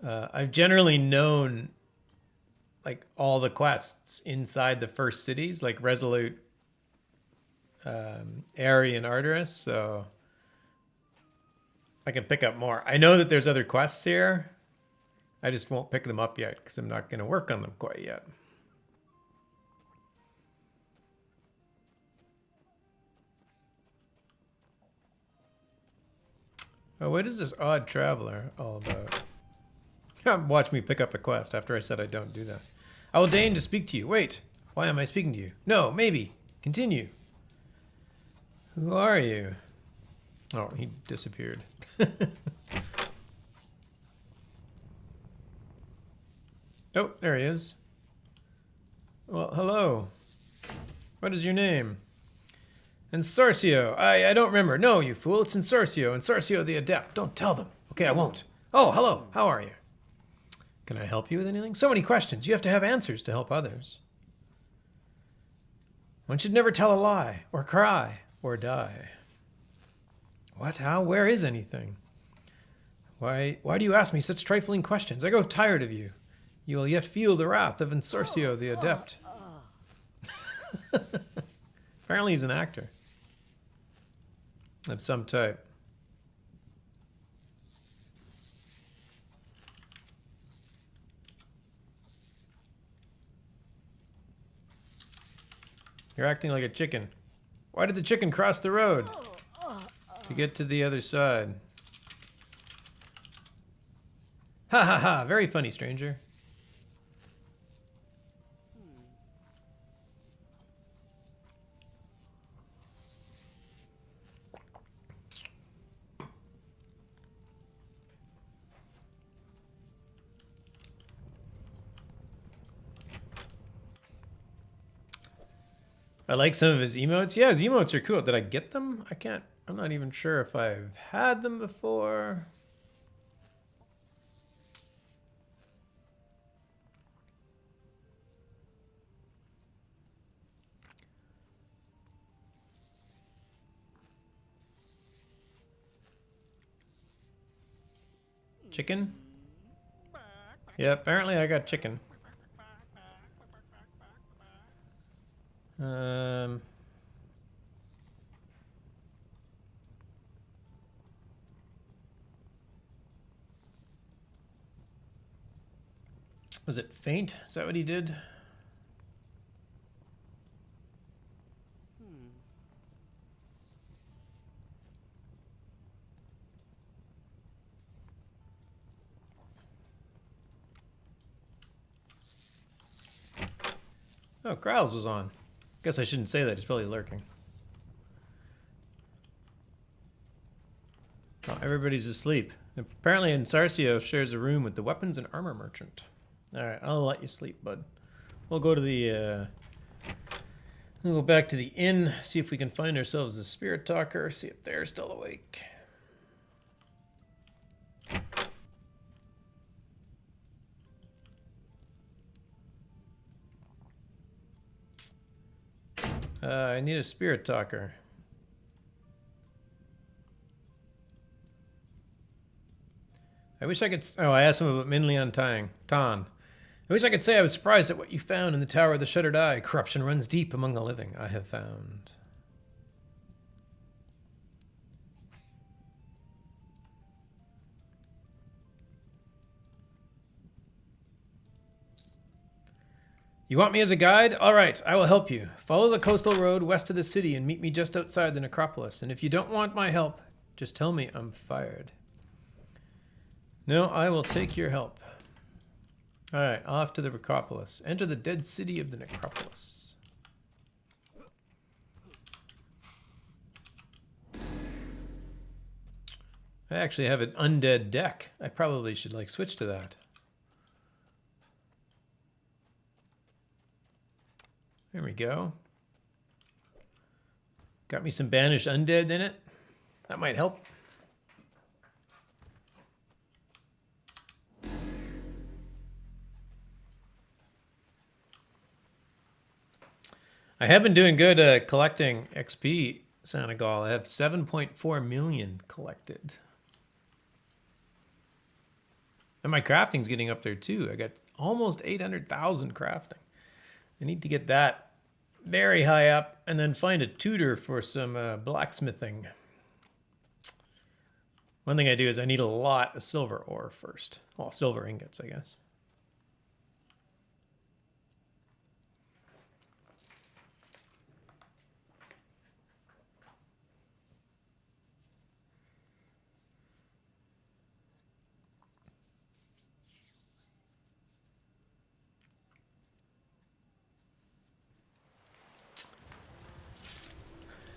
[SPEAKER 1] I've generally known like all the quests inside the first cities, like Resolute, Aerie, and Arteris, so I can pick up more. I know that there's other quests here. I just won't pick them up yet because I'm not going to work on them quite yet. Oh, what is this odd traveler all about? Watch me pick up a quest after I said I don't do that. I will deign to speak to you. Wait, why am I speaking to you? No, maybe. Continue. Who are you? Oh, he disappeared. Oh, there he is. Well, hello. What is your name? Ensorcio. I don't remember. No, you fool. It's Ensorcio. Ensorcio the Adept. Don't tell them. Okay, I won't. Oh, hello. How are you? Can I help you with anything? So many questions. You have to have answers to help others. One should never tell a lie, or cry, or die. What? How? Where is anything? Why do you ask me such trifling questions? I grow tired of you. You will yet feel the wrath of Insorcio the Adept. Apparently he's an actor. Of some type. You're acting like a chicken. Why did the chicken cross the road? To get to the other side. Ha ha ha, very funny, stranger. I like some of his emotes. Yeah, his emotes are cool. Did I get them? I can't. I'm not even sure if I've had them before. Chicken? Yeah, apparently I got chicken. Was it faint? Is that what he did? Oh, Growls was on. Guess I shouldn't say that. He's probably lurking. Oh, everybody's asleep. Apparently, Insorcio shares a room with the weapons and armor merchant. All right, I'll let you sleep, bud. We'll go to the. We'll go back to the inn. See if we can find ourselves a spirit talker. See if they're still awake. I need a spirit talker. I wish I could. Oh, I asked him about Minlian Tan. I wish I could say I was surprised at what you found in the Tower of the Shuttered Eye. Corruption runs deep among the living, I have found. You want me as a guide? All right, I will help you. Follow the coastal road west of the city and meet me just outside the necropolis. And if you don't want my help, just tell me I'm fired. No, I will take your help. All right, off to the necropolis. Enter the dead city of the necropolis. I actually have an undead deck. I probably should like switch to that. There we go. Got me some banished undead in it. That might help. I have been doing good collecting XP, Senegal. I have 7.4 million collected. And my crafting's getting up there too. I got almost 800,000 crafting. I need to get that very high up and then find a tutor for some blacksmithing. One thing I do is I need a lot of silver ore first. Well, silver ingots, I guess.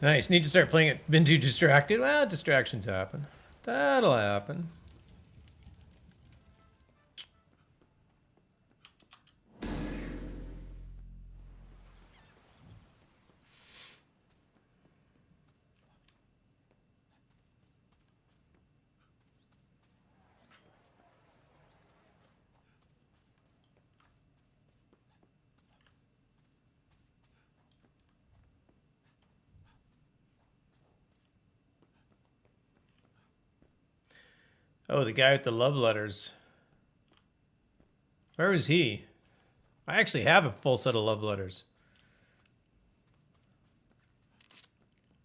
[SPEAKER 1] Nice. Need to start playing it. Been too distracted? Well, distractions happen. That'll happen. Oh, the guy with the love letters. Where was he? I actually have a full set of love letters.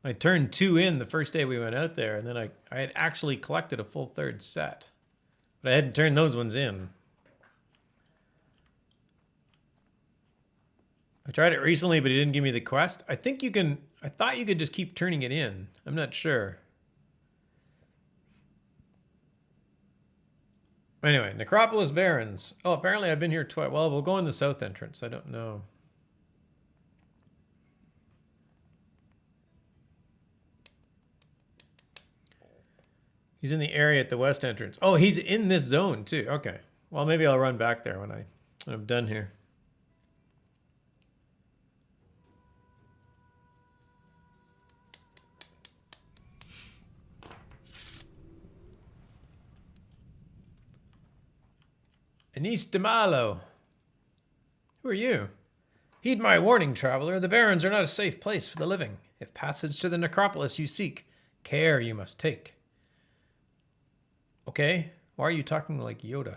[SPEAKER 1] I turned 2 in the first day we went out there, and then I had actually collected a full third set. But I hadn't turned those ones in. I tried it recently, but he didn't give me the quest. I think you can... I thought you could just keep turning it in. I'm not sure. Anyway, Necropolis Barrens. Oh, apparently I've been here twice. Well, we'll go in the south entrance. I don't know. He's in the area at the west entrance. Oh, he's in this zone too. Okay. Well, maybe I'll run back there when I'm done here. Anis de Malo. Who are you? Heed my warning, traveler. The Barrens are not a safe place for the living. If passage to the necropolis you seek, care you must take. Okay, why are you talking like Yoda?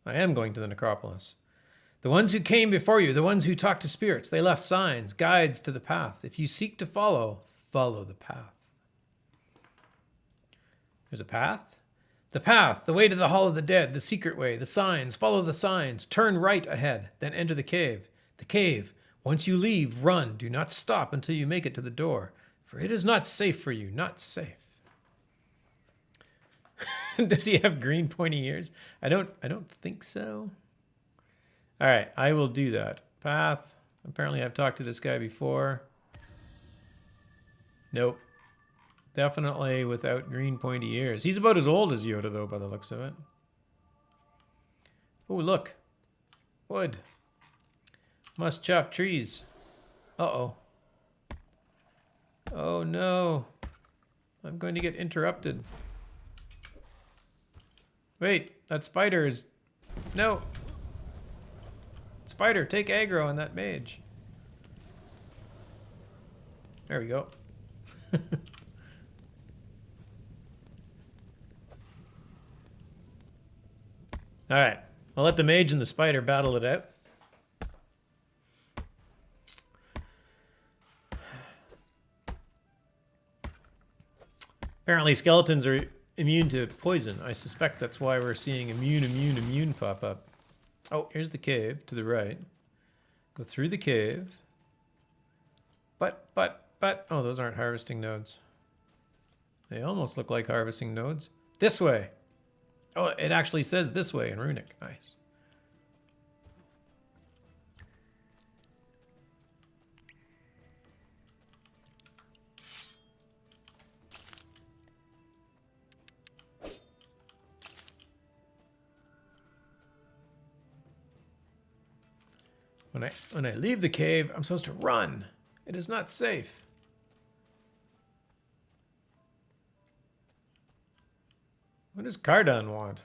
[SPEAKER 1] I am going to the necropolis. The ones who came before you, the ones who talked to spirits, they left signs, guides to the path. If you seek to follow, follow the path. There's a path? The path, the way to the Hall of the Dead, the secret way, the signs, follow the signs, turn right ahead, then enter the cave. The cave, once you leave, run, do not stop until you make it to the door, for it is not safe for you, not safe. Does he have green pointy ears? I don't think so. All right, I will do that. Path, apparently I've talked to this guy before. Nope. Definitely without green pointy ears. He's about as old as Yoda, though, by the looks of it. Oh, look. Wood. Must chop trees. Uh-oh. Oh, no. I'm going to get interrupted. Wait, that spider is... No. Spider, take aggro on that mage. There we go. All right, I'll let the mage and the spider battle it out. Apparently skeletons are immune to poison. I suspect that's why we're seeing immune pop up. Oh, here's the cave to the right. Go through the cave. But, oh, those aren't harvesting nodes. They almost look like harvesting nodes. This way. Oh, it actually says this way in Runic. Nice. When I leave the cave, I'm supposed to run. It is not safe. What does Cardon want?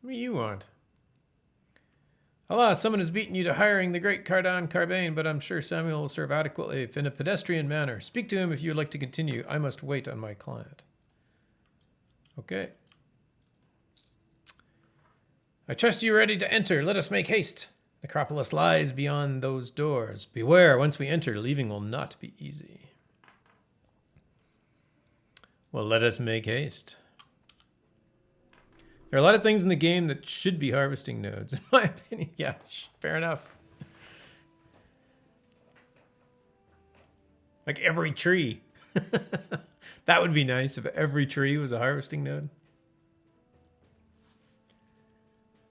[SPEAKER 1] What do you want? Allah, someone has beaten you to hiring the great Cardon Carbane, but I'm sure Samuel will serve adequately if in a pedestrian manner. Speak to him if you would like to continue. I must wait on my client. Okay. I trust you are ready to enter. Let us make haste. Necropolis lies beyond those doors. Beware, once we enter, leaving will not be easy. Well, let us make haste. There are a lot of things in the game that should be harvesting nodes, in my opinion. Yeah, fair enough. Like every tree. That would be nice if every tree was a harvesting node.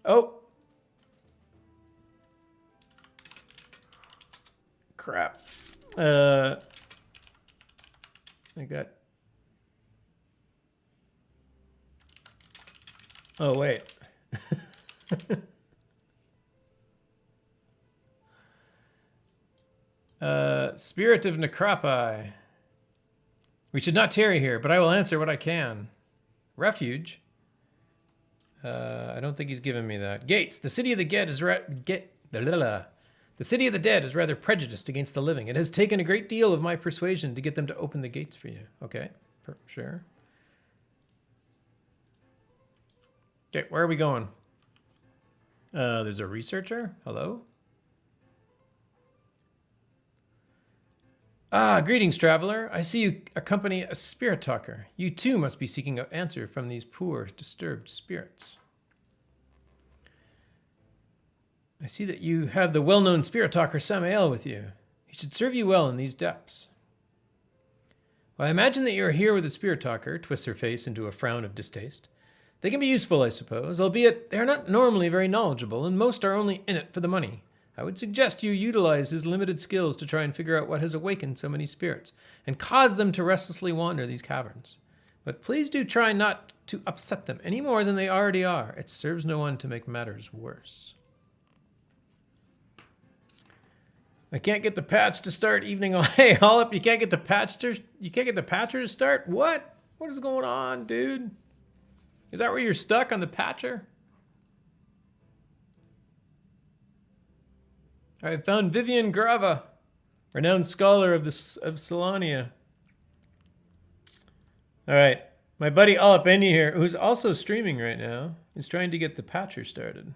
[SPEAKER 1] Oh. Crap. I got... Oh, wait. Spirit of Necropi. We should not tarry here, but I will answer what I can. Refuge. I don't think he's given me that. Gates. The city of the Get is The city of the dead is rather prejudiced against the living. It has taken a great deal of my persuasion to get them to open the gates for you. Okay, sure. Okay, where are we going? There's a researcher. Hello? Ah, greetings, traveler. I see you accompany a spirit talker. You too must be seeking an answer from these poor, disturbed spirits. I see that you have the well-known spirit talker Samael with you. He should serve you well in these depths. Well, I imagine that you are here with a spirit talker, twists her face into a frown of distaste. They can be useful, I suppose, albeit they are not normally very knowledgeable, and most are only in it for the money. I would suggest you utilize his limited skills to try and figure out what has awakened so many spirits, and cause them to restlessly wander these caverns. But please do try not to upset them any more than they already are. It serves no one to make matters worse. I can't get the patch to start evening. Hey, Hollip, you can't get the patcher to start? What? What is going on, dude? Is that where you're stuck, on the patcher? I found Vivian Grava, renowned scholar of Solania. All right, my buddy Alapeni here, who's also streaming right now, is trying to get the patcher started.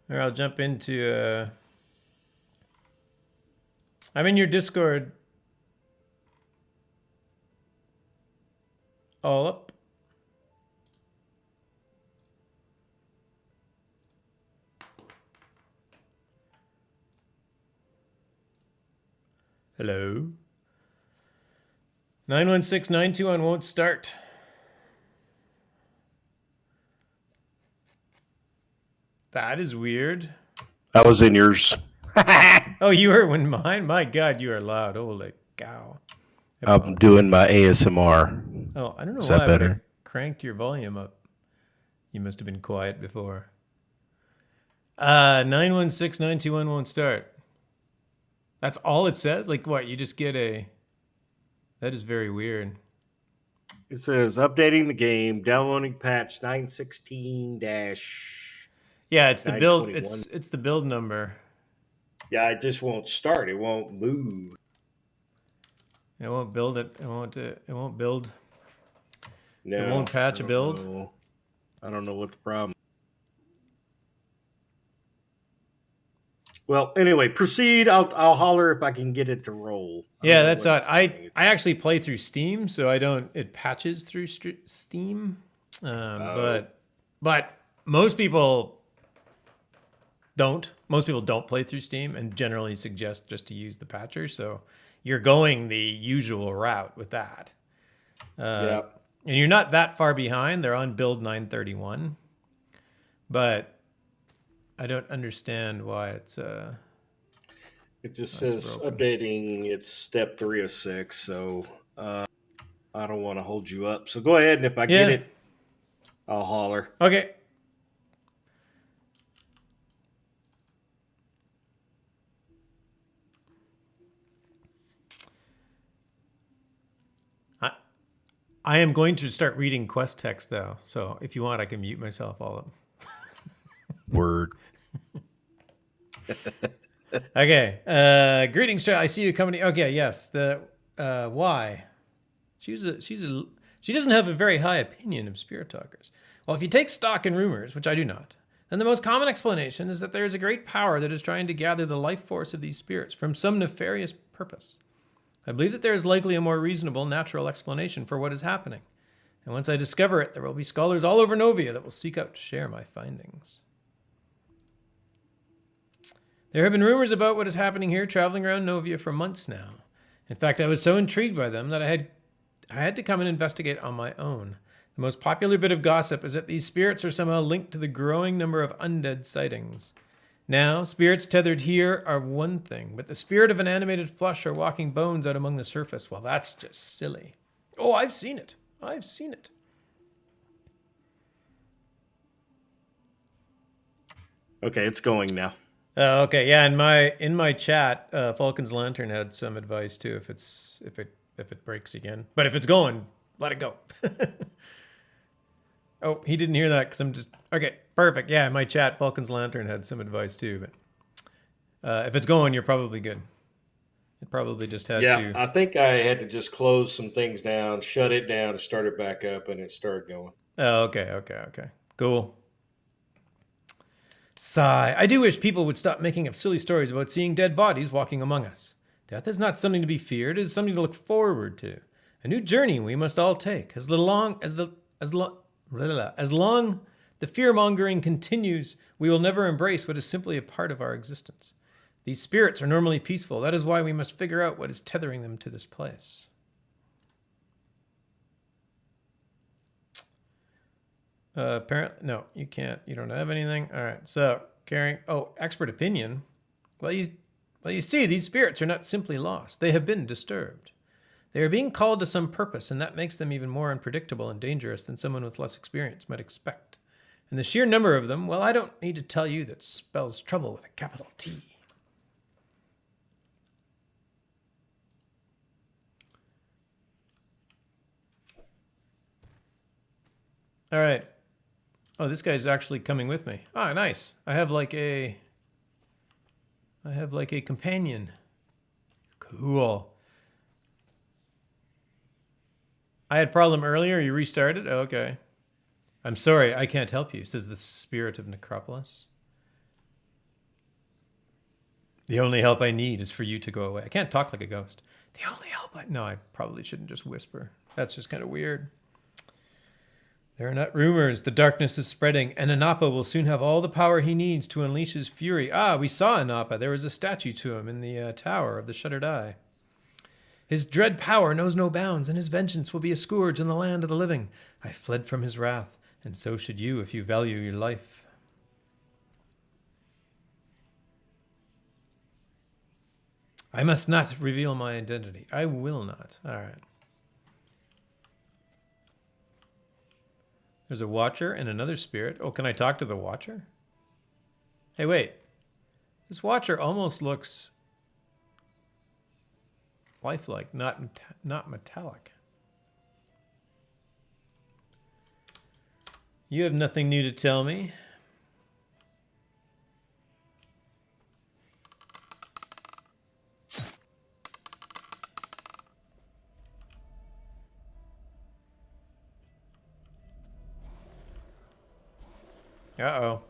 [SPEAKER 1] Or I'll jump into... I'm in your Discord. All up. Hello. 916921 won't start. That is weird.
[SPEAKER 2] I was in yours.
[SPEAKER 1] Oh, you were in mine? My God, you are loud. Holy cow.
[SPEAKER 2] I'm doing my ASMR.
[SPEAKER 1] Oh, I don't know
[SPEAKER 2] Is
[SPEAKER 1] why
[SPEAKER 2] that better?
[SPEAKER 1] I cranked your volume up. You must have been quiet before. 916921 won't start. That's all it says? Like what? You just get a... That is very weird.
[SPEAKER 2] It says updating the game, downloading patch 916
[SPEAKER 1] Yeah, it's the build. It's the build number.
[SPEAKER 2] Yeah, it just won't start. It won't move.
[SPEAKER 1] It won't build it. It won't build.
[SPEAKER 2] No,
[SPEAKER 1] it won't patch a build.
[SPEAKER 2] I don't know what the problem. Well, anyway, proceed. I'll holler if I can get it to roll.
[SPEAKER 1] Yeah, that's odd. I actually play through Steam, so I don't. It patches through Steam, but most people don't. Most people don't play through Steam, and generally suggest just to use the patcher. So you're going the usual route with that.
[SPEAKER 2] Yeah.
[SPEAKER 1] And you're not that far behind. They're on build 931, but I don't understand why it's
[SPEAKER 2] it just says broken. Updating. It's step 3 of 6, so I don't want to hold you up. So go ahead, and if I get it, I'll holler.
[SPEAKER 1] Okay. I am going to start reading quest text though, so if you want, I can mute myself all up.
[SPEAKER 2] Word.
[SPEAKER 1] Okay. Greetings, Shroud. I see you coming. Okay, yes. The why? She doesn't have a very high opinion of spirit talkers. Well, if you take stock in rumors, which I do not, then the most common explanation is that there is a great power that is trying to gather the life force of these spirits from some nefarious purpose. I believe that there is likely a more reasonable, natural explanation for what is happening. And once I discover it, there will be scholars all over Novia that will seek out to share my findings. There have been rumors about what is happening here traveling around Novia for months now. In fact, I was so intrigued by them that I had to come and investigate on my own. The most popular bit of gossip is that these spirits are somehow linked to the growing number of undead sightings. Now, spirits tethered here are one thing, but the spirit of an animated flesh or walking bones out among the surface, well, that's just silly. Oh, I've seen it. I've seen it.
[SPEAKER 2] Okay, it's going now.
[SPEAKER 1] Oh, okay. Yeah, in my chat, Falcon's Lantern had some advice too. If it breaks again, but if it's going, let it go. Oh, he didn't hear that because I'm just okay. Perfect. Yeah, in my chat, Falcon's Lantern had some advice too. But if it's going, you're probably good. It probably just had
[SPEAKER 2] Yeah,
[SPEAKER 1] to.
[SPEAKER 2] I think I had to just close some things down, shut it down, and start it back up, and it started going.
[SPEAKER 1] Oh, okay, okay, okay. Cool. Sigh. I do wish people would stop making up silly stories about seeing dead bodies walking among us. Death is not something to be feared; it is something to look forward to. A new journey we must all take. As long the fear mongering continues, we will never embrace what is simply a part of our existence. These spirits are normally peaceful. That is why we must figure out what is tethering them to this place. Apparently, no, you can't. You don't have anything. All right. So, carrying. Oh, expert opinion. Well, you see, these spirits are not simply lost. They have been disturbed. They are being called to some purpose, and that makes them even more unpredictable and dangerous than someone with less experience might expect. And the sheer number of them, well, I don't need to tell you that spells trouble with a capital T. All right. Oh, this guy's actually coming with me. Ah, nice. I have like a companion. Cool. I had a problem earlier. You restarted? Oh, okay. I'm sorry. I can't help you, says the spirit of Necropolis. The only help I need is for you to go away. I can't talk like a ghost. The only help I... No, I probably shouldn't just whisper. That's just kind of weird. There are not rumors. The darkness is spreading, and Anapa will soon have all the power he needs to unleash his fury. Ah, we saw Anapa. There was a statue to him in the tower of the Shuttered Eye. His dread power knows no bounds, and his vengeance will be a scourge in the land of the living. I fled from his wrath, and so should you if you value your life. I must not reveal my identity. I will not. All right. There's a watcher and another spirit. Oh, can I talk to the watcher? Hey, wait. This watcher almost looks lifelike, not metallic. You have nothing new to tell me. Uh-oh.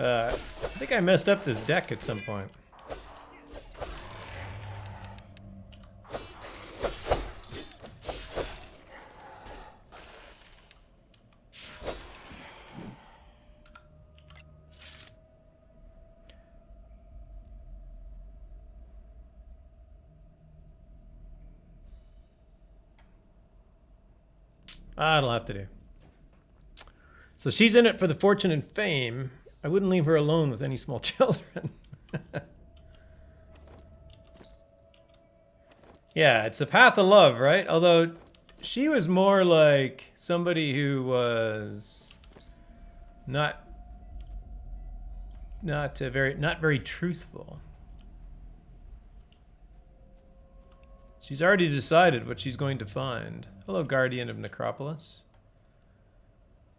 [SPEAKER 1] I think I messed up this deck at some point. It'll have to do. So she's in it for the fortune and fame. I wouldn't leave her alone with any small children. Yeah, it's a path of love, right? Although she was more like somebody who was not very truthful. She's already decided what she's going to find. Hello, Guardian of Necropolis.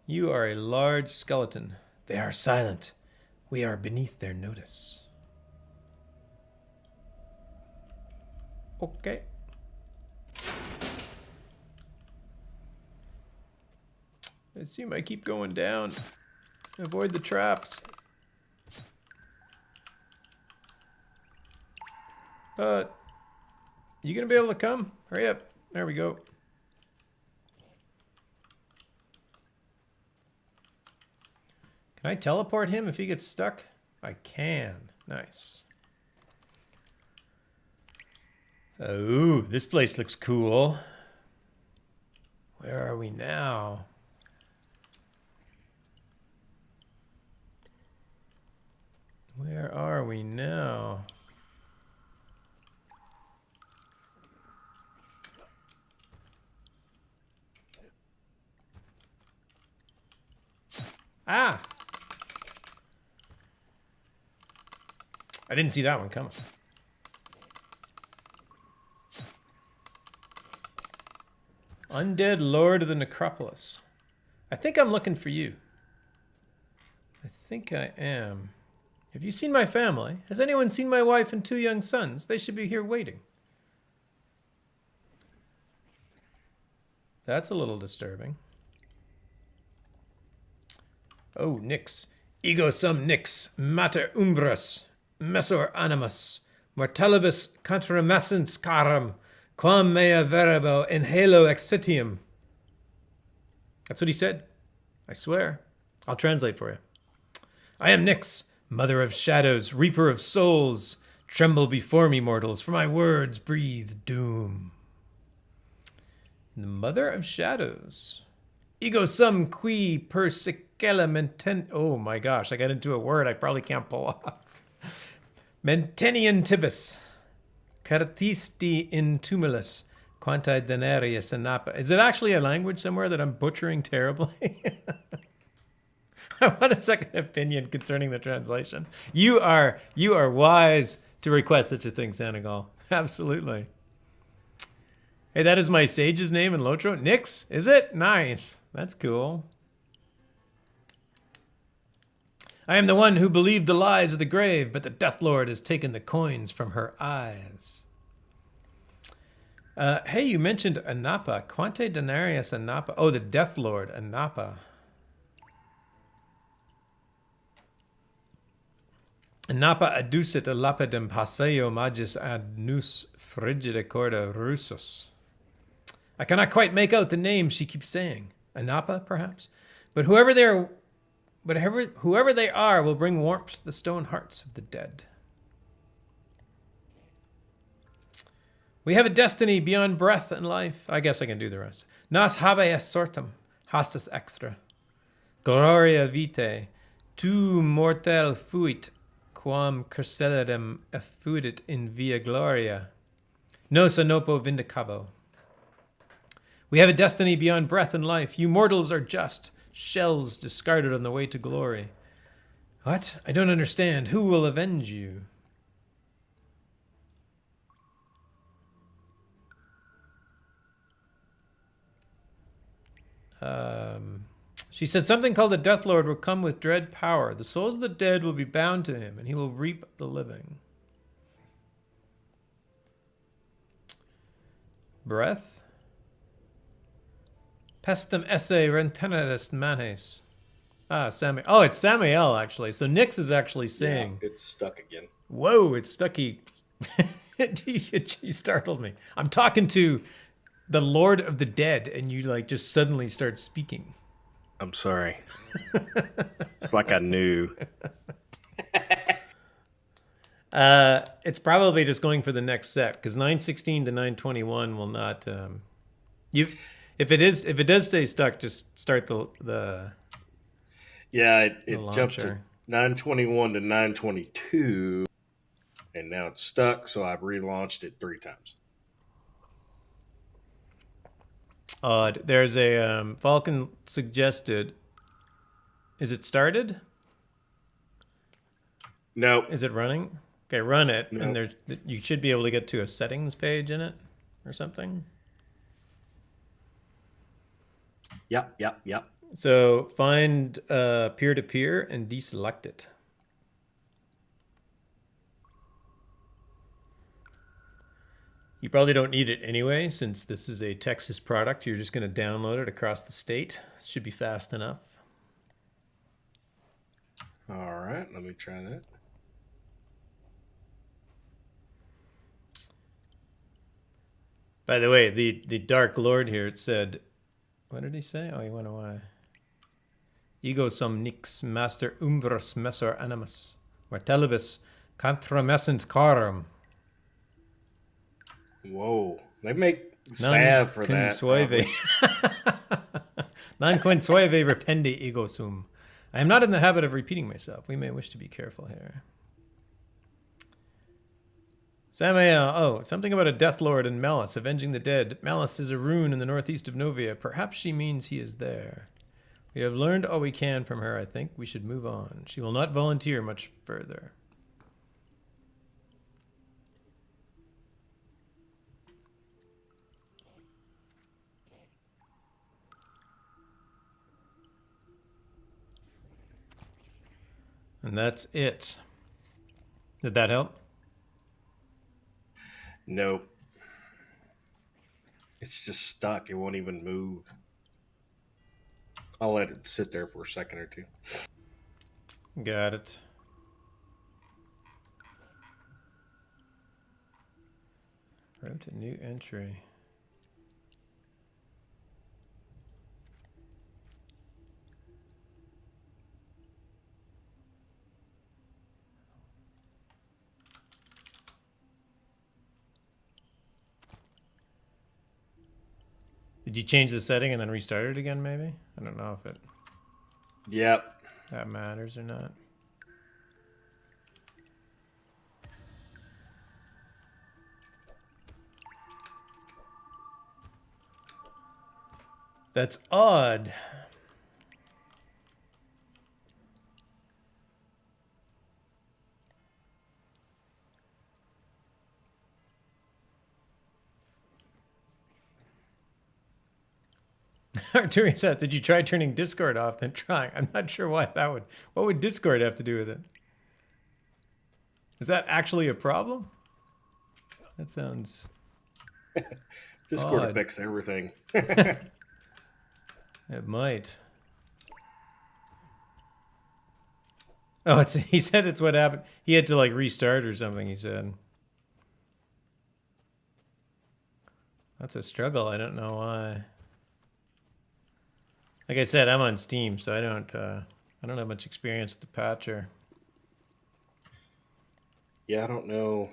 [SPEAKER 1] You are a large skeleton. They are silent. We are beneath their notice. Okay. I assume I keep going down. Avoid the traps. You gonna be able to come? Hurry up. There we go. Can I teleport him if he gets stuck? I can. Nice. Oh, this place looks cool. Where are we now? Where are we now? Ah! I didn't see that one coming. Undead Lord of the Necropolis. I think I'm looking for you. I think I am. Have you seen my family? Has anyone seen my wife and 2 young sons? They should be here waiting. That's a little disturbing. Oh, Nix. Ego sum Nix. Mater umbras. Messor animus. Mortalibus contramessens carum. Quam mea verbo inhalo exitium. That's what he said. I swear. I'll translate for you. I am Nyx, mother of shadows, reaper of souls. Tremble before me, mortals, for my words breathe doom. The mother of shadows. Ego sum qui persicella mentent. Oh my gosh, I got into a word I probably can't pull off. Mentenian tibus. Cartisti in tumulus. Quanti denarius anapa. Is it actually a language somewhere that I'm butchering terribly? I want a second opinion concerning the translation. You are wise to request such a thing, Senegal. Absolutely. Hey, that is my sage's name in Lotro. Nyx, is it? Nice. That's cool. I am the one who believed the lies of the grave, but the Death Lord has taken the coins from her eyes. Hey, you mentioned Anapa. Quante denarius Anapa. Oh, the Death Lord, Anapa. Anapa adducit a lapidem passeo magis ad nus frigida corda russus. I cannot quite make out the name she keeps saying. Anapa, perhaps? But whoever they are will bring warmth to the stone hearts of the dead. We have a destiny beyond breath and life. I guess I can do the rest. Nas habeas sortem, hastus extra. Gloria vitae, tu mortel fuit, quam curselidem effudit in via gloria. Nos anopo vindicabo. We have a destiny beyond breath and life. You mortals are just shells discarded on the way to glory. What? I don't understand. Who will avenge you? She said something called the Death Lord will come with dread power. The souls of the dead will be bound to him, and he will reap the living. Breath. Pestum esse renteneris manes. Ah, Samuel. Oh, it's Samuel, actually. So Nyx is actually saying...
[SPEAKER 2] Yeah, it's stuck again.
[SPEAKER 1] Whoa, it's stucky. You startled me. I'm talking to the Lord of the Dead, and you like just suddenly start speaking.
[SPEAKER 2] I'm sorry. It's like I knew.
[SPEAKER 1] It's probably just going for the next set, because 916 to 921 will not... If it does stay stuck, just start the
[SPEAKER 2] Yeah, it jumped to 921 to 922, and now it's stuck, so I've relaunched it 3 times.
[SPEAKER 1] There's a Falcon suggested. Is it started?
[SPEAKER 2] No.
[SPEAKER 1] Is it running? Okay, run it,
[SPEAKER 2] No.
[SPEAKER 1] and you should be able to get to a settings page in it or something.
[SPEAKER 2] Yep.
[SPEAKER 1] So find peer-to-peer and deselect it. You probably don't need it anyway, since this is a Texas product. You're just going to download it across the state. It should be fast enough.
[SPEAKER 2] All right, let me try that.
[SPEAKER 1] By the way, the Dark Lord here, it said, what did he say? Oh, he went away. Ego sum nix master umbras messor animus, mortalibus contramessent carum.
[SPEAKER 2] Whoa, they make salve for that.
[SPEAKER 1] Consueve. Non consueve repende ego sum. I am not in the habit of repeating myself. We may wish to be careful here. Samael, oh, something about a Death Lord and Malice avenging the dead. Malice is a rune in the northeast of Novia. Perhaps she means he is there. We have learned all we can from her, I think. We should move on. She will not volunteer much further. And that's it. Did that help?
[SPEAKER 2] Nope. It's just stuck. It won't even move. I'll let it sit there for a second or two.
[SPEAKER 1] Got it. Wrote a new entry. Did you change the setting and then restart it again, maybe? I don't know if it...
[SPEAKER 2] Yep.
[SPEAKER 1] That matters or not. That's odd. Arturian says, did you try turning Discord off then trying? I'm not sure why that would... What would Discord have to do with it? Is that actually a problem? That sounds...
[SPEAKER 2] Discord
[SPEAKER 1] odd.
[SPEAKER 2] affects everything.
[SPEAKER 1] It might. Oh, it's, he said it's what happened. He had to like restart or something, he said. That's a struggle. I don't know why. Like I said, I'm on Steam, so I don't have much experience with the patcher.
[SPEAKER 2] Yeah, I don't know.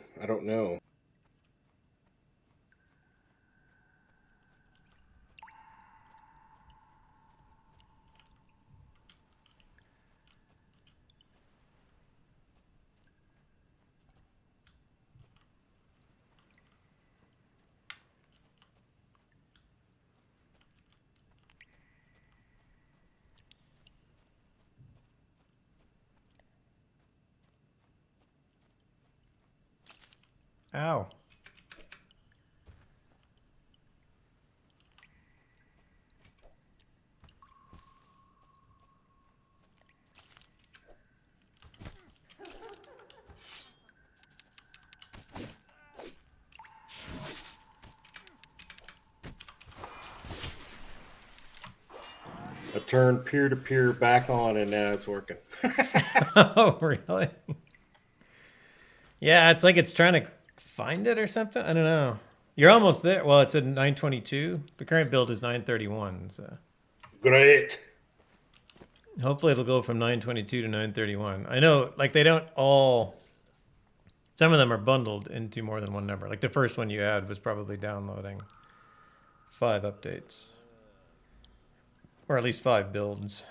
[SPEAKER 1] Ow.
[SPEAKER 2] I turned peer-to-peer back on, and now it's working.
[SPEAKER 1] Oh, really? Yeah, it's like it's trying to find it or something. I don't know. You're almost there. Well, it's at 922. The current build is 931. So
[SPEAKER 2] Great.
[SPEAKER 1] hopefully it'll go from 922 to 931. I know, like they don't all. Some of them are bundled into more than one number. Like the first one you had was probably downloading 5 updates, or at least 5 builds.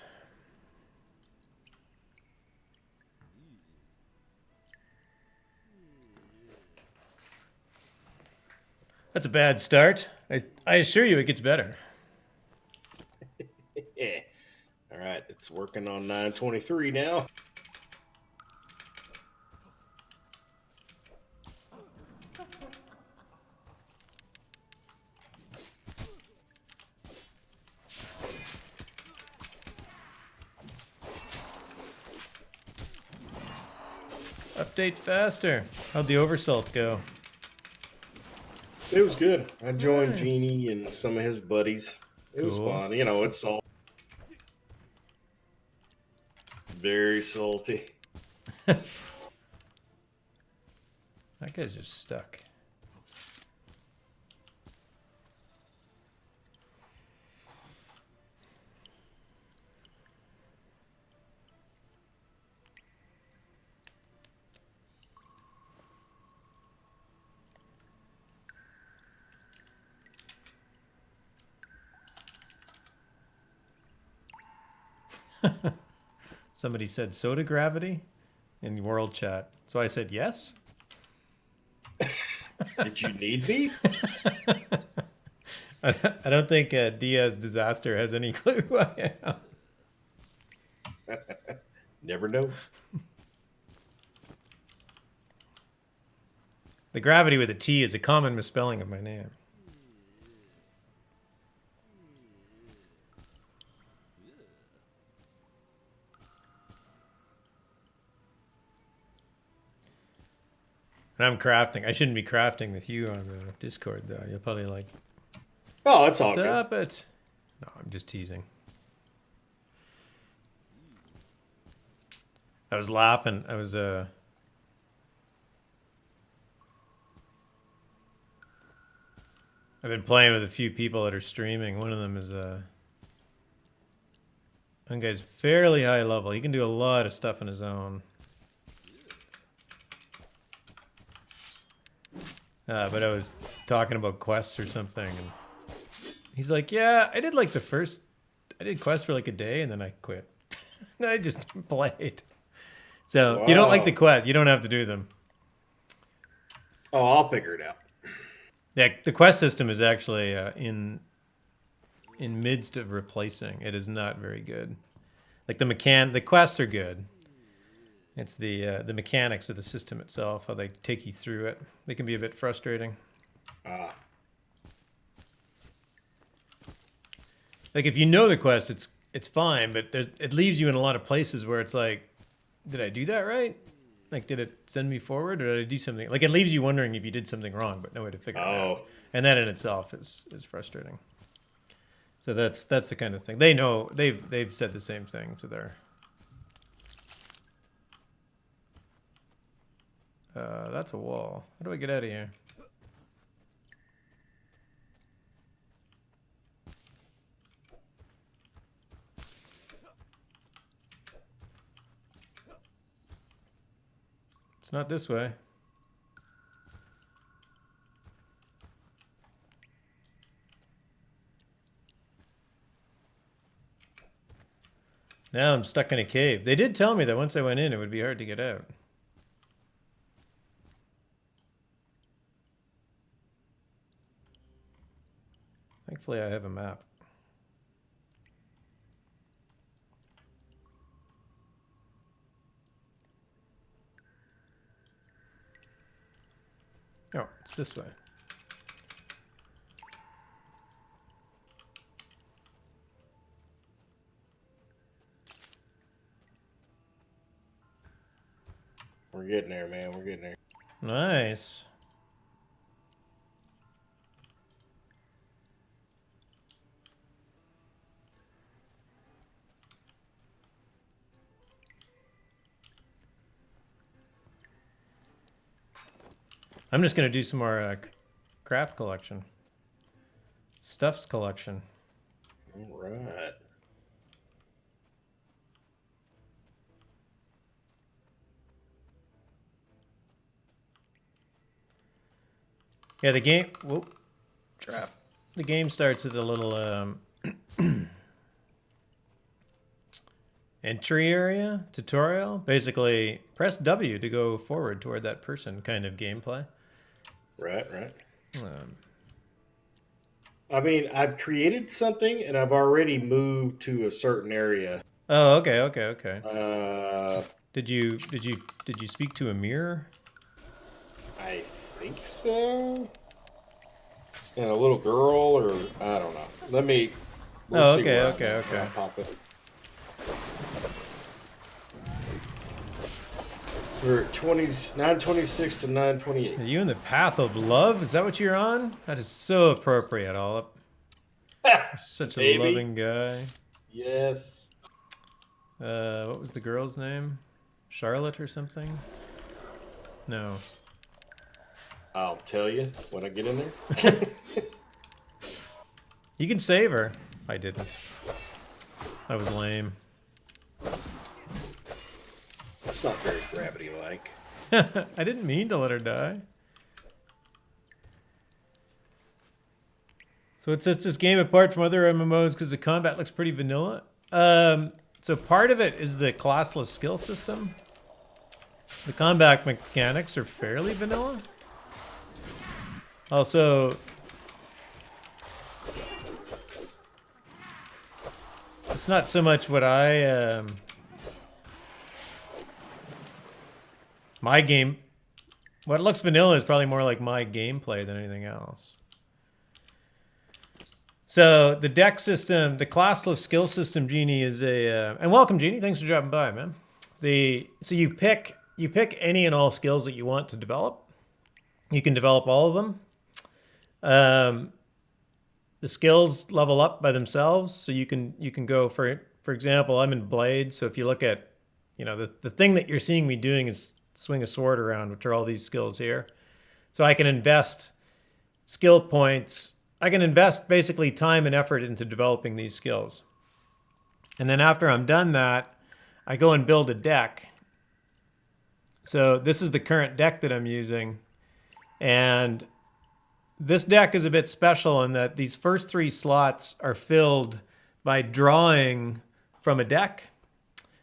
[SPEAKER 1] That's a bad start. I assure you it gets better.
[SPEAKER 2] Yeah. All right, it's working on 923 now.
[SPEAKER 1] Update faster. How'd the oversalt go?
[SPEAKER 2] It was good. I joined
[SPEAKER 1] Nice.
[SPEAKER 2] Genie and some of his buddies. It was
[SPEAKER 1] Cool.
[SPEAKER 2] fun. You know, it's all very salty.
[SPEAKER 1] That guy's just stuck. Somebody said soda gravity in world chat. So I said yes.
[SPEAKER 2] Did you need me?
[SPEAKER 1] I don't think Diaz Disaster has any clue who I am.
[SPEAKER 2] Never know.
[SPEAKER 1] The gravity with a T is a common misspelling of my name. And I'm crafting. I shouldn't be crafting with you on the Discord, though. You'll probably like,
[SPEAKER 2] Oh, that's all good.
[SPEAKER 1] stop it. No, I'm just teasing. I was laughing. I've been playing with a few people that are streaming. One of them is one guy's fairly high level. He can do a lot of stuff on his own. But I was talking about quests or something, and he's like, "Yeah, I did quests for like a day, and then I quit. And I just played." So if you don't like the quest, you don't have to do them.
[SPEAKER 2] Oh, I'll figure it out.
[SPEAKER 1] Yeah, the quest system is actually in midst of replacing. It is not very good. Like the quests are good. It's the mechanics of the system itself, how they take you through it. They can be a bit frustrating. Like if you know the quest, it's fine, but it leaves you in a lot of places where it's like, did I do that right? Like, did it send me forward, or did I do something? Like, it leaves you wondering if you did something wrong, but no way to figure it out. And that in itself is frustrating. So that's the kind of thing. They know they've said the same thing to their. That's a wall. How do I get out of here? It's not this way. Now I'm stuck in a cave. They did tell me that once I went in, it would be hard to get out. Thankfully, I have a map. Oh, it's this way.
[SPEAKER 2] We're getting there, man. We're getting there.
[SPEAKER 1] Nice. I'm just going to do some more craft collection. Stuffs collection.
[SPEAKER 2] All right.
[SPEAKER 1] Yeah, the game... Whoop. Trap. The game starts with a little entry area, tutorial. Basically, press W to go forward toward that person kind of gameplay.
[SPEAKER 2] Right. I mean, I've created something, and I've already moved to a certain area.
[SPEAKER 1] Oh, okay. Did you speak to a mirror?
[SPEAKER 2] I think so. And a little girl, or I don't know. We'll
[SPEAKER 1] okay.
[SPEAKER 2] I'll pop it. We're at 926 to 928.
[SPEAKER 1] Are you in the path of love? Is that what you're on? That is so appropriate, Olip. Such a loving guy.
[SPEAKER 2] Yes.
[SPEAKER 1] What was the girl's name? Charlotte or something? No.
[SPEAKER 2] I'll tell you when I get in there.
[SPEAKER 1] You can save her. I didn't. I was lame.
[SPEAKER 2] It's not very gravity-like.
[SPEAKER 1] I didn't mean to let her die. So it sets this game apart from other MMOs because the combat looks pretty vanilla. So part of it is the classless skill system. The combat mechanics are fairly vanilla. Also, it's not so much what my game. What looks vanilla is probably more like my gameplay than anything else. So the deck system, the classless skill system, Genie, is a and welcome, Genie. Thanks for dropping by, man. So you pick any and all skills that you want to develop. You can develop all of them. The skills level up by themselves, so you can go for example, I'm in Blade, so if you look at, the thing that you're seeing me doing is swing a sword around, which are all these skills here. So I can invest skill points. I can invest basically time and effort into developing these skills. And then after I'm done that, I go and build a deck. So this is the current deck that I'm using. And this deck is a bit special in that these first 3 slots are filled by drawing from a deck,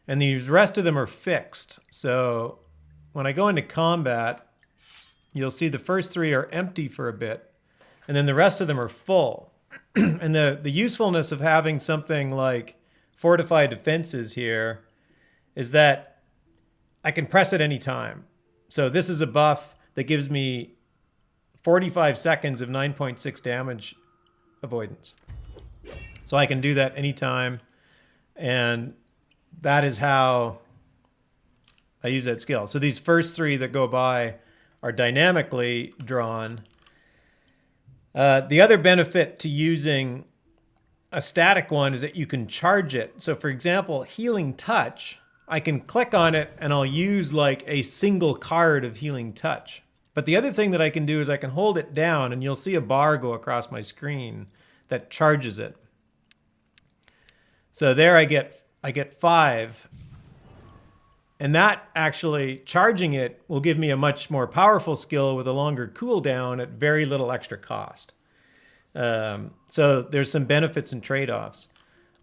[SPEAKER 1] and the rest of them are fixed. So when I go into combat, you'll see the first 3 are empty for a bit, and then the rest of them are full. And the usefulness of having something like fortified defenses here is that I can press at any time. So this is a buff that gives me 45 seconds of 9.6 damage avoidance. So I can do that anytime, and that is how I use that skill. So these first 3 that go by are dynamically drawn. The other benefit to using a static one is that you can charge it. So for example, Healing Touch, I can click on it and I'll use like a single card of Healing Touch. But the other thing that I can do is I can hold it down and you'll see a bar go across my screen that charges it. So there I get 5. And that actually, charging it will give me a much more powerful skill with a longer cooldown at very little extra cost. So there's some benefits and trade-offs.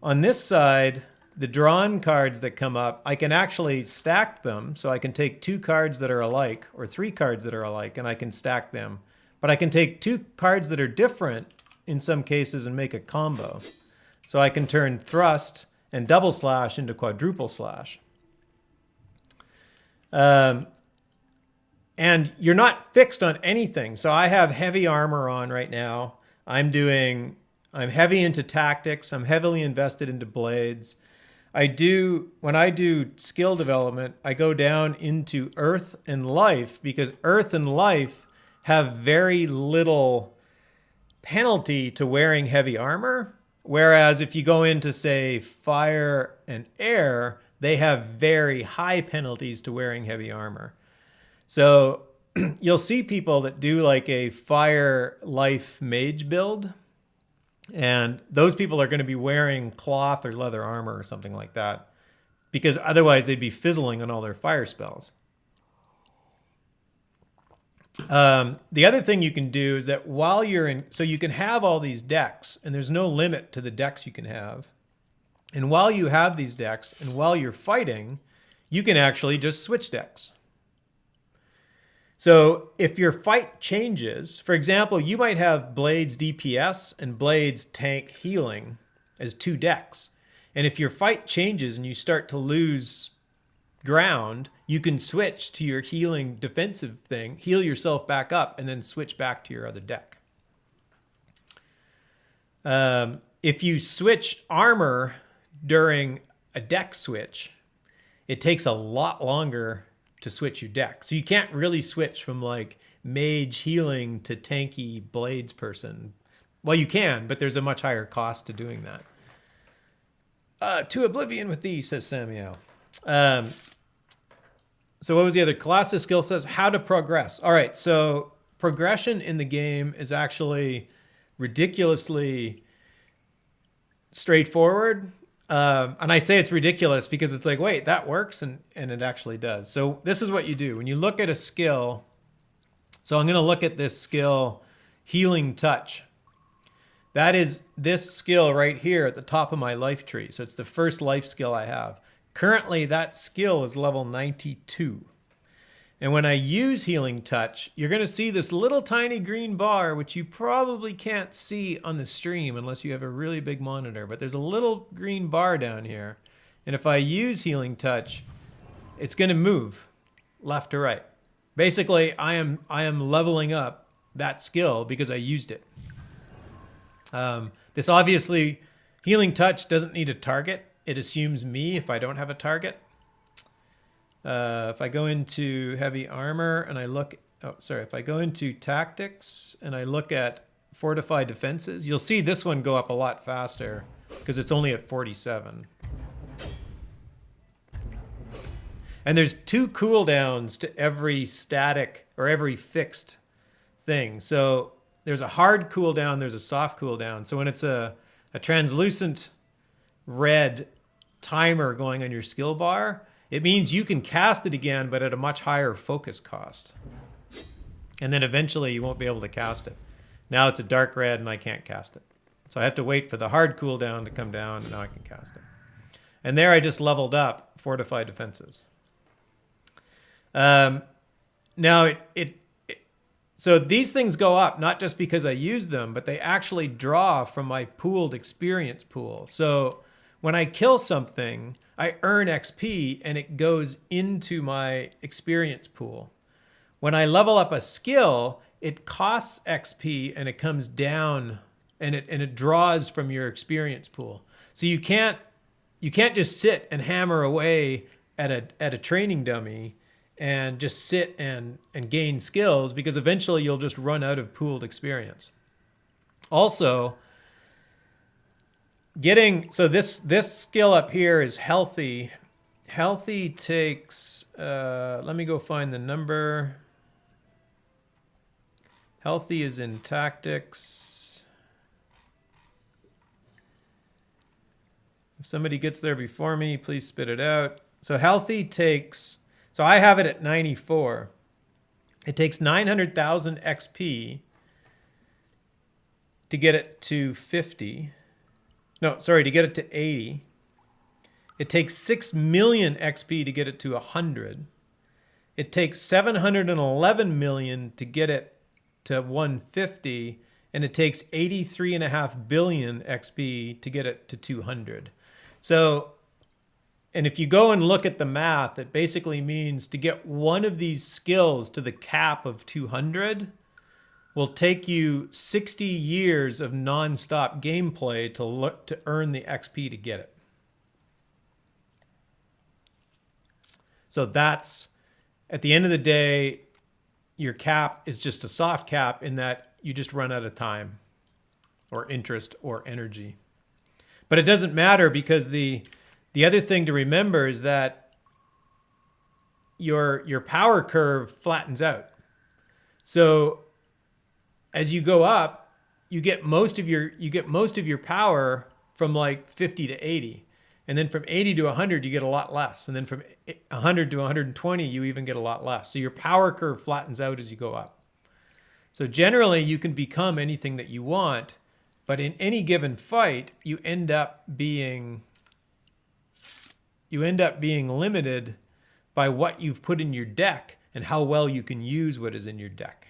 [SPEAKER 1] On this side, the drawn cards that come up, I can actually stack them. So I can take 2 cards that are alike or 3 cards that are alike, and I can stack them. But I can take 2 cards that are different in some cases and make a combo. So I can turn Thrust and Double Slash into Quadruple Slash. And you're not fixed on anything. So I have heavy armor on right now. I'm heavy into tactics. I'm heavily invested into blades. When I do skill development, I go down into Earth and Life because Earth and Life have very little penalty to wearing heavy armor. Whereas if you go into, say, Fire and Air, they have very high penalties to wearing heavy armor. So you'll see people that do like a Fire Life mage build, and those people are going to be wearing cloth or leather armor or something like that, because otherwise they'd be fizzling on all their fire spells. The other thing you can do is that so you can have all these decks, and there's no limit to the decks you can have. And while you have these decks, and while you're fighting, you can actually just switch decks. So if your fight changes, for example, you might have Blades DPS and Blades Tank Healing as 2 decks. And if your fight changes and you start to lose ground, you can switch to your healing defensive thing, heal yourself back up, and then switch back to your other deck. If you switch armor during a deck switch, it takes a lot longer to switch your deck. So you can't really switch from like mage healing to tanky blades person. Well, you can, but there's a much higher cost to doing that. To oblivion with thee, says Samuel. So what was the other? Colossus skill says how to progress. All right, so progression in the game is actually ridiculously straightforward. And I say it's ridiculous because it's like, wait, that works, and it actually does. So this is what you do. When you look at a skill, so I'm going to look at this skill, Healing Touch. That is this skill right here at the top of my life tree. So it's the first life skill I have. Currently, that skill is level 92. And when I use Healing Touch, you're going to see this little tiny green bar, which you probably can't see on the stream unless you have a really big monitor. But there's a little green bar down here. And if I use Healing Touch, it's going to move left to right. Basically, I am leveling up that skill because I used it. This obviously, Healing Touch doesn't need a target. It assumes me if I don't have a target. If I go into heavy armor and I look, if I go into tactics and I look at fortified defenses, you'll see this one go up a lot faster because it's only at 47. And there's 2 cooldowns to every static or every fixed thing. So there's a hard cooldown, there's a soft cooldown. So when it's a translucent red timer going on your skill bar, it means you can cast it again, but at a much higher focus cost. And then eventually you won't be able to cast it. Now it's a dark red and I can't cast it. So I have to wait for the hard cooldown to come down and now I can cast it. And there I just leveled up fortified defenses. Now so these things go up not just because I use them, but they actually draw from my pooled experience pool. So when I kill something, I earn XP and it goes into my experience pool. When I level up a skill, it costs XP and it comes down and it draws from your experience pool. So you can't just sit and hammer away at a training dummy and just sit and gain skills, because eventually you'll just run out of pooled experience. Also, so this skill up here is healthy. Healthy takes, let me go find the number. Healthy is in tactics. If somebody gets there before me, please spit it out. So healthy takes, so I have it at 94. It takes 900,000 XP to get it to 50. No, sorry, to get it to 80. It takes 6 million XP to get it to 100. It takes 711 million to get it to 150. And it takes 83.5 billion XP to get it to 200. So, and if you go and look at the math, it basically means to get one of these skills to the cap of 200 will take you 60 years of non-stop gameplay to earn the XP to get it. So that's, at the end of the day, your cap is just a soft cap in that you just run out of time or interest or energy. But it doesn't matter, because the other thing to remember is that your power curve flattens out. So as you go up, you get most of your power from like 50 to 80. And then from 80 to 100, you get a lot less. And then from 100 to 120, you even get a lot less. So your power curve flattens out as you go up. So generally, you can become anything that you want, but in any given fight, you end up being limited by what you've put in your deck and how well you can use what is in your deck.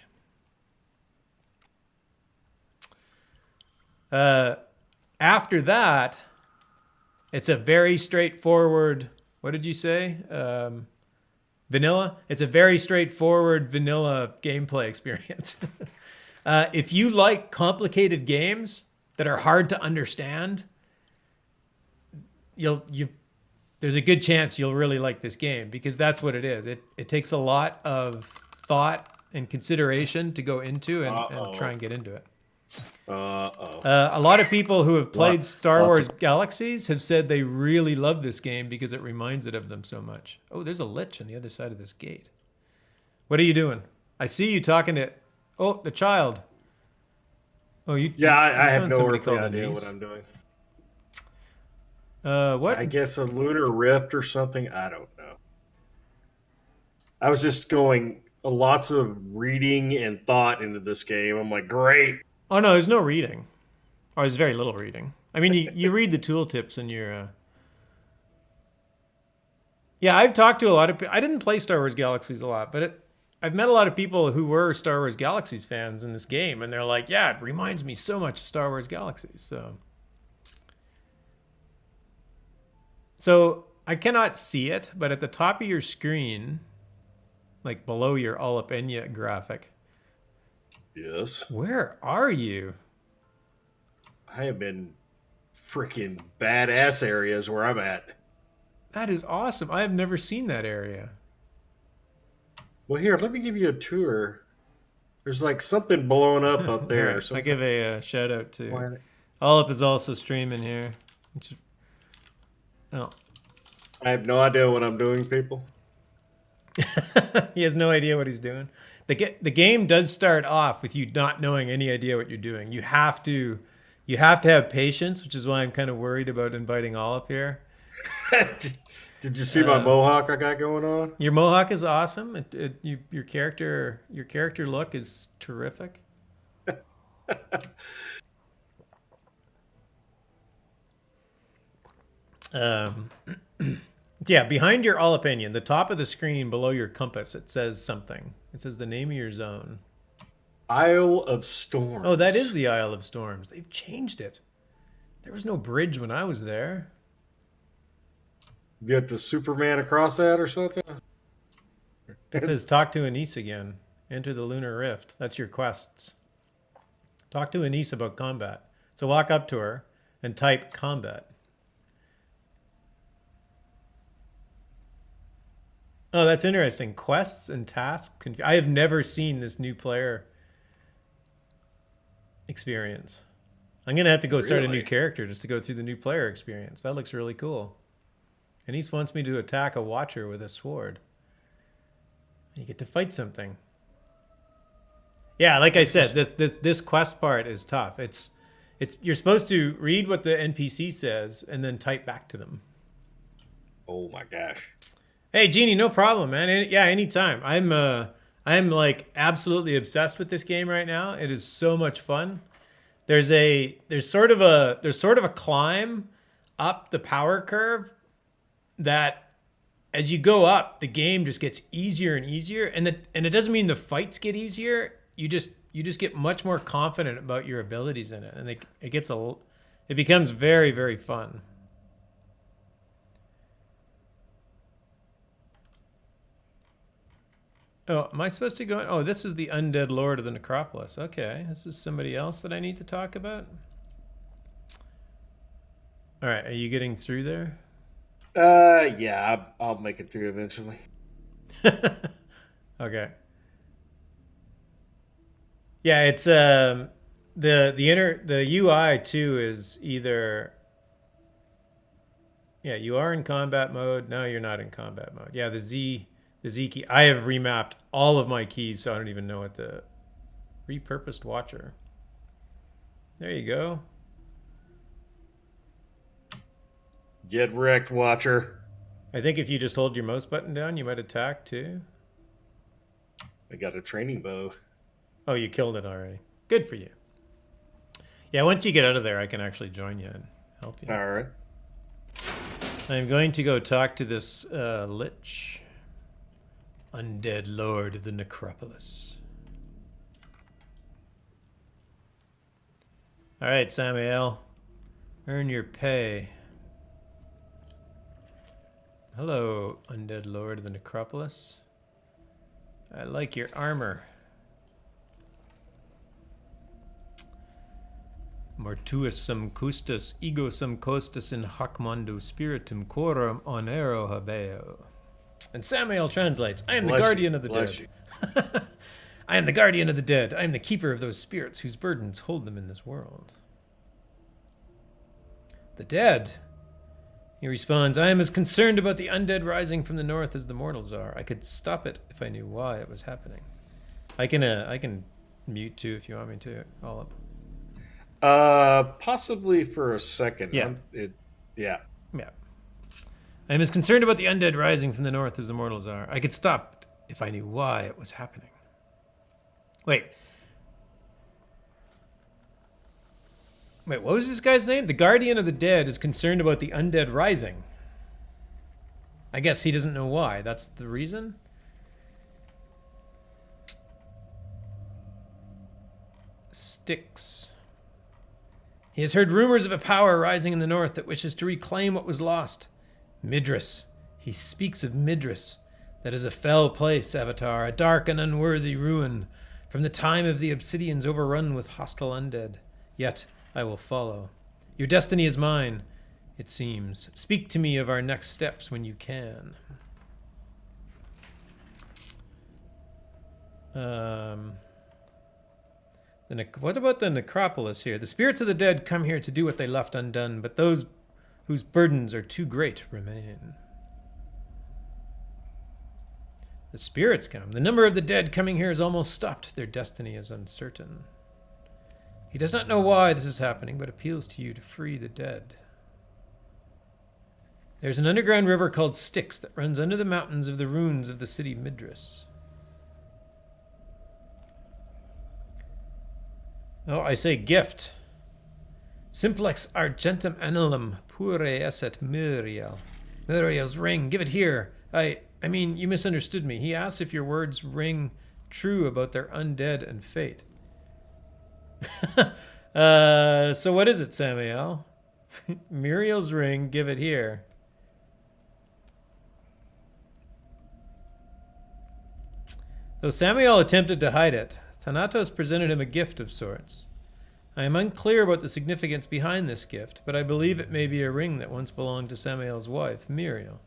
[SPEAKER 1] After that, it's a very straightforward, what did you say? Vanilla? It's a very straightforward vanilla gameplay experience. If you like complicated games that are hard to understand, there's a good chance you'll really like this game, because that's what it is. It takes a lot of thought and consideration to go into and try and get into it. A lot of people who have played Star Wars Galaxies have said they really love this game because it reminds it of them so much. Oh, there's a lich on the other side of this gate. What are you doing? I see you talking to... Oh, the child. Oh, you...
[SPEAKER 2] Yeah, I have no earthly idea what I'm doing.
[SPEAKER 1] What?
[SPEAKER 2] I guess a lunar rift or something. I don't know. I was just going lots of reading and thought into this game. I'm like, great.
[SPEAKER 1] Oh, no, there's no reading. Oh, there's very little reading. I mean, you read the tooltips in your. Yeah, I've talked to a lot of people. I didn't play Star Wars Galaxies a lot, but I've met a lot of people who were Star Wars Galaxies fans in this game, and they're like, yeah, it reminds me so much of Star Wars Galaxies. So I cannot see it, but at the top of your screen, like below your Alapenya graphic.
[SPEAKER 2] Yes.
[SPEAKER 1] Where are you?
[SPEAKER 2] I have been freaking badass areas where I'm at.
[SPEAKER 1] That is awesome. I have never seen that area.
[SPEAKER 2] Well, here, let me give you a tour. There's like something blowing up there.
[SPEAKER 1] Right. I give a shout out to
[SPEAKER 2] planet.
[SPEAKER 1] Olip is also streaming here. Oh,
[SPEAKER 2] I have no idea what I'm doing, people.
[SPEAKER 1] he has no idea what he's doing. The game does start off with you not knowing any idea what you're doing. You have to have patience, which is why I'm kind of worried about inviting Olip here.
[SPEAKER 2] Did you see my mohawk I got going on?
[SPEAKER 1] Your mohawk is awesome. Your character look is terrific. Yeah, behind your all opinion, the top of the screen below your compass, it says something. It says the name of your zone.
[SPEAKER 2] Isle of Storms.
[SPEAKER 1] Oh, that is the Isle of Storms. They've changed it. There was no bridge when I was there.
[SPEAKER 2] Get the Superman across that or something?
[SPEAKER 1] It says talk to Anise again. Enter the Lunar Rift. That's your quests. Talk to Anise about combat. So walk up to her and type combat. Oh, that's interesting. Quests and tasks. I have never seen this new player experience. I'm going to have to go start a new character just to go through the new player experience. That looks really cool. Anise wants me to attack a watcher with a sword. You get to fight something. Yeah, like I said, this quest part is tough. It's you're supposed to read what the NPC says and then type back to them.
[SPEAKER 2] Oh my gosh.
[SPEAKER 1] Hey, Jeannie, no problem, man. Yeah, anytime. I'm like absolutely obsessed with this game right now. It is so much fun. There's sort of a climb up the power curve that as you go up, the game just gets easier and easier, and it doesn't mean the fights get easier. You just get much more confident about your abilities in it, and it becomes very, very fun. Oh, am I supposed to go? Oh, this is the undead lord of the necropolis. Okay, this is somebody else that I need to talk about. All right, are you getting through there?
[SPEAKER 2] Yeah, I'll make it through eventually.
[SPEAKER 1] Okay. Yeah, it's the UI too is either. Yeah, you are in combat mode. No, you're not in combat mode. Yeah, the Z key. I have remapped all of my keys, so I don't even know what the repurposed watcher. There you go.
[SPEAKER 2] Get wrecked, Watcher.
[SPEAKER 1] I think if you just hold your mouse button down, you might attack too.
[SPEAKER 2] I got a training bow.
[SPEAKER 1] Oh, you killed it already. Good for you. Yeah, once you get out of there, I can actually join you and help you.
[SPEAKER 2] All right.
[SPEAKER 1] I'm going to go talk to this Lich. Undead Lord of the Necropolis. All right, Samael. Earn your pay. Hello, Undead Lord of the Necropolis. I like your armor. Mortuus sum custos, ego sum costus in hoc mondo spiritum quorum onero habeo. And Samael translates, I am the guardian of the dead. I am the guardian of the dead. I am the keeper of those spirits whose burdens hold them in this world. The dead. He responds, I am as concerned about the undead rising from the north as the mortals are. I could stop it if I knew why it was happening. I can mute too if you want me to. All
[SPEAKER 2] up. Possibly for a second.
[SPEAKER 1] Yeah.
[SPEAKER 2] Yeah.
[SPEAKER 1] Yeah. I am as concerned about the undead rising from the north as the mortals are. I could stop it if I knew why it was happening. Wait. Wait, what was this guy's name? The Guardian of the Dead is concerned about the undead rising. I guess he doesn't know why. That's the reason? Styx. He has heard rumors of a power rising in the north that wishes to reclaim what was lost. Midras. He speaks of Midras. That is a fell place, Avatar, a dark and unworthy ruin, from the time of the Obsidians overrun with hostile undead. Yet I will follow. Your destiny is mine, it seems. Speak to me of our next steps when you can. What about the necropolis here? The spirits of the dead come here to do what they left undone, but those whose burdens are too great remain. The spirits come. The number of the dead coming here is almost stopped. Their destiny is uncertain. He does not know why this is happening, but appeals to you to free the dead. There's an underground river called Styx that runs under the mountains of the ruins of the city Midras. Oh, I say gift. Simplex argentum annulum pure esset Muriel. Muriel's ring, give it here. I mean, you misunderstood me. He asks if your words ring true about their undead and fate. So what is it, Samuel? Muriel's ring, give it here. Though Samuel attempted to hide it, Thanatos presented him a gift of sorts. I am unclear about the significance behind this gift, but I believe it may be a ring that once belonged to Samuel's wife, Muriel.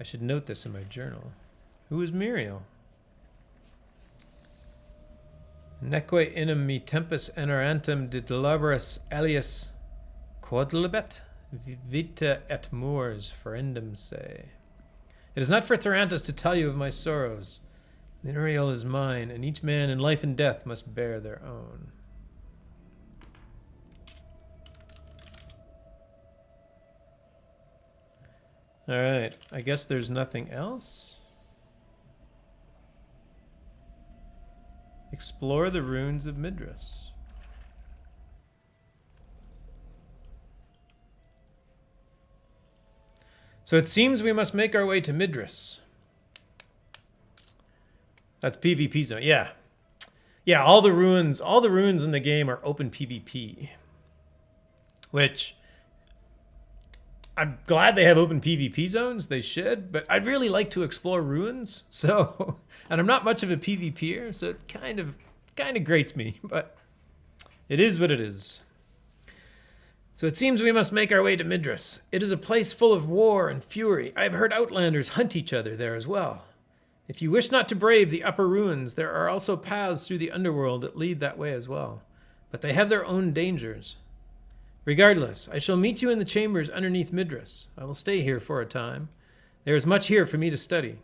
[SPEAKER 1] I should note this in my journal. Who is Muriel? Neque inum me tempus enerantem de delabras alias quodlibet vita et mors ferendum se. It is not for Therantus to tell you of my sorrows. Muriel is mine, and each man in life and death must bear their own. Alright, I guess there's nothing else. Explore the ruins of Midras. So it seems we must make our way to Midras. That's PvP zone. Yeah. Yeah, all the ruins in the game are open PvP. Which I'm glad they have open PvP zones. They should, but I'd really like to explore ruins. So, and I'm not much of a PvPer, so it kind of grates me, but it is what it is. So it seems we must make our way to Midras. It is a place full of war and fury. I've heard outlanders hunt each other there as well. If you wish not to brave the upper ruins, there are also paths through the underworld that lead that way as well. But they have their own dangers. Regardless, I shall meet you in the chambers underneath Midras. I will stay here for a time. There is much here for me to study.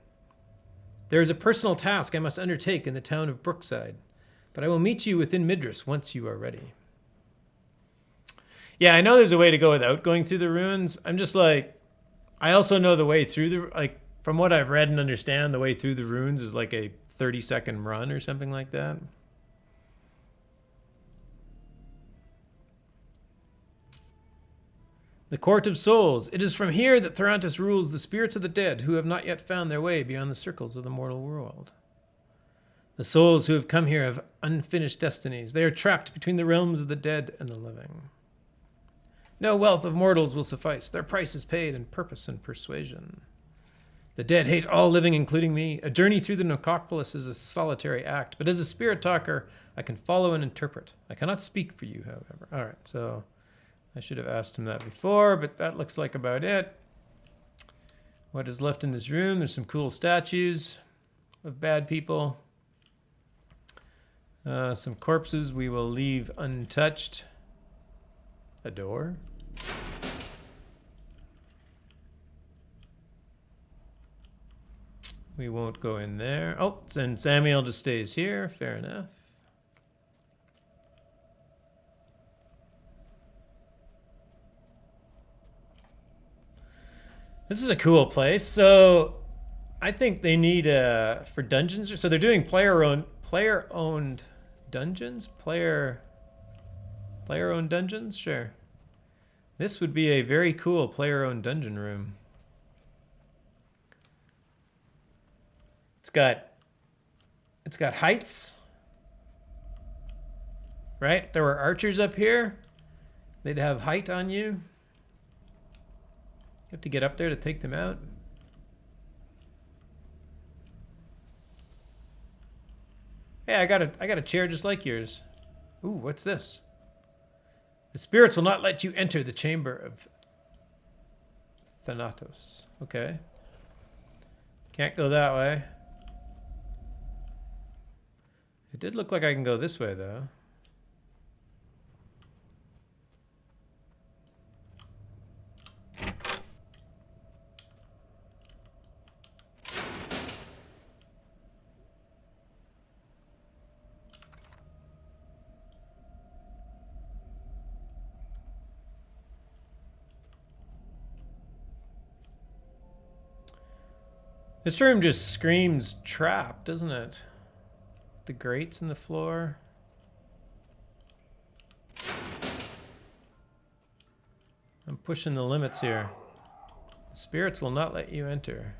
[SPEAKER 1] There is a personal task I must undertake in the town of Brookside, but I will meet you within Midras once you are ready. Yeah, I know there's a way to go without going through the ruins. I'm just like, I also know the way through the, like, from what I've read and understand, the way through the ruins is like a 30-second run or something like that. The Court of Souls. It is from here that Therantus rules the spirits of the dead who have not yet found their way beyond the circles of the mortal world. The souls who have come here have unfinished destinies. They are trapped between the realms of the dead and the living. No wealth of mortals will suffice. Their price is paid in purpose and persuasion. The dead hate all living, including me. A journey through the necropolis is a solitary act, but as a spirit talker, I can follow and interpret. I cannot speak for you, however. All right, so I should have asked him that before, but that looks like about it. What is left in this room? There's some cool statues of bad people. Some corpses we will leave untouched. A door. We won't go in there. Oh, and Samuel just stays here. Fair enough. This is a cool place. So I think they need for dungeons. So they're doing player-owned dungeons. Player-owned dungeons? Sure. This would be a very cool player-owned dungeon room. It's got heights. Right? If there were archers up here, they'd have height on you. You have to get up there to take them out. Hey, I got a chair just like yours. Ooh, what's this? The spirits will not let you enter the chamber of Thanatos. Okay. Can't go that way. It did look like I can go this way, though. This room just screams trap, doesn't it? The grates in the floor. I'm pushing the limits here. The spirits will not let you enter.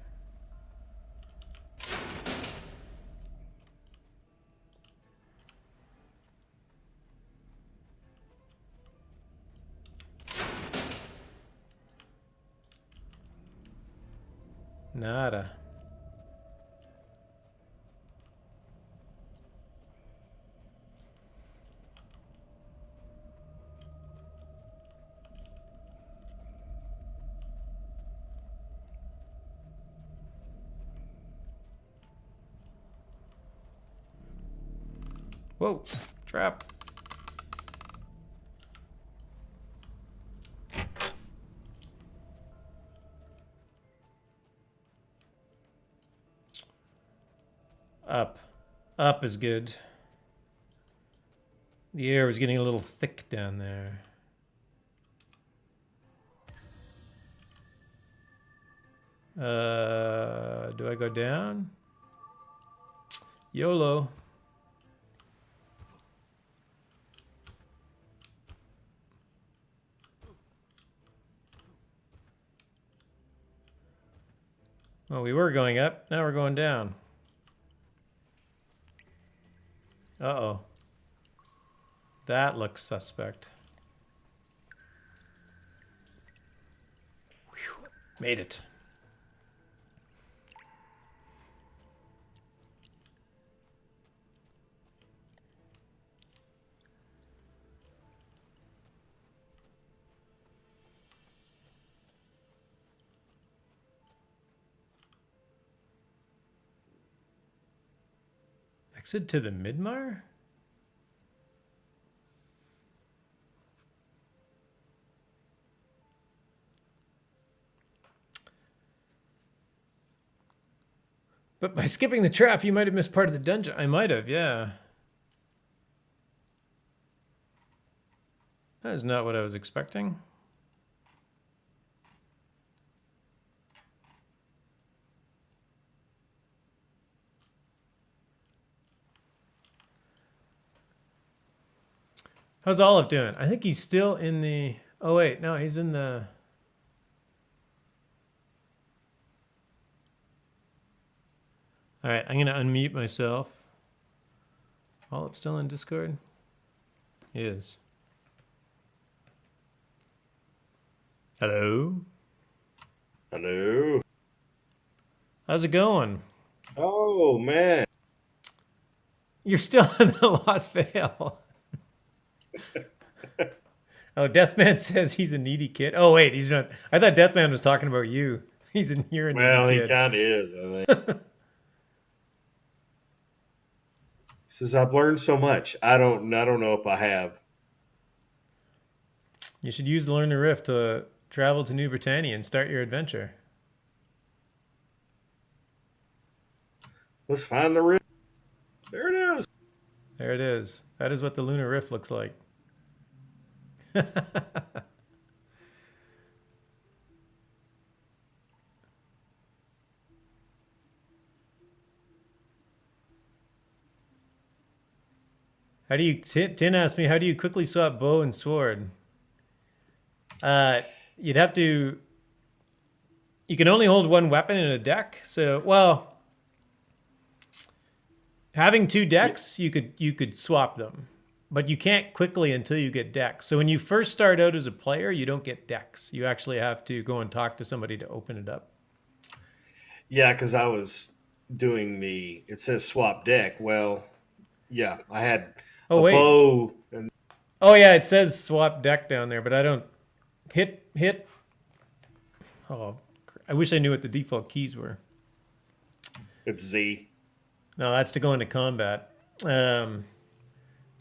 [SPEAKER 1] Nada. Whoa, trap. Up. Up is good. The air was getting a little thick down there. Do I go down? YOLO. Well, we were going up. Now we're going down. Uh-oh. That looks suspect. Whew. Made it. Exit to the Midmar? But by skipping the trap, you might have missed part of the dungeon. I might have, yeah. That is not what I was expecting. How's Olive doing? I think he's still in the... Oh, wait. No, he's in the... All right, I'm going to unmute myself. Olive still in Discord? He is. Hello?
[SPEAKER 2] Hello.
[SPEAKER 1] How's it going?
[SPEAKER 2] Oh, man.
[SPEAKER 1] You're still in the Lost Vale. Oh, Deathman says he's a needy kid. Oh, wait, he's not. I thought Deathman was talking about you. You're a needy kid.
[SPEAKER 2] Well, he kind of is, I think. Says I've learned so much. I don't know if I have.
[SPEAKER 1] You should use the Learn the Rift to travel to New Britannia and start your adventure.
[SPEAKER 2] Let's find the rift. There it is.
[SPEAKER 1] There it is. That is what the Lunar Rift looks like. How do you? Tin asked me, how do you quickly swap bow and sword? You'd have to. You can only hold one weapon in a deck, so well. Having two decks, you could swap them, but you can't quickly until you get decks. So when you first start out as a player, you don't get decks. You actually have to go and talk to somebody to open it up.
[SPEAKER 2] Yeah, because I was doing it says swap deck. Well, yeah, I had
[SPEAKER 1] Oh
[SPEAKER 2] a
[SPEAKER 1] wait.
[SPEAKER 2] bow. And
[SPEAKER 1] Oh yeah, it says swap deck down there, but I don't hit. Oh, I wish I knew what the default keys were.
[SPEAKER 2] it's Z.
[SPEAKER 1] No, that's to go into combat. So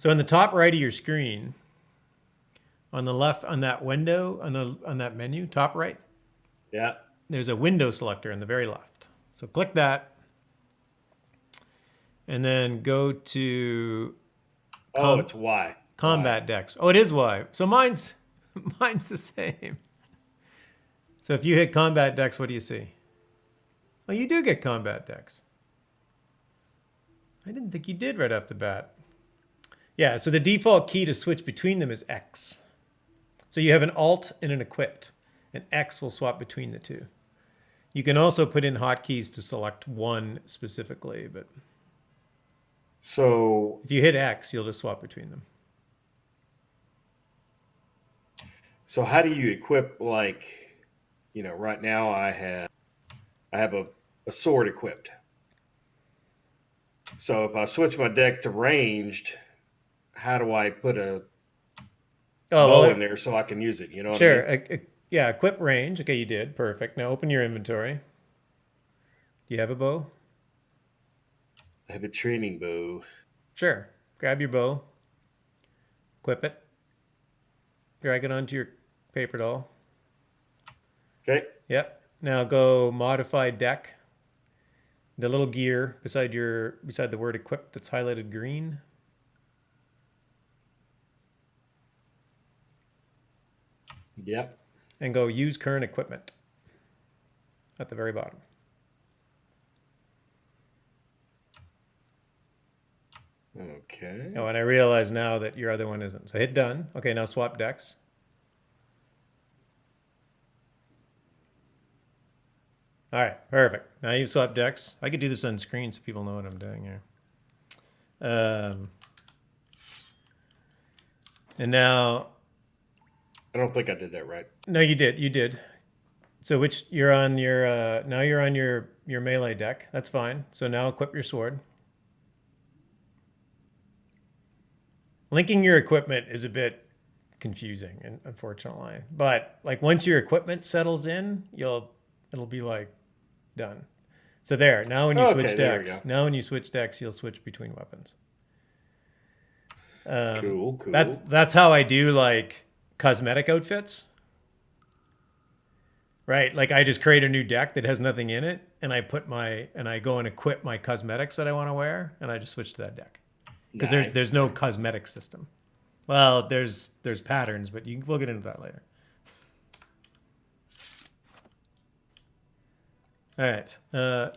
[SPEAKER 1] in the top right of your screen, on the left, on that window, on that menu, top right,
[SPEAKER 2] Yeah.
[SPEAKER 1] there's a window selector in the very left. So click that, and then go to
[SPEAKER 2] It's Y.
[SPEAKER 1] combat decks. Oh, it is Y. So mine's the same. So if you hit combat decks, what do you see? Oh, you do get combat decks. I didn't think you did right off the bat. Yeah, so the default key to switch between them is X. So you have an Alt and an Equipped, and X will swap between the two. You can also put in hotkeys to select one specifically, but
[SPEAKER 2] So
[SPEAKER 1] if you hit X, you'll just swap between them.
[SPEAKER 2] So how do you equip, like, right now I have a sword equipped. So if I switch my deck to ranged, how do I put a bow in there so I can use it? You know what
[SPEAKER 1] sure.
[SPEAKER 2] I mean?
[SPEAKER 1] Yeah, equip range. Okay, you did. Perfect. Now open your inventory. Do you have a bow?
[SPEAKER 2] I have a training bow.
[SPEAKER 1] Sure. Grab your bow. Equip it. Drag it onto your paper doll.
[SPEAKER 2] Okay.
[SPEAKER 1] Yep. Now go modify deck. The little gear beside the word equipped that's highlighted green.
[SPEAKER 2] Yep.
[SPEAKER 1] And go use current equipment at the very bottom.
[SPEAKER 2] Okay.
[SPEAKER 1] Oh, and I realize now that your other one isn't. So hit done. Okay, now swap decks. All right, perfect. Now you've swapped decks. I could do this on screen so people know what I'm doing here. And now...
[SPEAKER 2] I don't think I did that right.
[SPEAKER 1] No, you did. You did. So you're on your... now you're on your melee deck. That's fine. So now equip your sword. Linking your equipment is a bit confusing, and unfortunately. But like once your equipment settles in, it'll be like done. So there. Now when you switch decks, you'll switch between weapons.
[SPEAKER 2] Cool.
[SPEAKER 1] That's how I do like cosmetic outfits. Right? Like I just create a new deck that has nothing in it, and I go and equip my cosmetics that I want to wear, and I just switch to that deck. Because there's no cosmetic system. Well, there's patterns, but we'll get into that later. All right.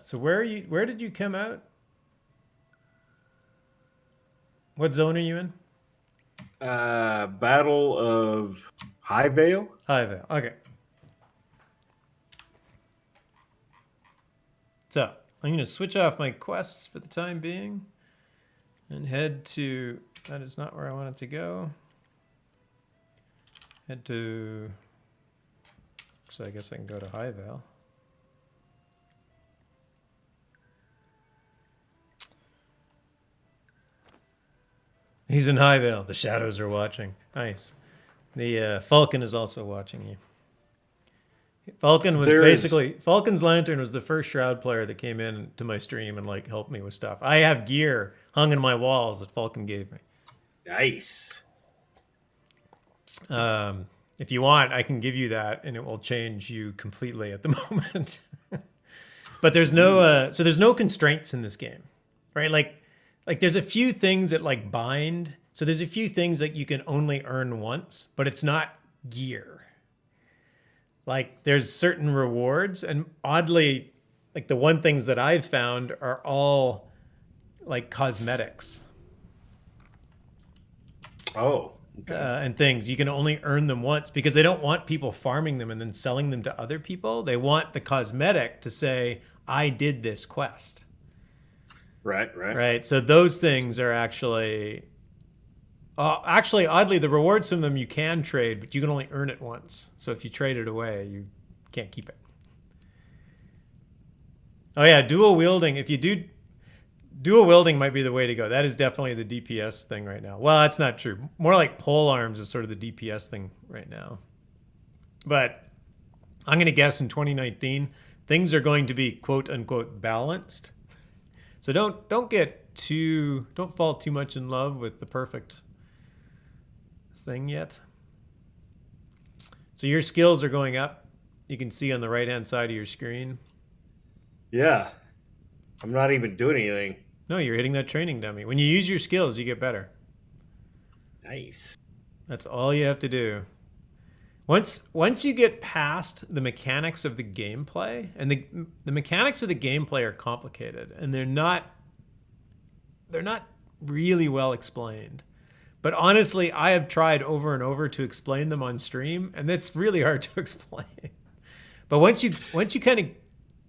[SPEAKER 1] So where did you come out? What zone are you in?
[SPEAKER 2] Battle of High Vale.
[SPEAKER 1] High Vale. Okay. So I'm going to switch off my quests for the time being and head to... That is not where I wanted to go. Head to... So I guess I can go to High Vale. He's in High Vale. The shadows are watching. Nice. The Falcon is also watching you. Falcon's Lantern was the first Shroud player that came in to my stream and like helped me with stuff. I have gear hung in my walls that Falcon gave me.
[SPEAKER 2] Nice.
[SPEAKER 1] If you want, I can give you that, and it will change you completely at the moment. But there's no constraints in this game, right? Like there's a few things that like bind. So there's a few things that you can only earn once, but it's not gear. Like there's certain rewards, and oddly, like the one things that I've found are all like cosmetics.
[SPEAKER 2] Oh, okay.
[SPEAKER 1] And things. You can only earn them once because they don't want people farming them and then selling them to other people. They want the cosmetic to say, I did this quest.
[SPEAKER 2] Right, right.
[SPEAKER 1] Right? So those things are actually, oddly, the rewards from them you can trade, but you can only earn it once. So if you trade it away, you can't keep it. Oh yeah, dual wielding. If you do dual wielding might be the way to go. That is definitely the DPS thing right now. Well, that's not true. More like pole arms is sort of the DPS thing right now. But I'm going to guess in 2019 things are going to be quote unquote balanced. So don't fall too much in love with the perfect thing yet. So your skills are going up. You can see on the right-hand side of your screen.
[SPEAKER 2] Yeah. I'm not even doing anything.
[SPEAKER 1] No, you're hitting that training dummy. When you use your skills, you get better.
[SPEAKER 2] Nice.
[SPEAKER 1] That's all you have to do. Once you get past the mechanics of the gameplay, and the mechanics of the gameplay are complicated, and they're not really well explained. But honestly, I have tried over and over to explain them on stream, and it's really hard to explain. But once you kind of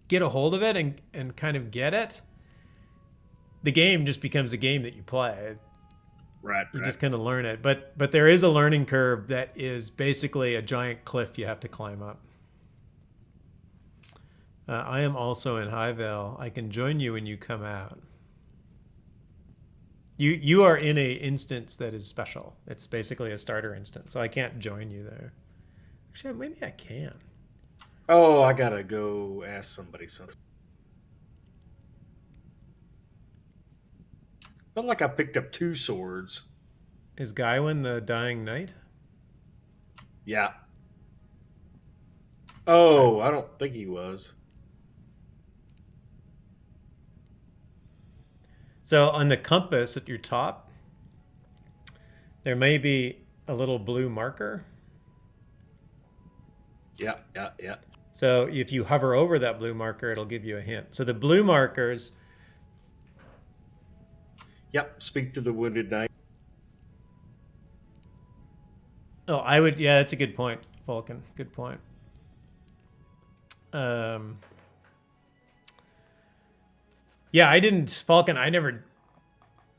[SPEAKER 1] get a hold of it and kind of get it, the game just becomes a game that you play.
[SPEAKER 2] Right.
[SPEAKER 1] You just kind of learn it. But there is a learning curve that is basically a giant cliff you have to climb up. I am also in Highvale. I can join you when you come out. You are in a instance that is special. It's basically a starter instance, so I can't join you there. Actually, maybe I can.
[SPEAKER 2] Oh, I gotta go ask somebody something. Felt like I picked up 2 swords.
[SPEAKER 1] Is Gaiwan the Dying Knight?
[SPEAKER 2] Yeah. Oh, I don't think he was.
[SPEAKER 1] So on the compass at your top, there may be a little blue marker.
[SPEAKER 2] Yeah, yeah, yeah.
[SPEAKER 1] So if you hover over that blue marker, it'll give you a hint. So the blue markers.
[SPEAKER 2] Yep, speak to the wounded knight.
[SPEAKER 1] Oh, I would. Yeah, that's a good point, Vulcan. Good point. Yeah, I didn't, Falcon. I never,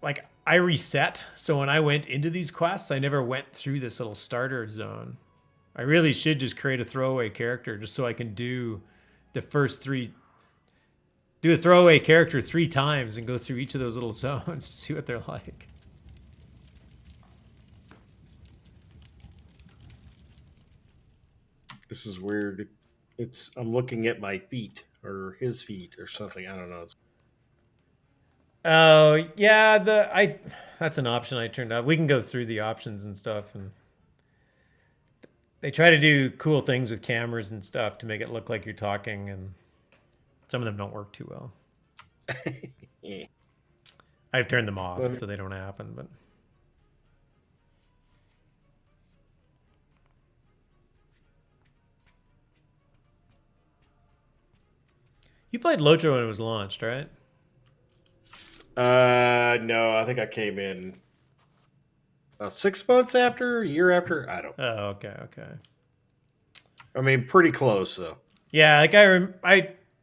[SPEAKER 1] like, I reset. So when I went into these quests, I never went through this little starter zone. I really should just create a throwaway character just so I can do the first 3. Do a throwaway character 3 times and go through each of those little zones to see what they're like.
[SPEAKER 2] This is weird. I'm looking at my feet or his feet or something. I don't know.
[SPEAKER 1] Oh yeah, that's an option I turned up. We can go through the options and stuff, and they try to do cool things with cameras and stuff to make it look like you're talking, and some of them don't work too well.
[SPEAKER 2] Yeah.
[SPEAKER 1] I've turned them off so they don't happen, but you played Lojo when it was launched, right?
[SPEAKER 2] No, I think I came in about 6 months after, a year after. I don't.
[SPEAKER 1] Oh, okay.
[SPEAKER 2] I mean, pretty close though.
[SPEAKER 1] Yeah, like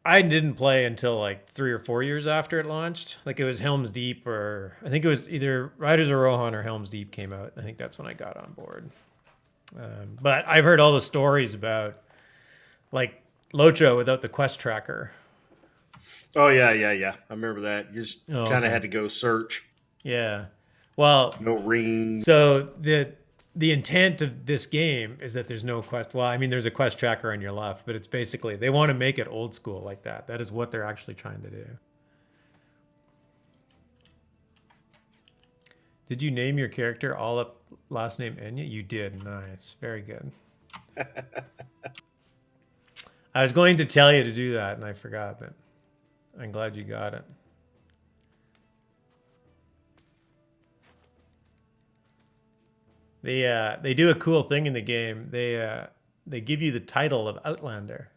[SPEAKER 1] I didn't play until like 3 or 4 years after it launched. Like it was Helm's Deep, or I think it was either Riders of Rohan or Helm's Deep came out. I think that's when I got on board. But I've heard all the stories about like Locho without the quest tracker.
[SPEAKER 2] Oh yeah. I remember that. You just kind of
[SPEAKER 1] okay.
[SPEAKER 2] had to go search.
[SPEAKER 1] Yeah. Well,
[SPEAKER 2] No rings.
[SPEAKER 1] so the intent of this game is that there's no quest. Well, I mean, there's a quest tracker on your left, but it's basically they want to make it old school like that. That is what they're actually trying to do. Did you name your character all up last name Enya? You did. Nice. Very good. I was going to tell you to do that, and I forgot, but I'm glad you got it. They do a cool thing in the game. They give you the title of Outlander,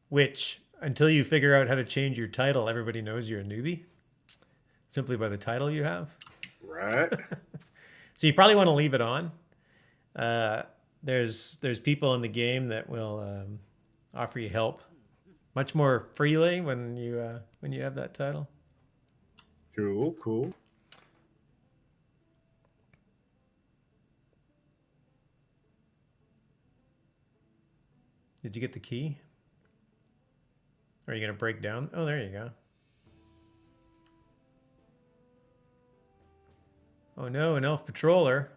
[SPEAKER 1] which until you figure out how to change your title, everybody knows you're a newbie simply by the title you have.
[SPEAKER 2] Right.
[SPEAKER 1] So you probably want to leave it on. There's people in the game that will offer you help much more freely when you have that title.
[SPEAKER 2] Cool, cool.
[SPEAKER 1] Did you get the key? Are you going to break down? Oh, there you go. Oh no, an elf patroller.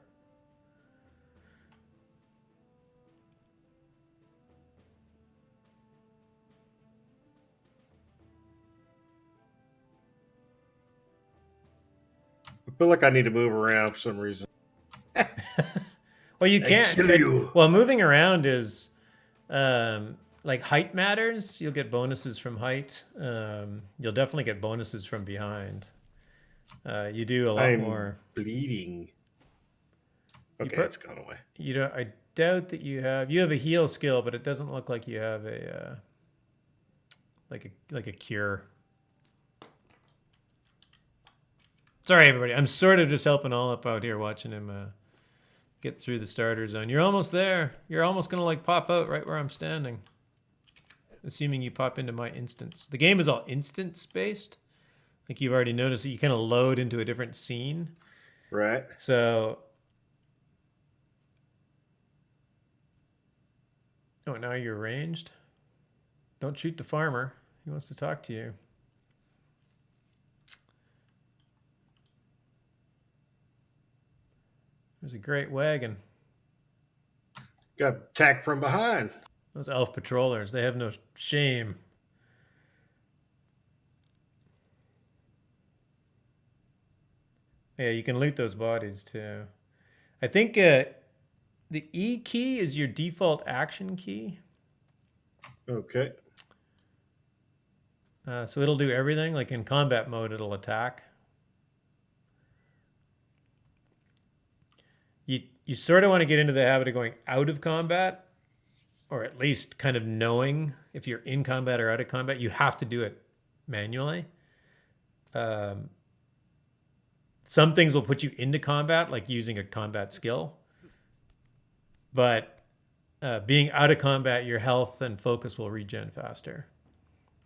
[SPEAKER 2] I feel like I need to move around for some reason.
[SPEAKER 1] Well, you can't.
[SPEAKER 2] Kill you.
[SPEAKER 1] Well, moving around is like height matters. You'll get bonuses from height. You'll definitely get bonuses from behind. You do a lot more
[SPEAKER 2] bleeding. Okay, it's gone away.
[SPEAKER 1] You don't. I doubt that you have a heal skill, but it doesn't look like you have a like a cure. Sorry, everybody. I'm sort of just helping Olip out here, watching him get through the starter zone. You're almost there. You're almost gonna like pop out right where I'm standing. Assuming you pop into my instance. The game is all instance based. Like you've already noticed that you kind of load into a different scene.
[SPEAKER 2] Right.
[SPEAKER 1] So. Oh, now you're ranged. Don't shoot the farmer. He wants to talk to you. There's a great wagon.
[SPEAKER 2] Got attacked from behind.
[SPEAKER 1] Those elf patrollers, they have no shame. Yeah, you can loot those bodies too. I think the E key is your default action key.
[SPEAKER 2] Okay.
[SPEAKER 1] So it'll do everything. Like in combat mode, it'll attack. You sort of want to get into the habit of going out of combat, or at least kind of knowing if you're in combat or out of combat. You have to do it manually. Some things will put you into combat, like using a combat skill. But being out of combat, your health and focus will regen faster.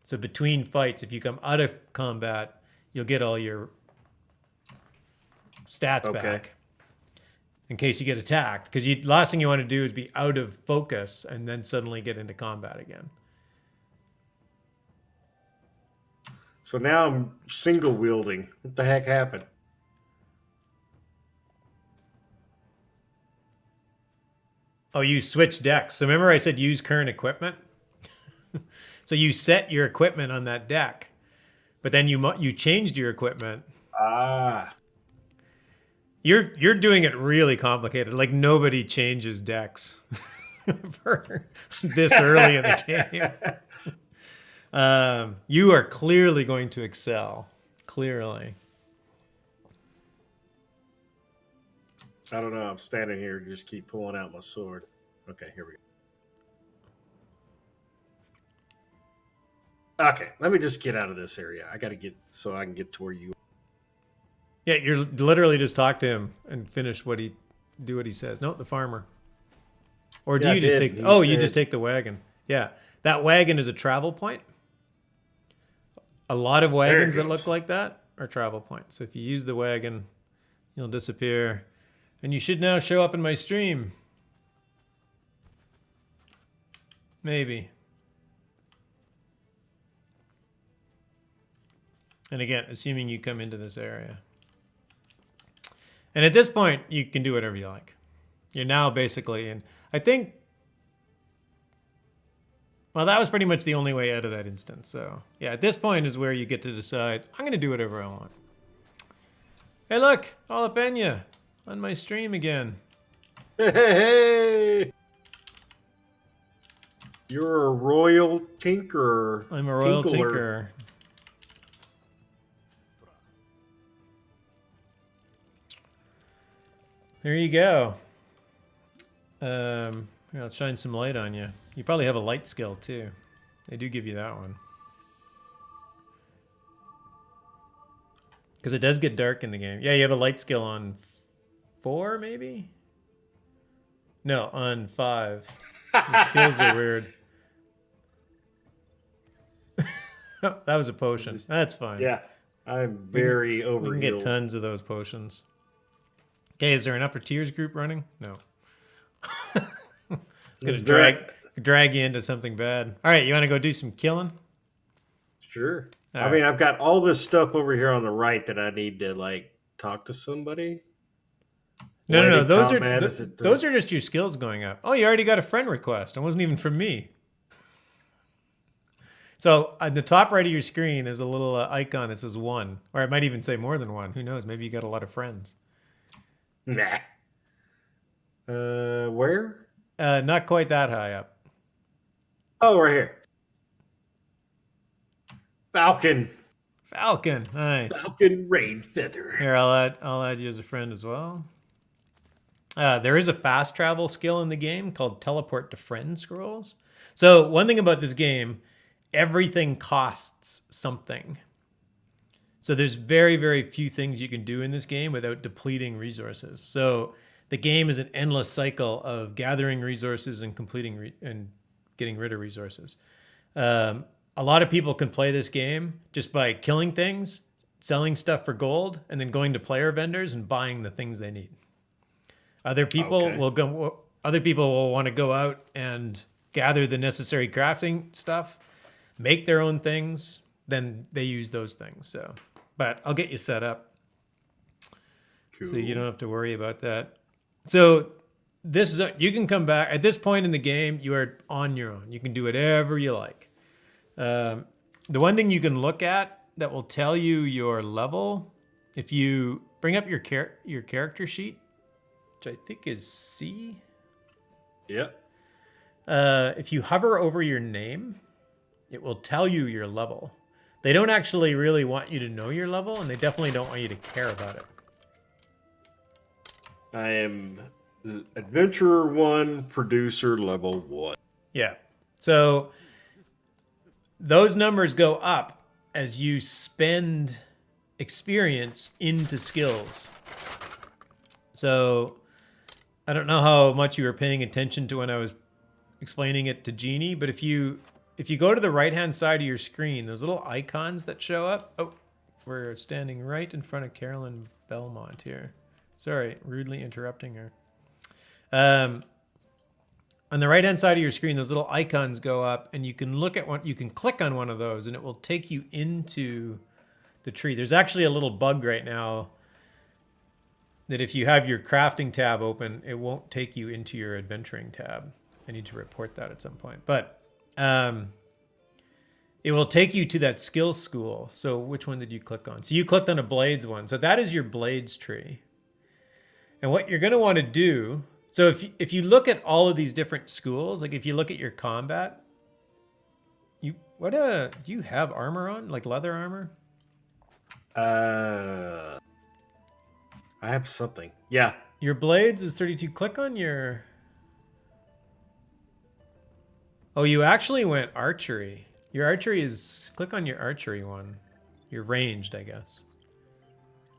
[SPEAKER 1] So between fights, if you come out of combat, you'll get all your stats back in case you get attacked. Because last thing you want to do is be out of focus and then suddenly get into combat again.
[SPEAKER 2] So now I'm single wielding. What the heck happened?
[SPEAKER 1] Oh, you switch decks. So remember I said use current equipment? So you set your equipment on that deck, but then you changed your equipment.
[SPEAKER 2] Ah.
[SPEAKER 1] You're doing it really complicated. Like nobody changes decks for this early in the game. You are clearly going to excel. Clearly.
[SPEAKER 2] I don't know. I'm standing here. Just keep pulling out my sword. Okay, here we go. Okay, let me just get out of this area. I got to get so I can get to where you.
[SPEAKER 1] Yeah, you're literally just talk to him and finish what he says. No, the farmer. Or do you just take? Oh, you just take the wagon. Yeah, that wagon is a travel point. A lot of wagons that look like that are travel points. So if you use the wagon, you'll disappear, and you should now show up in my stream. Maybe. And again, assuming you come into this area. And at this point, you can do whatever you like. You're now basically in, I think, well, that was pretty much the only way out of that instance. So, yeah, at this point is where you get to decide, I'm going to do whatever I want. Hey, look, Jalapeno on my stream again.
[SPEAKER 2] Hey! You're a royal tinkerer.
[SPEAKER 1] I'm a royal tinkerer. There you go. Here, let's shine some light on you. You probably have a light skill too. They do give you that one. Because it does get dark in the game. Yeah, you have a light skill on 4, maybe? No, on 5. The skills are weird. That was a potion. That's fine.
[SPEAKER 2] Yeah, I'm very
[SPEAKER 1] We can get
[SPEAKER 2] overhealed.
[SPEAKER 1] tons of those potions. Okay, is there an upper tiers group running? No. It's gonna drag you into something bad. All right, you want to go do some killing?
[SPEAKER 2] Sure.
[SPEAKER 1] All
[SPEAKER 2] I
[SPEAKER 1] right.
[SPEAKER 2] mean, I've got all this stuff over here on the right that I need to like talk to somebody.
[SPEAKER 1] No.
[SPEAKER 2] Poetic
[SPEAKER 1] Those are
[SPEAKER 2] combat, is it
[SPEAKER 1] those are just your skills going up. Oh, you already got a friend request. It wasn't even from me. So on the top right of your screen, there's a little icon that says 1, or it might even say more than 1. Who knows? Maybe you got a lot of friends.
[SPEAKER 2] Nah. Where?
[SPEAKER 1] Not quite that high up.
[SPEAKER 2] Oh, right here. Falcon.
[SPEAKER 1] Falcon, nice.
[SPEAKER 2] Falcon Rain Feather.
[SPEAKER 1] Here, I'll add you as a friend as well. There is a fast travel skill in the game called Teleport to Friend Scrolls. So one thing about this game, everything costs something. So there's very, very few things you can do in this game without depleting resources. So the game is an endless cycle of gathering resources and completing and getting rid of resources. A lot of people can play this game just by killing things, selling stuff for gold, and then going to player vendors and buying the things they need. Other people will go. Other people will want to go out and gather the necessary crafting stuff, make their own things. Then they use those things. So, but I'll get you set up, so you don't have to worry about that. So this is you can come back at this point in the game. You are on your own. You can do whatever you like. The one thing you can look at that will tell you your level, if you bring up your character sheet, which I think is C.
[SPEAKER 2] Yep.
[SPEAKER 1] If you hover over your name, it will tell you your level. They don't actually really want you to know your level, and they definitely don't want you to care about it.
[SPEAKER 2] I am Adventurer 1, Producer level 1.
[SPEAKER 1] Yeah. So those numbers go up as you spend experience into skills. So I don't know how much you were paying attention to when I was explaining it to Jeannie, but if you go to the right-hand side of your screen, those little icons that show up. Oh, we're standing right in front of Carolyn Belmont here. Sorry, rudely interrupting her. On the right-hand side of your screen, those little icons go up, and you can look at one. You can click on one of those, and it will take you into the tree. There's actually a little bug right now that if you have your crafting tab open, it won't take you into your adventuring tab. I need to report that at some point, but it will take you to that skill school. So which one did you click on? So you clicked on a blades one. So that is your blades tree. And what you're going to want to do, so if you look at all of these different schools, like if you look at your combat, do you have armor on, like leather armor?
[SPEAKER 2] I have something. Yeah.
[SPEAKER 1] Your blades is 32. Click on your... Oh, you actually went archery. Your archery is... Click on your archery one. Your ranged, I guess.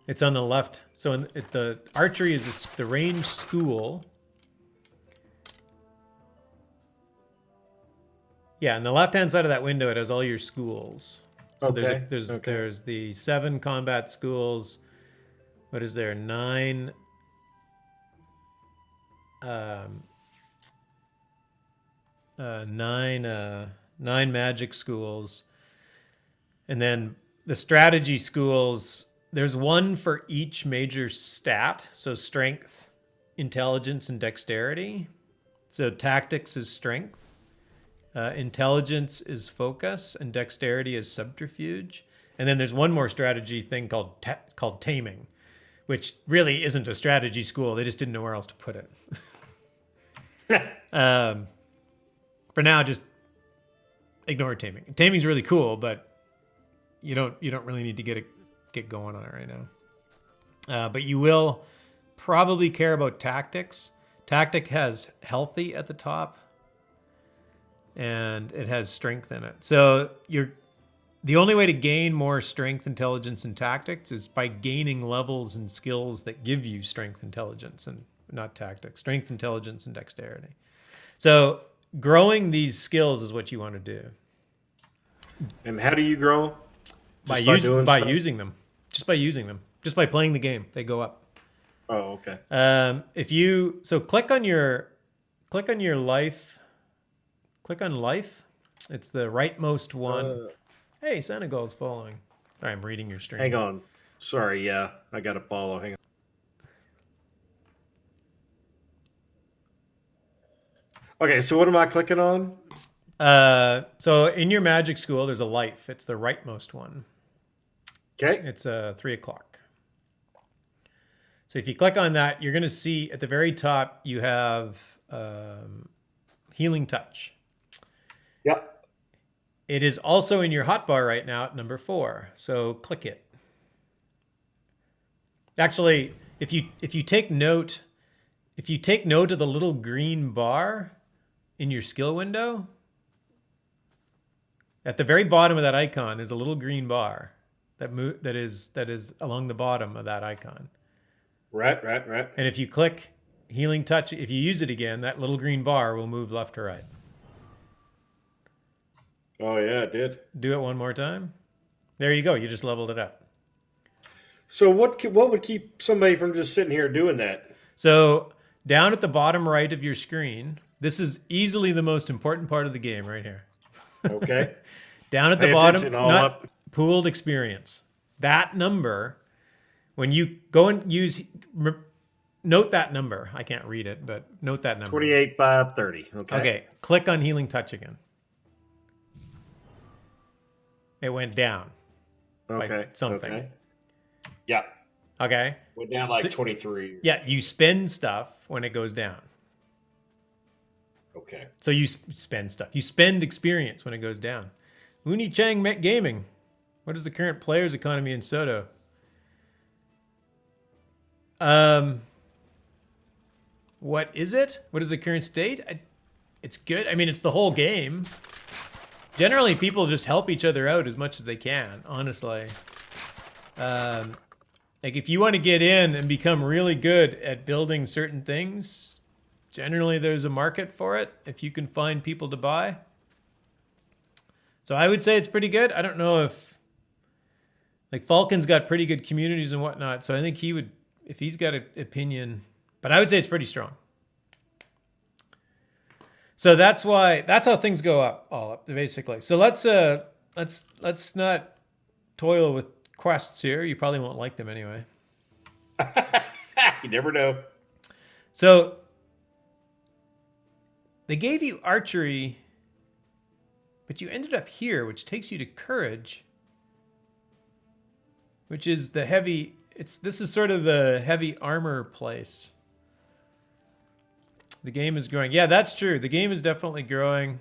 [SPEAKER 1] It's on the left. So the archery is the range school. Yeah, on the left-hand side of that window, it has all your schools. So
[SPEAKER 2] Okay.
[SPEAKER 1] there's the 7 combat schools. What is there? 9 9 magic schools. And then the strategy schools, there's one for each major stat. So strength, intelligence, and dexterity. So tactics is strength. Intelligence is focus, and dexterity is subterfuge. And then there's one more strategy thing called taming, which really isn't a strategy school. They just didn't know where else to put it. For now, just ignore taming. Taming's really cool, but you don't really need to get going on it right now. But you will probably care about tactics. Tactic has healthy at the top, and it has strength in it. So the only way to gain more strength, intelligence, and tactics is by gaining levels and skills that give you strength, intelligence, and not tactics, strength, intelligence, and dexterity. So growing these skills is what you want to do.
[SPEAKER 2] And how do you grow?
[SPEAKER 1] By using them. Just by using them. Just by playing the game, they go up.
[SPEAKER 2] Oh, okay.
[SPEAKER 1] If you click on your life. Click on life. It's the rightmost one. Hey, Senegal's following. Sorry, I'm reading your stream.
[SPEAKER 2] Hang on. Sorry, yeah, I got to follow. Hang on. Okay, so what am I clicking on?
[SPEAKER 1] So in your magic school, there's a life. It's the rightmost one.
[SPEAKER 2] Okay.
[SPEAKER 1] It's 3 o'clock. So if you click on that, you're going to see at the very top, you have healing touch.
[SPEAKER 2] Yep.
[SPEAKER 1] It is also in your hotbar right now at number 4. So click it. Actually, if you take note of the little green bar in your skill window, at the very bottom of that icon, there's a little green bar that is along the bottom of that icon.
[SPEAKER 2] Right.
[SPEAKER 1] And if you click healing touch, if you use it again, that little green bar will move left to right.
[SPEAKER 2] Oh yeah, it did.
[SPEAKER 1] Do it one more time. There you go. You just leveled it up.
[SPEAKER 2] So what would keep somebody from just sitting here doing that?
[SPEAKER 1] So down at the bottom right of your screen, this is easily the most important part of the game right here.
[SPEAKER 2] Okay.
[SPEAKER 1] Down at the bottom, not pooled experience. That number, when you go and note that number. I can't read it, but note that number.
[SPEAKER 2] 28,530. Okay.
[SPEAKER 1] Okay. Click on healing touch again. It went down.
[SPEAKER 2] Okay.
[SPEAKER 1] By something.
[SPEAKER 2] Okay. Yeah.
[SPEAKER 1] Okay.
[SPEAKER 2] Went down like 23.
[SPEAKER 1] Yeah, you spend stuff when it goes down.
[SPEAKER 2] Okay.
[SPEAKER 1] So you spend stuff. You spend experience when it goes down. Uni Chang Met Gaming. What is the current players economy in Soto? What is it? What is the current state? It's good. I mean, it's the whole game. Generally, people just help each other out as much as they can, honestly. Like, if you want to get in and become really good at building certain things, generally there's a market for it if you can find people to buy. So I would say it's pretty good. I don't know if... Like, Falcon's got pretty good communities and whatnot, so I think he would... If he's got an opinion... But I would say it's pretty strong. So that's how things go up, all up, basically. So let's not toil with quests here. You probably won't like them anyway.
[SPEAKER 2] You never know.
[SPEAKER 1] So they gave you archery, but you ended up here, which takes you to courage, which is the heavy. This is sort of the heavy armor place. The game is growing. Yeah, that's true. The game is definitely growing.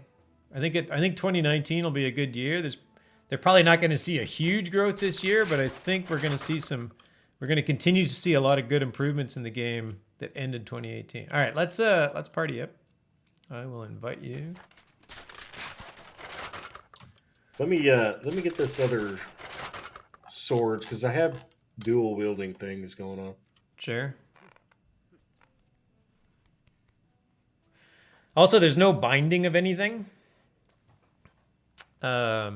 [SPEAKER 1] I think 2019 will be a good year. They're probably not going to see a huge growth this year, but I think we're going to see we're going to continue to see a lot of good improvements in the game that ended 2018. All right, let's party up. I will invite you.
[SPEAKER 2] Let me get this other swords because I have dual wielding things going on.
[SPEAKER 1] Sure. Also, there's no binding of anything. Oh,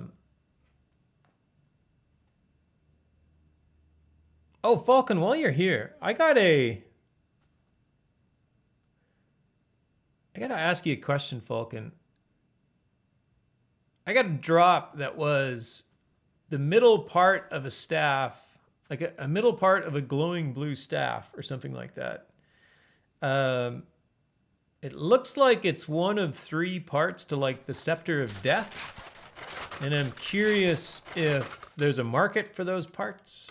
[SPEAKER 1] Falcon, while you're here, I gotta ask you a question, Falcon. I got a drop that was the middle part of a staff, like a middle part of a glowing blue staff or something like that. It looks like it's one of 3 parts to like the Scepter of Death. And I'm curious if there's a market for those parts.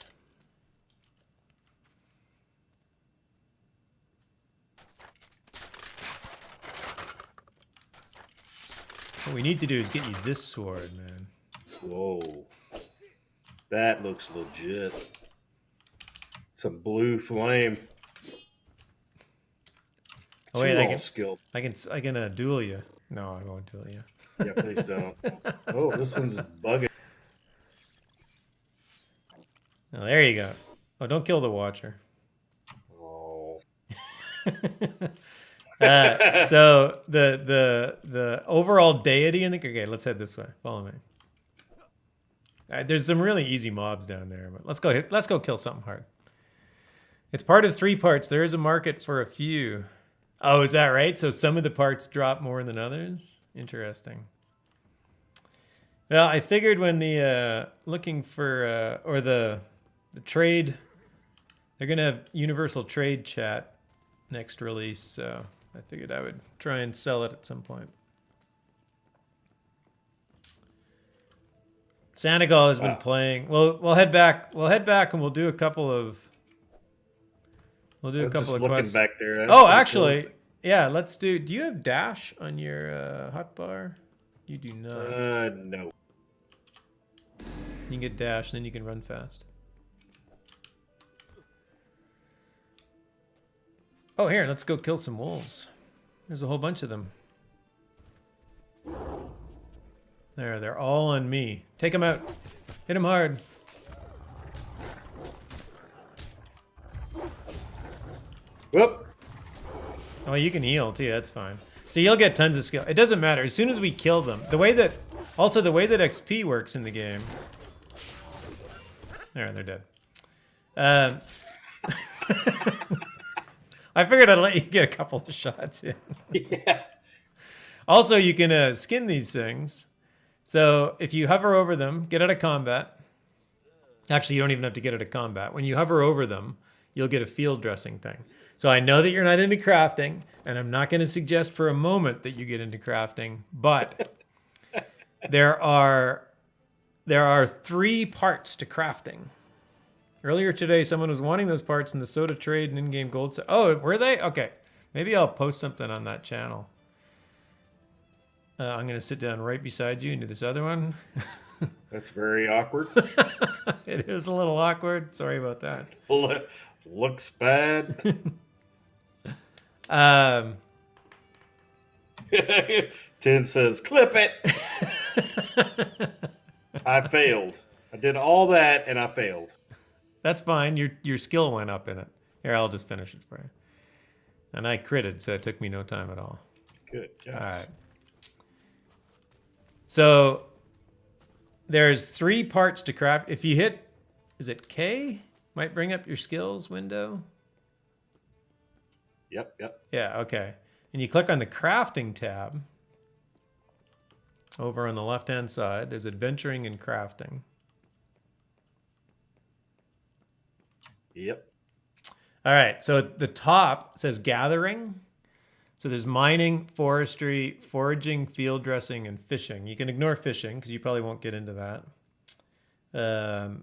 [SPEAKER 1] What we need to do is get you this sword, man.
[SPEAKER 2] Whoa. That looks legit. It's a blue flame.
[SPEAKER 1] Oh wait, I can duel you. No, I won't duel you.
[SPEAKER 2] Yeah, please don't. Oh, this one's bugging.
[SPEAKER 1] Oh, there you go. Oh, don't kill the Watcher.
[SPEAKER 2] Oh.
[SPEAKER 1] So the overall deity in the okay, let's head this way. Follow me. There's some really easy mobs down there, but let's go kill something hard. It's part of 3 parts. There is a market for a few. Oh, is that right? So some of the parts drop more than others? Interesting. Well, I figured when the looking for or the trade, they're gonna have universal trade chat next release, so I figured I would try and sell it at some point. Sandoval has been playing. We'll head back. We'll head back and we'll do a couple of. We'll do a couple of quests.
[SPEAKER 2] Back there. That's
[SPEAKER 1] oh, actually, cool. Yeah. Let's do. Do you have dash on your hotbar? You do not.
[SPEAKER 2] No.
[SPEAKER 1] You can get dash, and then you can run fast. Oh, here, let's go kill some wolves. There's a whole bunch of them. There, they're all on me. Take them out. Hit them hard.
[SPEAKER 2] Whoop.
[SPEAKER 1] Oh, you can heal too, that's fine. So you'll get tons of skill. It doesn't matter. As soon as we kill them, the way that XP works in the game. There, they're dead. I figured I'd let you get a couple of shots in.
[SPEAKER 2] Yeah.
[SPEAKER 1] Also, you can skin these things. So if you hover over them, get out of combat. Actually, you don't even have to get out of combat. When you hover over them, you'll get a field dressing thing. So I know that you're not into crafting, and I'm not going to suggest for a moment that you get into crafting, but there are 3 parts to crafting. Earlier today, someone was wanting those parts in the soda trade and in-game gold. Oh, were they? Okay. Maybe I'll post something on that channel. I'm going to sit down right beside you and do this other one.
[SPEAKER 2] That's very awkward.
[SPEAKER 1] It is a little awkward. Sorry about that.
[SPEAKER 2] Looks bad. Tin says, clip it. I failed. I did all that and I failed.
[SPEAKER 1] That's fine. Your skill went up in it. Here, I'll just finish it for you. And I critted, so it took me no time at all.
[SPEAKER 2] Good. Gosh.
[SPEAKER 1] All right. So there's 3 parts to craft. If you hit, is it K? Might bring up your skills window.
[SPEAKER 2] Yep.
[SPEAKER 1] Yeah, okay. And you click on the crafting tab. Over on the left-hand side, there's adventuring and crafting.
[SPEAKER 2] Yep.
[SPEAKER 1] All right, so at the top says gathering. So there's mining, forestry, foraging, field dressing, and fishing. You can ignore fishing because you probably won't get into that.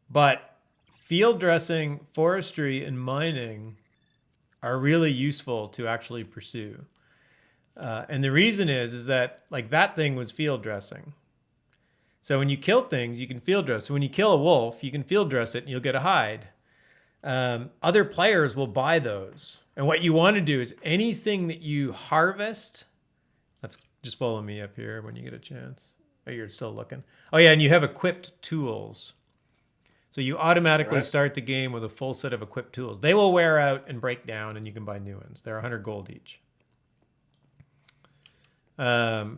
[SPEAKER 1] But field dressing, forestry, and mining are really useful to actually pursue. And the reason is that like that thing was field dressing. So when you kill things, you can field dress. So when you kill a wolf, you can field dress it and you'll get a hide. Other players will buy those. And what you want to do is anything that you harvest, let's just follow me up here when you get a chance. Oh, you're still looking. Oh yeah, and you have equipped tools. So you automatically start the game with a full set of equipped tools. They will wear out and break down and you can buy new ones. They're 100 gold each. But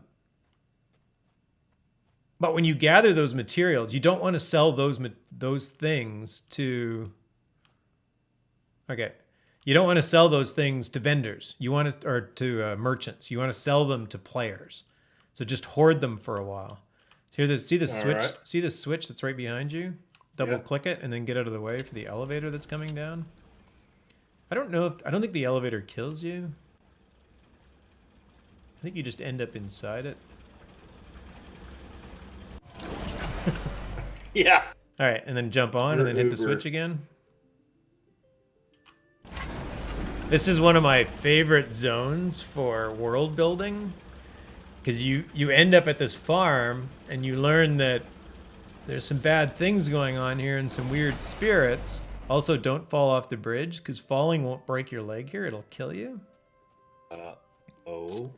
[SPEAKER 1] when you gather those materials, you don't want to sell those things to... Okay. You don't want to sell those things to vendors. You want to, or to merchants. You want to sell them to players. So just hoard them for a while. So here, see the switch? Right. See the switch that's right behind you? Double click it and then get out of the way for the elevator that's coming down. I don't think the elevator kills you. I think you just end up inside it.
[SPEAKER 2] Yeah.
[SPEAKER 1] All right, and then jump on and then hit the switch again. This is one of my favorite zones for world building because you end up at this farm and you learn that there's some bad things going on here and some weird spirits. Also, don't fall off the bridge because falling won't break your leg here. It'll kill you.
[SPEAKER 2] Oh.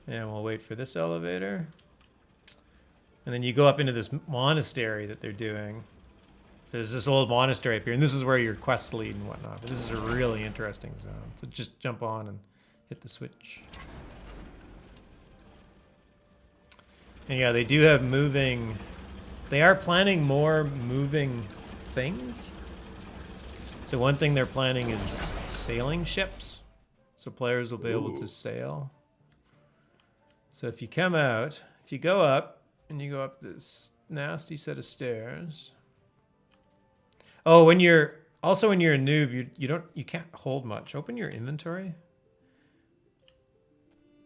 [SPEAKER 1] And we'll wait for this elevator. And then you go up into this monastery that they're doing. So there's this old monastery up here, and this is where your quests lead and whatnot. But this is a really interesting zone. So just jump on and hit the switch. And yeah, they do have moving... They are planning more moving things. So one thing they're planning is sailing ships. So players will be able to sail. So if you come out, if you go up, and you go up this nasty set of stairs... Oh, when you're a noob, you can't hold much. Open your inventory,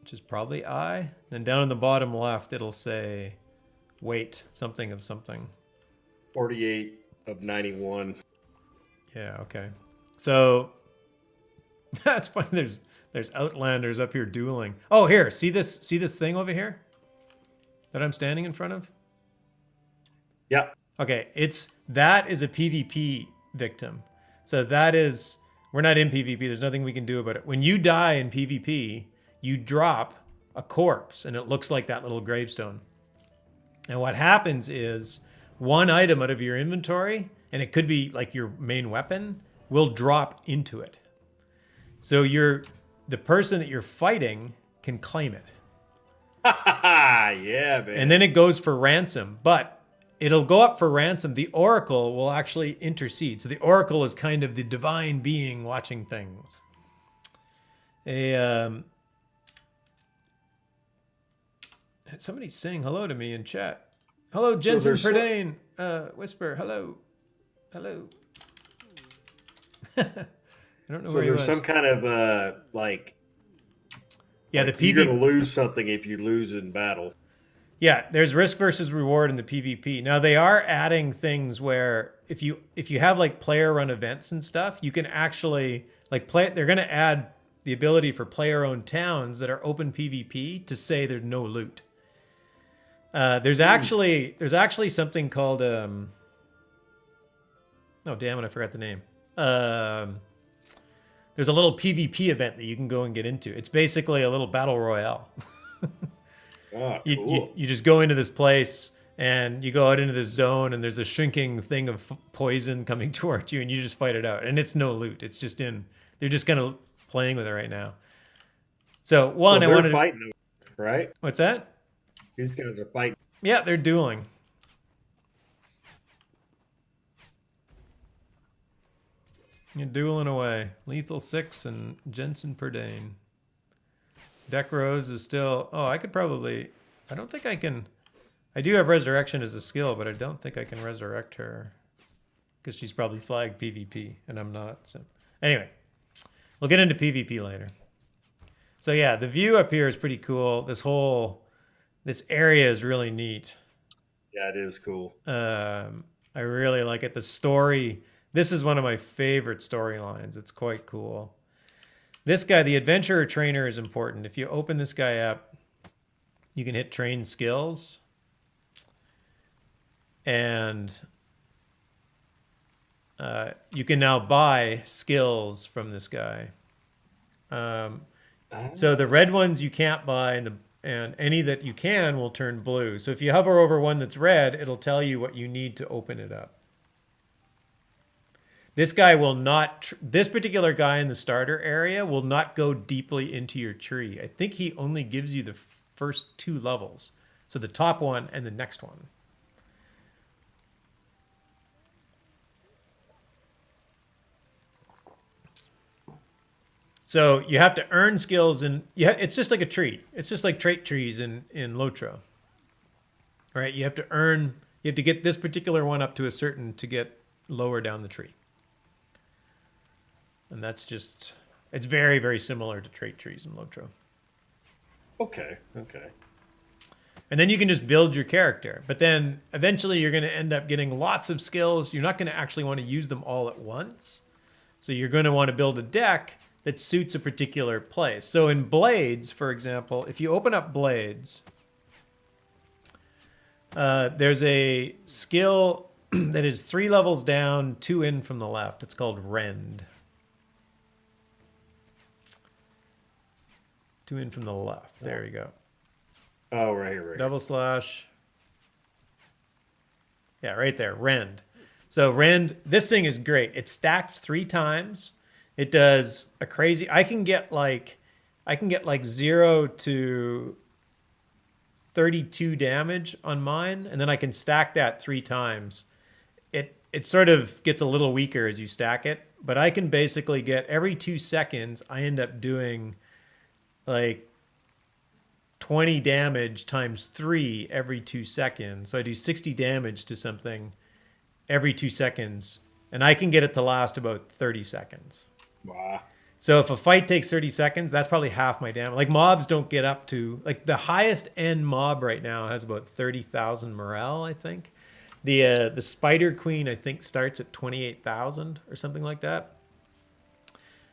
[SPEAKER 1] which is probably I. Then down in the bottom left, it'll say, "Wait, something of something."
[SPEAKER 2] 48 of 91.
[SPEAKER 1] Yeah. Okay. So that's funny. There's Outlanders up here dueling. Oh, here. See this thing over here that I'm standing in front of?
[SPEAKER 2] Yeah.
[SPEAKER 1] Okay, that is a PvP victim. So that is, we're not in PvP. There's nothing we can do about it. When you die in PvP, you drop a corpse, and it looks like that little gravestone. And what happens is one item out of your inventory, and it could be like your main weapon, will drop into it. So the person that you're fighting can claim it.
[SPEAKER 2] Yeah, man.
[SPEAKER 1] And then it goes for ransom, but it'll go up for ransom. The Oracle will actually intercede. So the Oracle is kind of the divine being watching things. Somebody's saying hello to me in chat. Hello, Jensen Perdane. Whisper, hello. Hello. I don't know
[SPEAKER 2] so
[SPEAKER 1] where he was.
[SPEAKER 2] So there's some kind of,
[SPEAKER 1] Yeah,
[SPEAKER 2] like
[SPEAKER 1] the PvP...
[SPEAKER 2] You're going to lose something if you lose in battle.
[SPEAKER 1] Yeah, there's risk versus reward in the PvP. Now they are adding things where if you have like player run events and stuff, you can actually they're going to add the ability for player owned towns that are open PvP to say there's no loot. There's actually something called oh damn it, I forgot the name. There's a little PvP event that you can go and get into. It's basically a little battle royale.
[SPEAKER 2] Oh, cool.
[SPEAKER 1] You just go into this place and you go out into this zone, and there's a shrinking thing of poison coming towards you, and you just fight it out. And it's no loot. It's just they're just kind of playing with it right now. So I wanted
[SPEAKER 2] fighting, right?
[SPEAKER 1] What's that?
[SPEAKER 2] These guys are fighting.
[SPEAKER 1] Yeah, they're dueling. You're dueling away. Lethal 6 and Jensen Perdane. Deck Rose is still... Oh, I could probably... I don't think I can... I do have Resurrection as a skill, but I don't think I can resurrect her. Because she's probably flagged PvP, and I'm not. So anyway, we'll get into PvP later. So yeah, the view up here is pretty cool. This area is really neat.
[SPEAKER 2] Yeah, it is cool.
[SPEAKER 1] I really like it. The story... This is one of my favorite storylines. It's quite cool. This guy, the adventurer trainer, is important. If you open this guy up, you can hit train skills. And you can now buy skills from this guy. So the red ones you can't buy, and any that you can will turn blue. So if you hover over one that's red, it'll tell you what you need to open it up. This guy will not, this particular guy in the starter area will not go deeply into your tree. I think he only gives you the first 2 levels. So the top one and the next one. So you have to earn skills, and it's just like a tree. It's just like trait trees in Lotro. Right? You have to get this particular one up to a certain to get lower down the tree. And that's just, it's very, very similar to trait trees in Lotro.
[SPEAKER 2] Okay.
[SPEAKER 1] And then you can just build your character. But then eventually you're going to end up getting lots of skills. You're not going to actually want to use them all at once. So you're going to want to build a deck that suits a particular place. So in Blades, for example, if you open up Blades, there's a skill that is 3 levels down, 2 in from the left. It's called Rend. 2 in from the left. There you go.
[SPEAKER 2] Oh, right.
[SPEAKER 1] Double slash. Yeah, right there, rend. So rend, this thing is great. It stacks 3 times. It does a crazy. I can get like 0 to 32 damage on mine, and then I can stack that 3 times. It sort of gets a little weaker as you stack it, but I can basically get every 2 seconds I end up doing like 20 damage times 3 every 2 seconds. So I do 60 damage to something every 2 seconds, and I can get it to last about 30 seconds.
[SPEAKER 2] Wow.
[SPEAKER 1] So if a fight takes 30 seconds, that's probably half my damage. Like mobs don't get up to, like the highest end mob right now has about 30,000 morale, I think. The Spider Queen, I think, starts at 28,000 or something like that.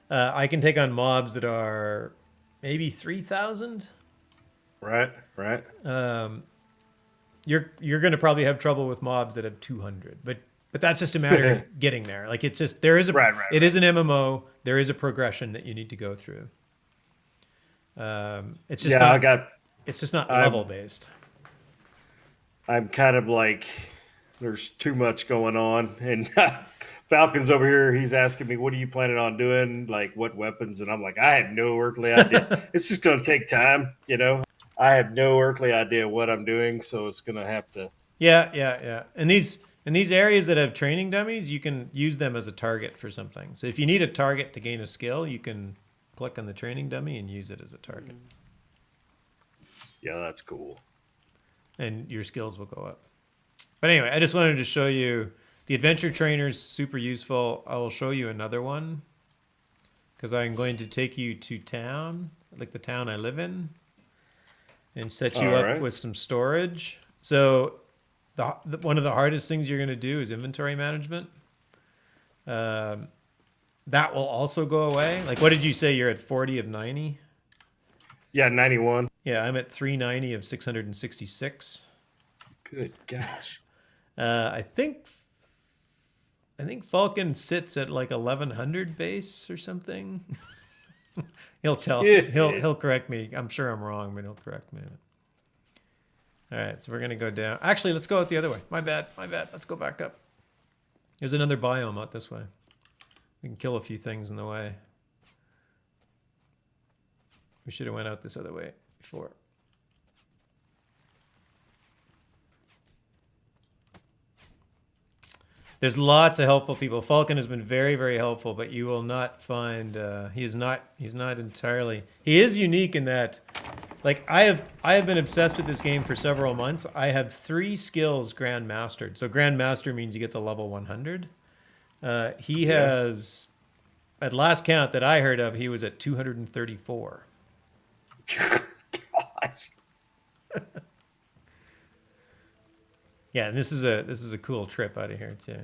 [SPEAKER 1] I can take on mobs that are maybe 3,000.
[SPEAKER 2] Right.
[SPEAKER 1] You're going to probably have trouble with mobs that have 200, but that's just a matter of getting there. Like it's just there is a it is an MMO. There is a progression that you need to go through. It's just it's just not level based.
[SPEAKER 2] I'm kind of like there's too much going on, and Falcon's over here. He's asking me, "What are you planning on doing? Like what weapons?" And I'm like, "I have no earthly idea. It's just going to take time, you know." I have no earthly idea what I'm doing, so it's going to have to.
[SPEAKER 1] Yeah. And these areas that have training dummies, you can use them as a target for something. So if you need a target to gain a skill, you can click on the training dummy and use it as a target.
[SPEAKER 2] Yeah, that's cool.
[SPEAKER 1] And your skills will go up. But anyway, I just wanted to show you the adventure trainer's super useful. I will show you another one because I'm going to take you to town, like the town I live in, and set you up with some storage. So one of the hardest things you're going to do is inventory management. That will also go away. Like, what did you say? You're at 40 of 90?
[SPEAKER 2] Yeah, 91.
[SPEAKER 1] Yeah, I'm at 390 of 666.
[SPEAKER 2] Good gosh.
[SPEAKER 1] I think Falcon sits at like 1100 base or something. He'll correct me. I'm sure I'm wrong, but he'll correct me. All right, so we're gonna go down. Actually, let's go out the other way. My bad. Let's go back up. There's another biome out this way. We can kill a few things in the way. We should have went out this other way before. There's lots of helpful people. Falcon has been very, very helpful, but you will not find he's not entirely. He is unique in that, like I have been obsessed with this game for several months. I have 3 skills Grand Mastered. So Grand Master means you get the level 100. He has, at last count that I heard of, he was at 234.
[SPEAKER 2] Gosh.
[SPEAKER 1] Yeah, and this is a cool trip out of here too.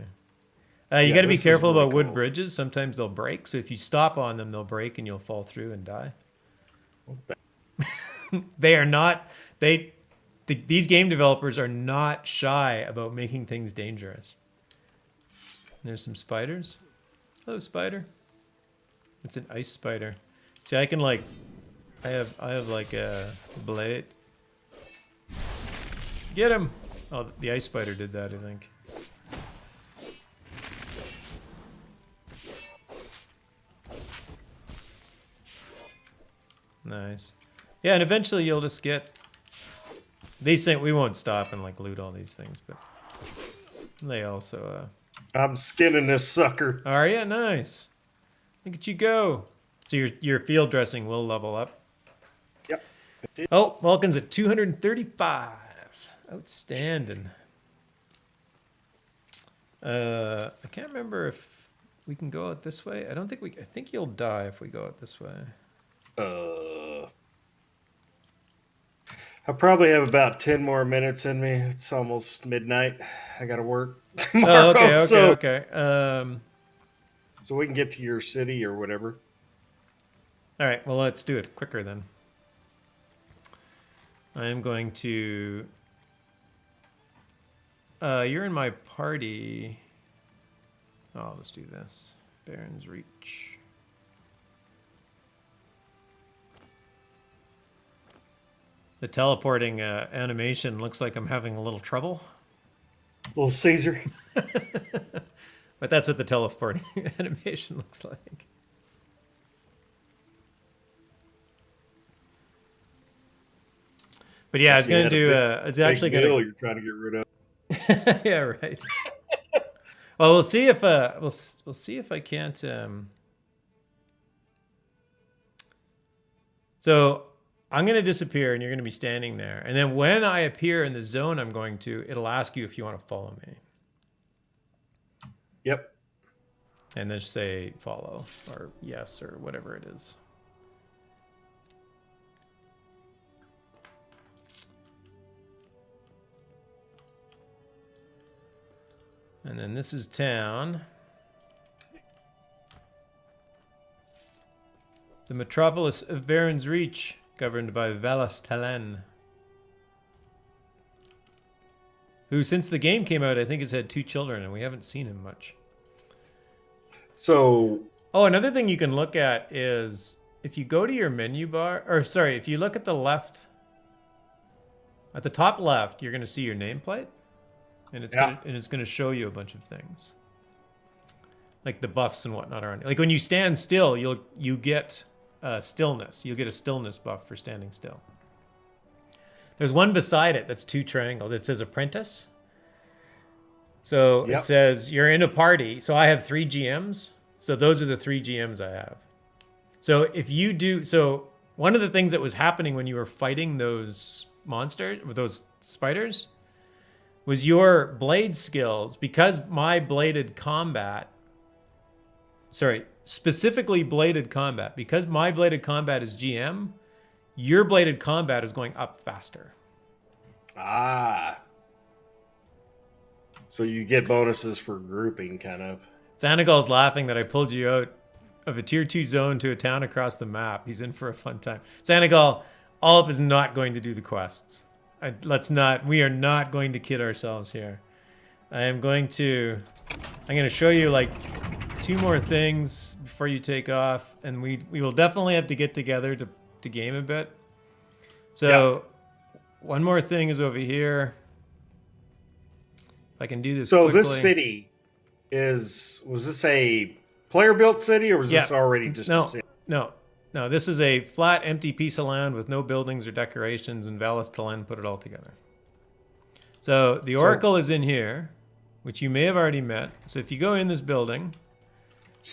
[SPEAKER 1] You got to be careful about wood bridges. Sometimes they'll break. So if you stop on them, they'll break and you'll fall through and die. They are not. These game developers are not shy about making things dangerous. There's some spiders. Hello, spider. It's an ice spider. See, I can like. I have like a blade. Get him. Oh, the ice spider did that, I think. Nice. Yeah, and eventually you'll just get these things. We won't stop and like loot all these things, but they also.
[SPEAKER 2] I'm skinning this sucker.
[SPEAKER 1] Are you? Nice. Look at you go. So your field dressing will level up.
[SPEAKER 2] Yep.
[SPEAKER 1] Oh, Vulcan's at 235. Outstanding. I can't remember if we can go out this way. I don't think we. I think you'll die if we go out this way.
[SPEAKER 2] I probably have about 10 more minutes in me. It's almost midnight. I got to work tomorrow.
[SPEAKER 1] Oh, okay.
[SPEAKER 2] So we can get to your city or whatever.
[SPEAKER 1] All right. Well, let's do it quicker then. I am going to. You're in my party. Oh, let's do this. Baron's Reach. The teleporting animation looks like I'm having a little trouble.
[SPEAKER 2] Little Caesar.
[SPEAKER 1] But that's what the teleporting animation looks like. But yeah, I was
[SPEAKER 2] You
[SPEAKER 1] gonna
[SPEAKER 2] had a
[SPEAKER 1] do.
[SPEAKER 2] big,
[SPEAKER 1] I was
[SPEAKER 2] big
[SPEAKER 1] actually gonna.
[SPEAKER 2] meal you're trying to get rid of.
[SPEAKER 1] Yeah, right. Well, we'll see if we'll see if I can't. So I'm gonna disappear, and you're gonna be standing there, and then when I appear in the zone I'm going to, it'll ask you if you want to follow me,
[SPEAKER 2] Yep.
[SPEAKER 1] and then say follow or yes or whatever it is. And then this is town. The metropolis of Baron's Reach, governed by Valas Talen. Who, since the game came out, I think has had 2 children, and we haven't seen him much.
[SPEAKER 2] So,
[SPEAKER 1] Oh, another thing you can look at is if you go to your menu bar, or sorry, if you look at the left, at the top left, you're going to see your nameplate. And it's gonna show you a bunch of things, like the buffs and whatnot are on. Like when you stand still, you get stillness. You'll get a stillness buff for standing still. There's one beside it that's 2 triangles. It says apprentice. So it says you're in a party. So I have 3 GMs. So those are the 3 GMs I have. So if you do, so one of the things that was happening when you were fighting those monsters, those spiders, was your blade skills, because my bladed combat, specifically bladed combat, because my bladed combat is GM, your bladed combat is going up faster.
[SPEAKER 2] Ah. So you get bonuses for grouping, kind of.
[SPEAKER 1] Xanagal's laughing that I pulled you out of a tier 2 zone to a town across the map. He's in for a fun time. Xanagal, Olip is not going to do the quests. We are not going to kid ourselves here. I'm going to show you like 2 more things before you take off, and we will definitely have to get together to game a bit. So one more thing is over here. If I can do this quickly.
[SPEAKER 2] This city was this a player built city, or was this already just a city?
[SPEAKER 1] No, this is a flat, empty piece of land with no buildings or decorations, and Valas Talen put it all together. So the Oracle is in here, which you may have already met. So if you go in this building,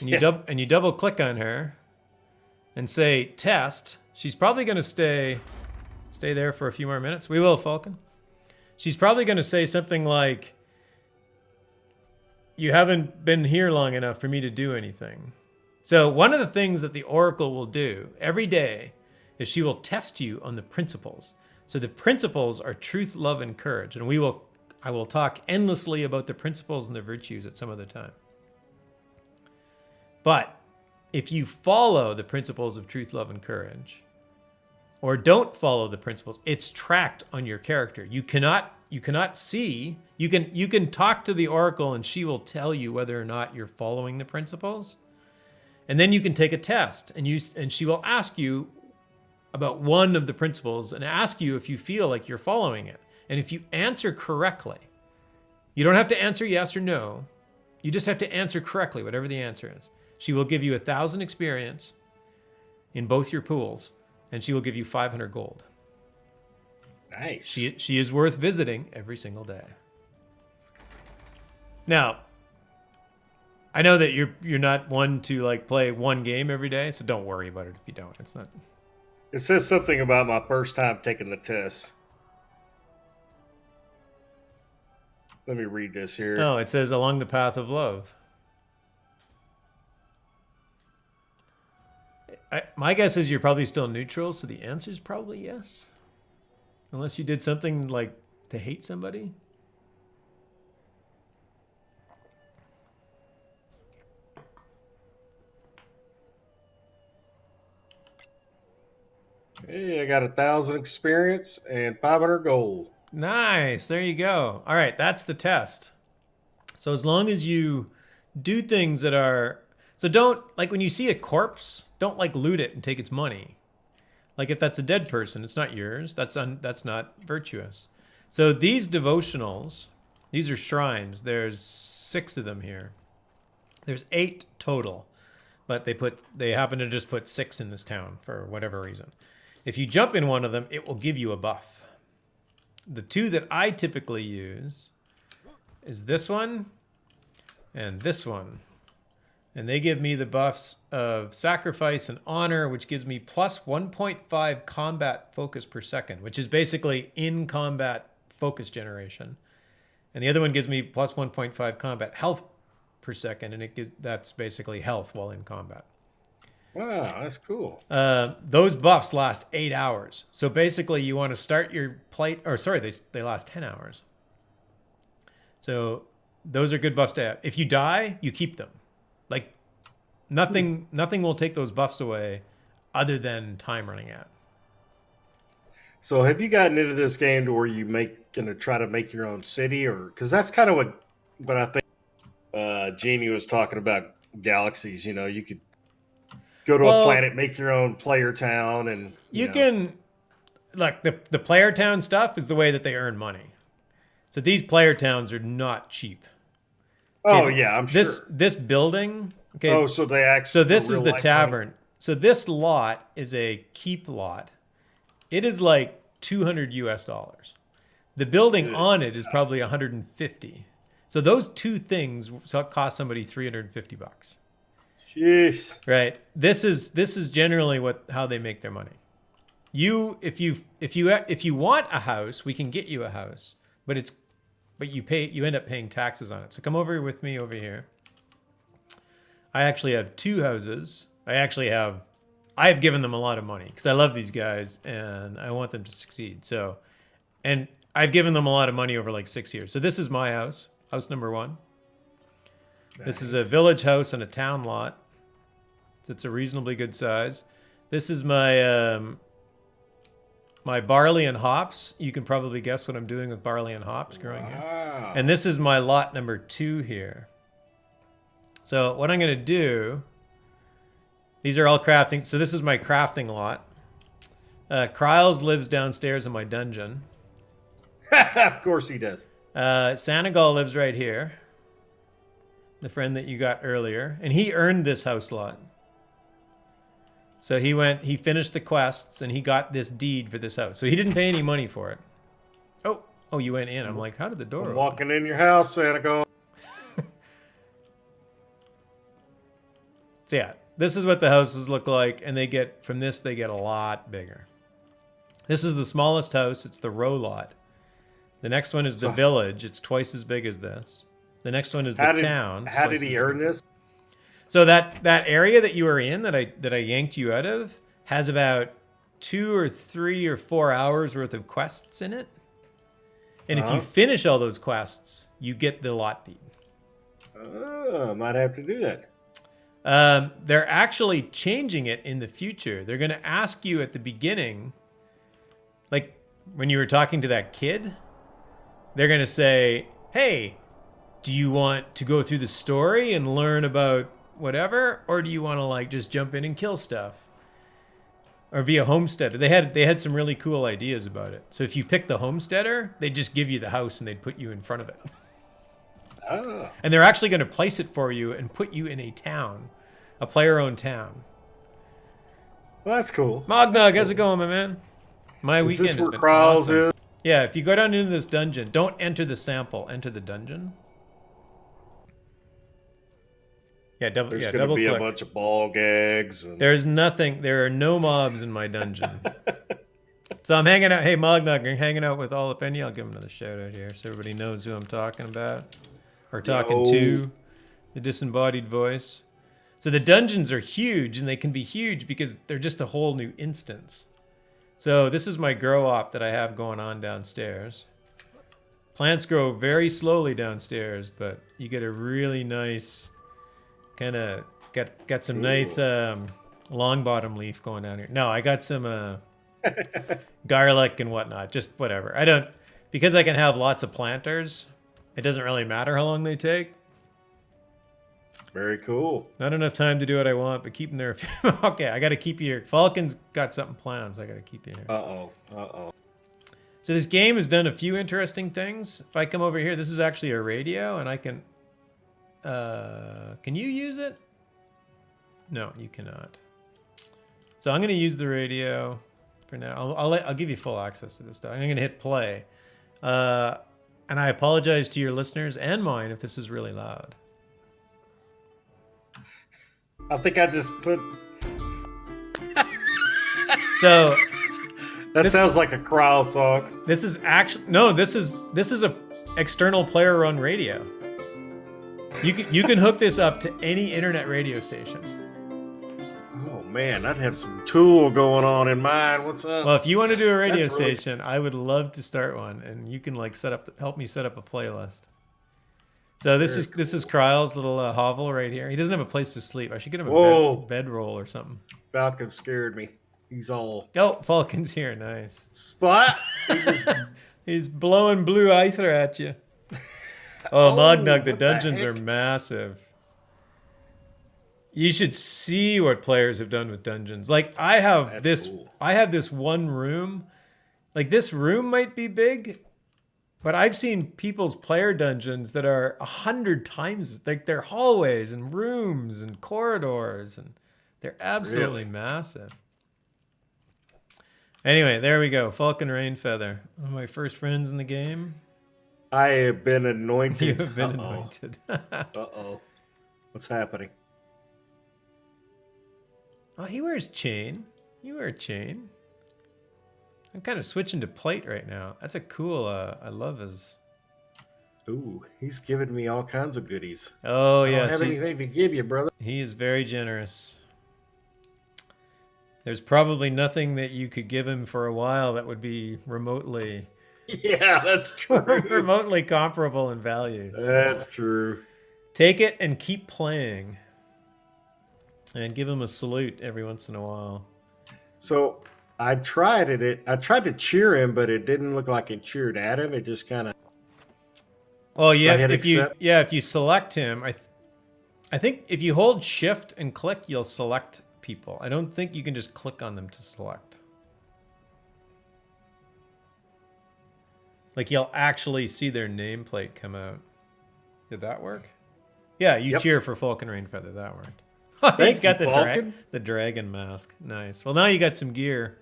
[SPEAKER 1] and you double click on her, and say test, she's probably going to stay there for a few more minutes. We will, Falcon. She's probably going to say something like, "You haven't been here long enough for me to do anything." So one of the things that the Oracle will do every day is she will test you on the principles. So the principles are truth, love, and courage. And I will talk endlessly about the principles and the virtues at some other time. But if you follow the principles of truth, love, and courage, or don't follow the principles, it's tracked on your character. You cannot see, you can talk to the Oracle and she will tell you whether or not you're following the principles. And then you can take a test, and she will ask you about one of the principles and ask you if you feel like you're following it. And if you answer correctly, you don't have to answer yes or no. You just have to answer correctly, whatever the answer is. She will give you 1,000 experience in both your pools, and she will give you 500 gold.
[SPEAKER 2] Nice.
[SPEAKER 1] She is worth visiting every single day. Now, I know that you're not one to like play one game every day, so don't worry about it if you don't. It's not.
[SPEAKER 2] It says something about my first time taking the test. Let me read this here.
[SPEAKER 1] Oh, it says along the path of love. My guess is you're probably still neutral, so the answer is probably yes. Unless you did something like to hate somebody.
[SPEAKER 2] Hey, I got 1,000 experience and 500 gold.
[SPEAKER 1] Nice. There you go. All right, that's the test. So as long as you do things that are... So don't, like when you see a corpse, don't like loot it and take its money. Like if that's a dead person, it's not yours. That's not virtuous. So these devotionals, These are shrines. There's 6 of them here. There's 8 total, but they happen to just put 6 in this town for whatever reason. If you jump in one of them, it will give you a buff. The 2 that I typically use is this one and this one. And they give me the buffs of Sacrifice and Honor, which gives me plus 1.5 combat focus per second, which is basically in combat focus generation. And the other one gives me plus 1.5 combat health per second, and that's basically health while in combat.
[SPEAKER 2] Wow, that's cool.
[SPEAKER 1] Those buffs last 8 hours. So basically you want to start your plate, or sorry, they last 10 hours. So those are good buffs to have. If you die, you keep them. Like nothing will take those buffs away other than time running out.
[SPEAKER 2] So have you gotten into this game to where you gonna try to make your own city, or because that's kind of what I think Jeannie was talking about galaxies. You know, you could go to a planet, make your own player town, and
[SPEAKER 1] you can look, the player town stuff is the way that they earn money. So these player towns are not cheap. Okay,
[SPEAKER 2] oh yeah, I'm sure.
[SPEAKER 1] This building. Okay.
[SPEAKER 2] Oh, so they actually.
[SPEAKER 1] So this is the tavern. Money? So this lot is a keep lot. It is like $200 US. The building on it is probably 150. So those 2 things cost somebody $350.
[SPEAKER 2] Jeez.
[SPEAKER 1] Right. This is generally how they make their money. If you want a house, we can get you a house, but you end up paying taxes on it. So come over with me over here. I actually have 2 houses. I have given them a lot of money because I love these guys and I want them to succeed. So, and I've given them a lot of money over like 6 years. So this is my house number 1. Nice. This is a village house on a town lot. So it's a reasonably good size. This is my my barley and hops. You can probably guess what I'm doing with barley and hops growing here. And this is my lot number 2 here. So what I'm going to do, these are all crafting. So this is my crafting lot. Kryles lives downstairs in my dungeon.
[SPEAKER 2] Of course he does.
[SPEAKER 1] Sanagal lives right here. The friend that you got earlier. And he earned this house lot. So he finished the quests and he got this deed for this house. So he didn't pay any money for it. Oh, you went in. I'm like, how did the door open?
[SPEAKER 2] Walking in your house, Sanagal.
[SPEAKER 1] So yeah, this is what the houses look like, and they get a lot bigger. This is the smallest house. It's the row lot. The next one is the village. It's twice as big as this. The next one is the town.
[SPEAKER 2] How did he earn this?
[SPEAKER 1] So that area that you were in that I yanked you out of has about 2 or 3 or 4 hours worth of quests in it. And if you finish all those quests, you get the lot deed.
[SPEAKER 2] Oh, might have to do that.
[SPEAKER 1] They're actually changing it in the future. They're going to ask you at the beginning, like when you were talking to that kid, they're going to say, hey, do you want to go through the story and learn about whatever? Or do you want to like just jump in and kill stuff? Or be a homesteader? They had some really cool ideas about it. So if you pick the homesteader, they'd just give you the house and they'd put you in front of it.
[SPEAKER 2] Oh.
[SPEAKER 1] And they're actually going to place it for you and put you in a town, a player-owned town.
[SPEAKER 2] Well, that's cool.
[SPEAKER 1] Mognog, how's it going, my man? My weekend has been awesome. Yeah, if you go down into this dungeon, don't enter the sample. Enter the dungeon. Yeah, double click.
[SPEAKER 2] There's going to be a bunch of ball gags. And...
[SPEAKER 1] There's nothing. There are no mobs in my dungeon. So I'm hanging out. Hey, Mognog, I'm hanging out with all the Penny. I'll give him another shout out here so everybody knows who I'm talking about. Or talking to the disembodied voice. So the dungeons are huge, and they can be huge because they're just a whole new instance. So this is my grow op that I have going on downstairs. Plants grow very slowly downstairs, but you get a really nice kind of got some nice long bottom leaf going down here. No, I got some garlic and whatnot, just whatever. Because I can have lots of planters. It doesn't really matter how long they take.
[SPEAKER 2] Very cool.
[SPEAKER 1] Not enough time to do what I want, but keep them there. Okay, I got to keep you here. Falcon's got something planned, so I got to keep you here.
[SPEAKER 2] Uh-oh.
[SPEAKER 1] So this game has done a few interesting things. If I come over here, this is actually a radio, and I can you use it? No, you cannot. So I'm going to use the radio for now. I'll give you full access to this stuff. I'm going to hit play. And I apologize to your listeners and mine if this is really loud.
[SPEAKER 2] I think I just put.
[SPEAKER 1] So
[SPEAKER 2] that sounds like a crowd song.
[SPEAKER 1] This is actually no. This is a external player run radio. You can hook this up to any internet radio station.
[SPEAKER 2] Oh man, I'd have some Tool going on in mine. What's up?
[SPEAKER 1] Well, if you want to do a radio station, I would love to start one, and you can like help me set up a playlist. So this is Kryle's little hovel right here. He doesn't have a place to sleep. I should get him a bedroll or something.
[SPEAKER 2] Falcon scared me. He's all.
[SPEAKER 1] Oh, Falcon's here. Nice.
[SPEAKER 2] Spot.
[SPEAKER 1] He's blowing blue ether at you. Oh, Mognug, the dungeons are massive. You should see what players have done with dungeons. Like I have this one room. Like this room might be big, but I've seen people's player dungeons that are 100 times like they're hallways and rooms and corridors, and they're absolutely massive. Anyway, there we go. Falcon Rainfeather, one of my first friends in the game.
[SPEAKER 2] I have been anointed.
[SPEAKER 1] You have been anointed.
[SPEAKER 2] Uh-oh. What's happening?
[SPEAKER 1] Oh, he wears chain. You wear a chain. I'm kind of switching to plate right now. That's a cool, I love his...
[SPEAKER 2] Ooh, he's giving me all kinds of goodies.
[SPEAKER 1] Oh,
[SPEAKER 2] yes. I don't have
[SPEAKER 1] yes,
[SPEAKER 2] anything to give you, brother.
[SPEAKER 1] He is very generous. There's probably nothing that you could give him for a while that would be remotely...
[SPEAKER 2] Yeah, that's true.
[SPEAKER 1] remotely comparable in value. So.
[SPEAKER 2] That's true.
[SPEAKER 1] Take it and keep playing. And give him a salute every once in a while.
[SPEAKER 2] So I tried it. I tried to cheer him, but it didn't look like it cheered at him. It just kind of.
[SPEAKER 1] Oh yeah, if you select him, I think if you hold Shift and click, you'll select people. I don't think you can just click on them to select. Like you'll actually see their nameplate come out. Did that work? Yeah, you cheer for Falcon Rainfeather. That worked. He's got the dragon mask. Nice. Well, now you got some gear.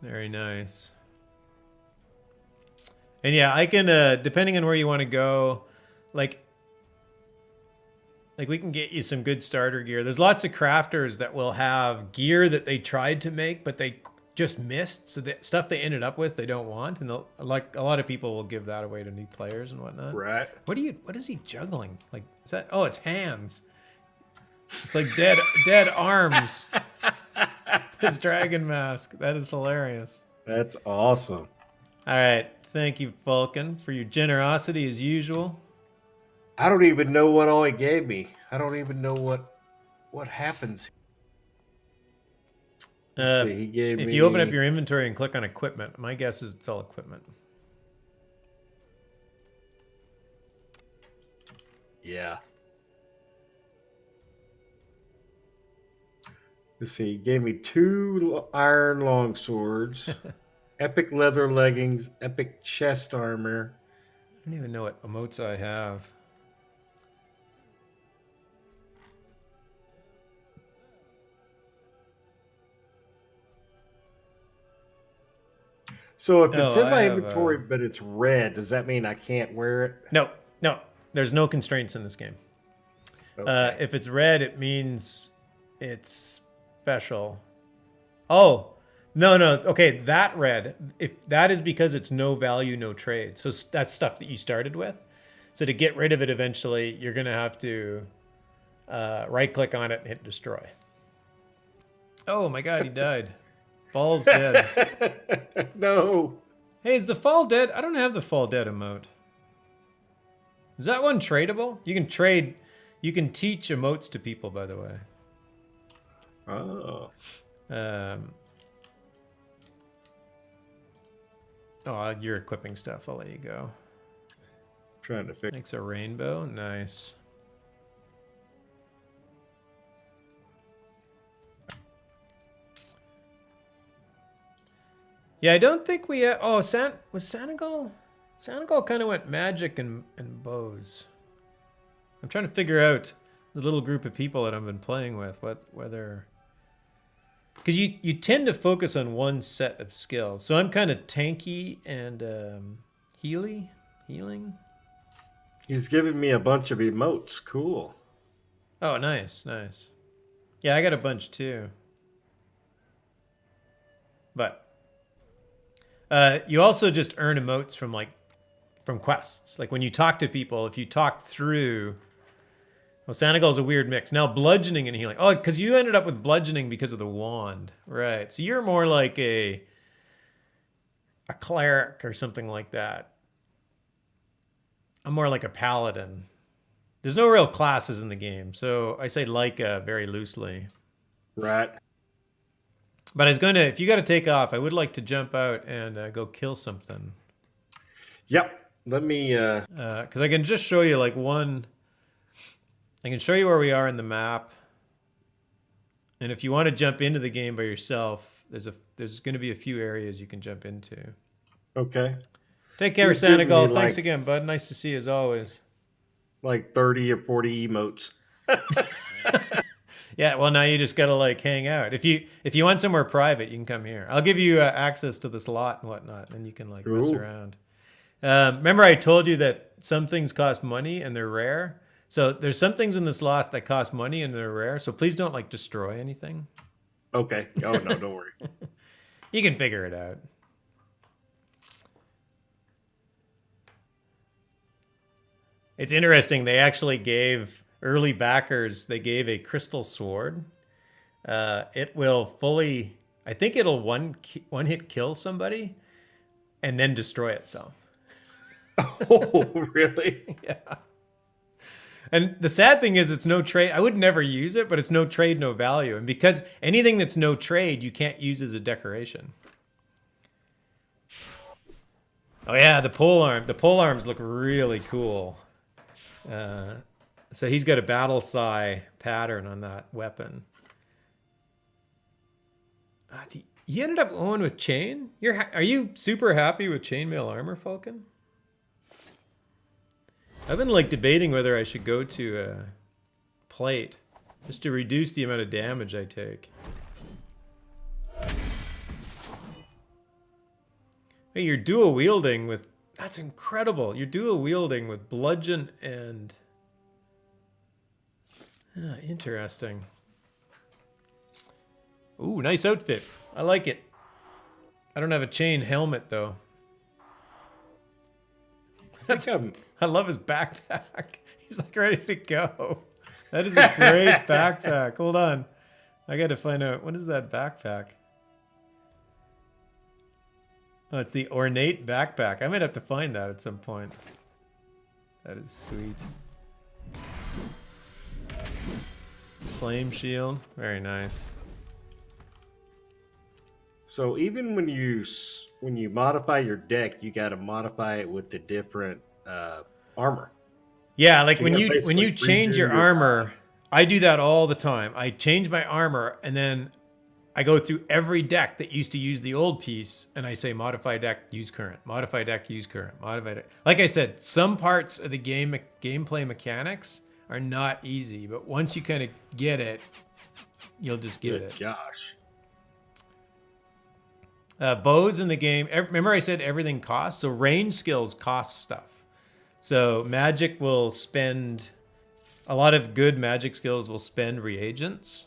[SPEAKER 1] Very nice. And yeah, I can, depending on where you want to go, like we can get you some good starter gear. There's lots of crafters that will have gear that they tried to make, but they just missed. So the stuff they ended up with, they don't want. And like a lot of people will give that away to new players and whatnot.
[SPEAKER 2] Right.
[SPEAKER 1] What is he juggling? Like, is that, oh, it's hands. It's like dead arms. This dragon mask. That is hilarious.
[SPEAKER 2] That's awesome.
[SPEAKER 1] All right. Thank you, Falcon, for your generosity as usual.
[SPEAKER 2] I don't even know what all he gave me. I don't even know what happens. Let's see, he gave me...
[SPEAKER 1] If you open up your inventory and click on equipment, my guess is it's all equipment.
[SPEAKER 2] Yeah. Let's see, he gave me 2 iron longswords, epic leather leggings, epic chest armor.
[SPEAKER 1] I don't even know what emotes I have.
[SPEAKER 2] So if it's in my inventory, but it's red, does that mean I can't wear it?
[SPEAKER 1] No. There's no constraints in this game. Okay. If it's red, it means it's special. Oh, no. Okay, that red. If that is because it's no value, no trade. So that's stuff that you started with. So to get rid of it eventually, you're going to have to right-click on it and hit destroy. Oh my God, he died. Fall's dead.
[SPEAKER 2] No.
[SPEAKER 1] Hey, is the fall dead? I don't have the fall dead emote. Is that one tradable? You can trade. You can teach emotes to people, by the way.
[SPEAKER 2] Oh.
[SPEAKER 1] You're equipping stuff. I'll let you go.
[SPEAKER 2] Trying to fix.
[SPEAKER 1] Makes a rainbow. Nice. Yeah, I don't think we. Oh, was Senegal? Senegal kind of went magic and bows. I'm trying to figure out the little group of people that I've been playing with, whether because you tend to focus on one set of skills. So I'm kind of tanky and healing.
[SPEAKER 2] He's giving me a bunch of emotes. Cool.
[SPEAKER 1] Oh, nice, nice. Yeah, I got a bunch too. But you also just earn emotes from quests. Like when you talk to people, if you talk through. Well, Senegal's a weird mix. Now bludgeoning and healing. Oh, because you ended up with bludgeoning because of the wand, right? So you're more like a cleric or something like that. I'm more like a paladin. There's no real classes in the game, so I say like very loosely.
[SPEAKER 2] Right.
[SPEAKER 1] But I was going to, if you got to take off, I would like to jump out and go kill something.
[SPEAKER 2] Yep. Let me.
[SPEAKER 1] Because I can just show you like one. I can show you where we are in the map. And if you want to jump into the game by yourself, there's going to be a few areas you can jump into.
[SPEAKER 2] Okay.
[SPEAKER 1] Take care,
[SPEAKER 2] He's giving
[SPEAKER 1] Senegal.
[SPEAKER 2] me,
[SPEAKER 1] Thanks
[SPEAKER 2] like-
[SPEAKER 1] again, bud. Nice to see you as always.
[SPEAKER 2] Like 30 or 40 emotes.
[SPEAKER 1] Yeah, well now you just gotta like hang out. If you want somewhere private, you can come here. I'll give you access to this lot and whatnot, and you can like mess
[SPEAKER 2] Cool.
[SPEAKER 1] around. Remember I told you that some things cost money and they're rare. So there's some things in this lot that cost money and they're rare. So please don't like destroy anything.
[SPEAKER 2] Okay. Oh, no, don't worry.
[SPEAKER 1] You can figure it out. It's interesting. They actually gave early backers, they gave a crystal sword. It will fully, I think it'll one hit kill somebody and then destroy itself.
[SPEAKER 2] Oh, really?
[SPEAKER 1] Yeah. And the sad thing is it's no trade. I would never use it, but it's no trade, no value. And because anything that's no trade, you can't use as a decoration. Oh yeah, the pole arm. The pole arms look really cool. So he's got a battle sigh pattern on that weapon. You ended up going with chain? Are you super happy with chainmail armor, Falcon? I've been like debating whether I should go to plate just to reduce the amount of damage I take. Hey, you're dual wielding with... That's incredible. You're dual wielding with bludgeon and... interesting. Ooh, nice outfit. I like it. I don't have a chain helmet, though. I love his backpack. He's like ready to go. That is a great backpack. Hold on. I got to find out. What is that backpack? Oh, it's the ornate backpack. I might have to find that at some point. That is sweet. Flame shield. Very nice.
[SPEAKER 2] So even when you modify your deck, you got to modify it with the different armor.
[SPEAKER 1] Yeah, like
[SPEAKER 2] So
[SPEAKER 1] when
[SPEAKER 2] you gotta
[SPEAKER 1] you
[SPEAKER 2] basically
[SPEAKER 1] change
[SPEAKER 2] redo
[SPEAKER 1] your
[SPEAKER 2] your
[SPEAKER 1] armor, I do that all the time. I change my armor and then I go through every deck that used to use the old piece and I say modify deck, use current, modify deck, use current, modify deck. Like I said, some parts of the gameplay mechanics are not easy, but once you kind of get it, you'll just get
[SPEAKER 2] Good
[SPEAKER 1] it.
[SPEAKER 2] gosh.
[SPEAKER 1] Bows in the game, remember I said everything costs? So range skills cost stuff. So magic will spend, a lot of good magic skills will spend reagents.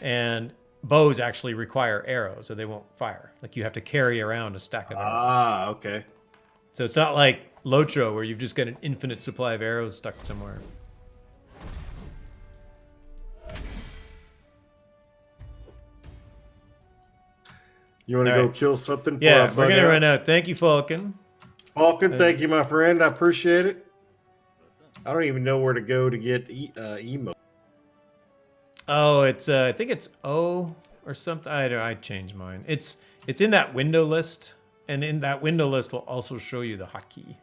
[SPEAKER 1] And bows actually require arrows or they won't fire. Like you have to carry around a stack of arrows.
[SPEAKER 2] Ah, okay.
[SPEAKER 1] So it's not like Lotro where you've just got an infinite supply of arrows stuck somewhere.
[SPEAKER 2] You want to
[SPEAKER 1] All
[SPEAKER 2] go
[SPEAKER 1] right.
[SPEAKER 2] kill something?
[SPEAKER 1] Yeah,
[SPEAKER 2] before I
[SPEAKER 1] we're
[SPEAKER 2] bug
[SPEAKER 1] going to
[SPEAKER 2] out?
[SPEAKER 1] run out. Thank you, Falcon.
[SPEAKER 2] Falcon, thank you, my friend. I appreciate it. I don't even know where to go to get emo.
[SPEAKER 1] Oh, it's I think it's O or something. I changed mine. It's in that window list, and in that window list will also show you the hotkey.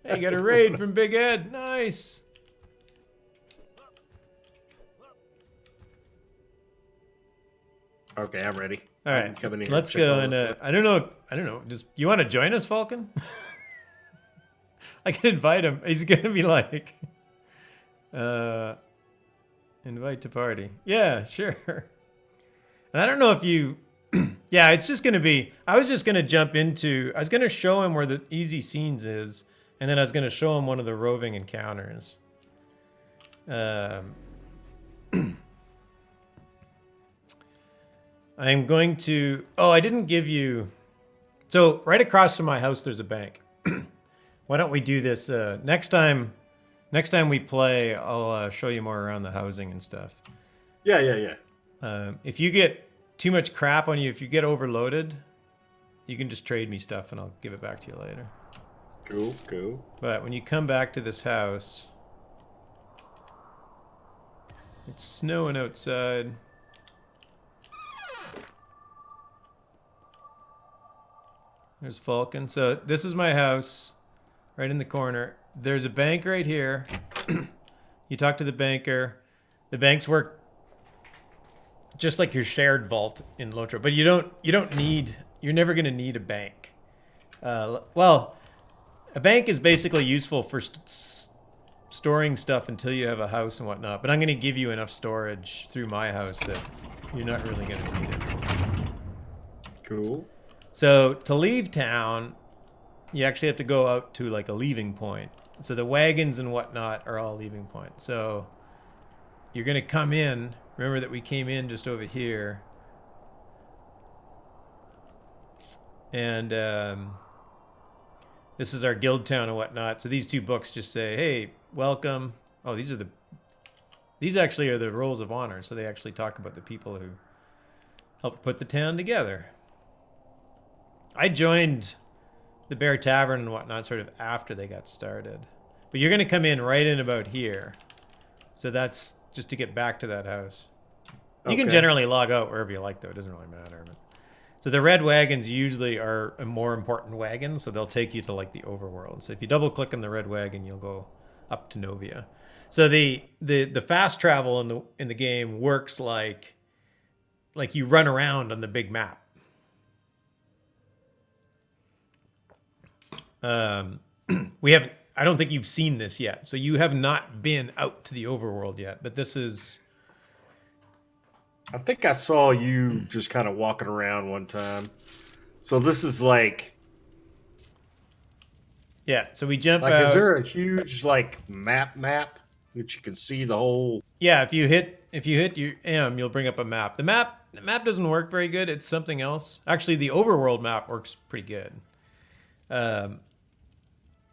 [SPEAKER 1] Hey, you got a raid from Big Ed. Nice. Nice.
[SPEAKER 2] Okay, I'm ready.
[SPEAKER 1] All
[SPEAKER 2] I'm
[SPEAKER 1] right,
[SPEAKER 2] coming in
[SPEAKER 1] so
[SPEAKER 2] here
[SPEAKER 1] let's
[SPEAKER 2] check
[SPEAKER 1] go
[SPEAKER 2] all
[SPEAKER 1] and
[SPEAKER 2] this out.
[SPEAKER 1] I don't know. Just you want to join us, Falcon? I can invite him. He's gonna be like, uh, invite to party. Yeah, sure. And I don't know if you, yeah, it's just gonna be. I was just gonna jump into. I was gonna show him where the easy scenes is, and then I was gonna show him one of the roving encounters. I'm going to. Oh, I didn't give you. So right across from my house, there's a bank. Why don't we do this next time? Next time we play, I'll show you more around the housing and stuff.
[SPEAKER 2] Yeah.
[SPEAKER 1] If you get too much crap on you, if you get overloaded, you can just trade me stuff and I'll give it back to you later.
[SPEAKER 2] Cool.
[SPEAKER 1] But when you come back to this house, it's snowing outside. There's Falcon. So this is my house, right in the corner. There's a bank right here. You talk to the banker. The banks work just like your shared vault in Lotro, but you're never going to need a bank. Well, a bank is basically useful for storing stuff until you have a house and whatnot, but I'm going to give you enough storage through my house that you're not really going to need it.
[SPEAKER 2] Cool.
[SPEAKER 1] So to leave town, you actually have to go out to like a leaving point. So the wagons and whatnot are all leaving points. So you're going to come in. Remember that we came in just over here. And this is our guild town and whatnot. So these two books just say, hey, welcome. Oh, these actually are the rolls of honor. So they actually talk about the people who helped put the town together. I joined the Bear Tavern and whatnot sort of after they got started. But you're going to come in right in about here. So that's just to get back to that house. You can generally log out wherever you like, though. It doesn't really matter. But... So the red wagons usually are a more important wagon, so they'll take you to like the overworld. So if you double click on the red wagon, you'll go up to Novia. So the fast travel in the game works like you run around on the big map. We haven't. I don't think you've seen this yet. So you have not been out to the overworld yet. But this is.
[SPEAKER 2] I think I saw you just kind of walking around one time. So this is like.
[SPEAKER 1] Yeah. So we jump
[SPEAKER 2] like,
[SPEAKER 1] out.
[SPEAKER 2] Is there a huge like map that you can see the whole?
[SPEAKER 1] Yeah. If you hit your M, you'll bring up a map. The map doesn't work very good. It's something else. Actually, the overworld map works pretty good.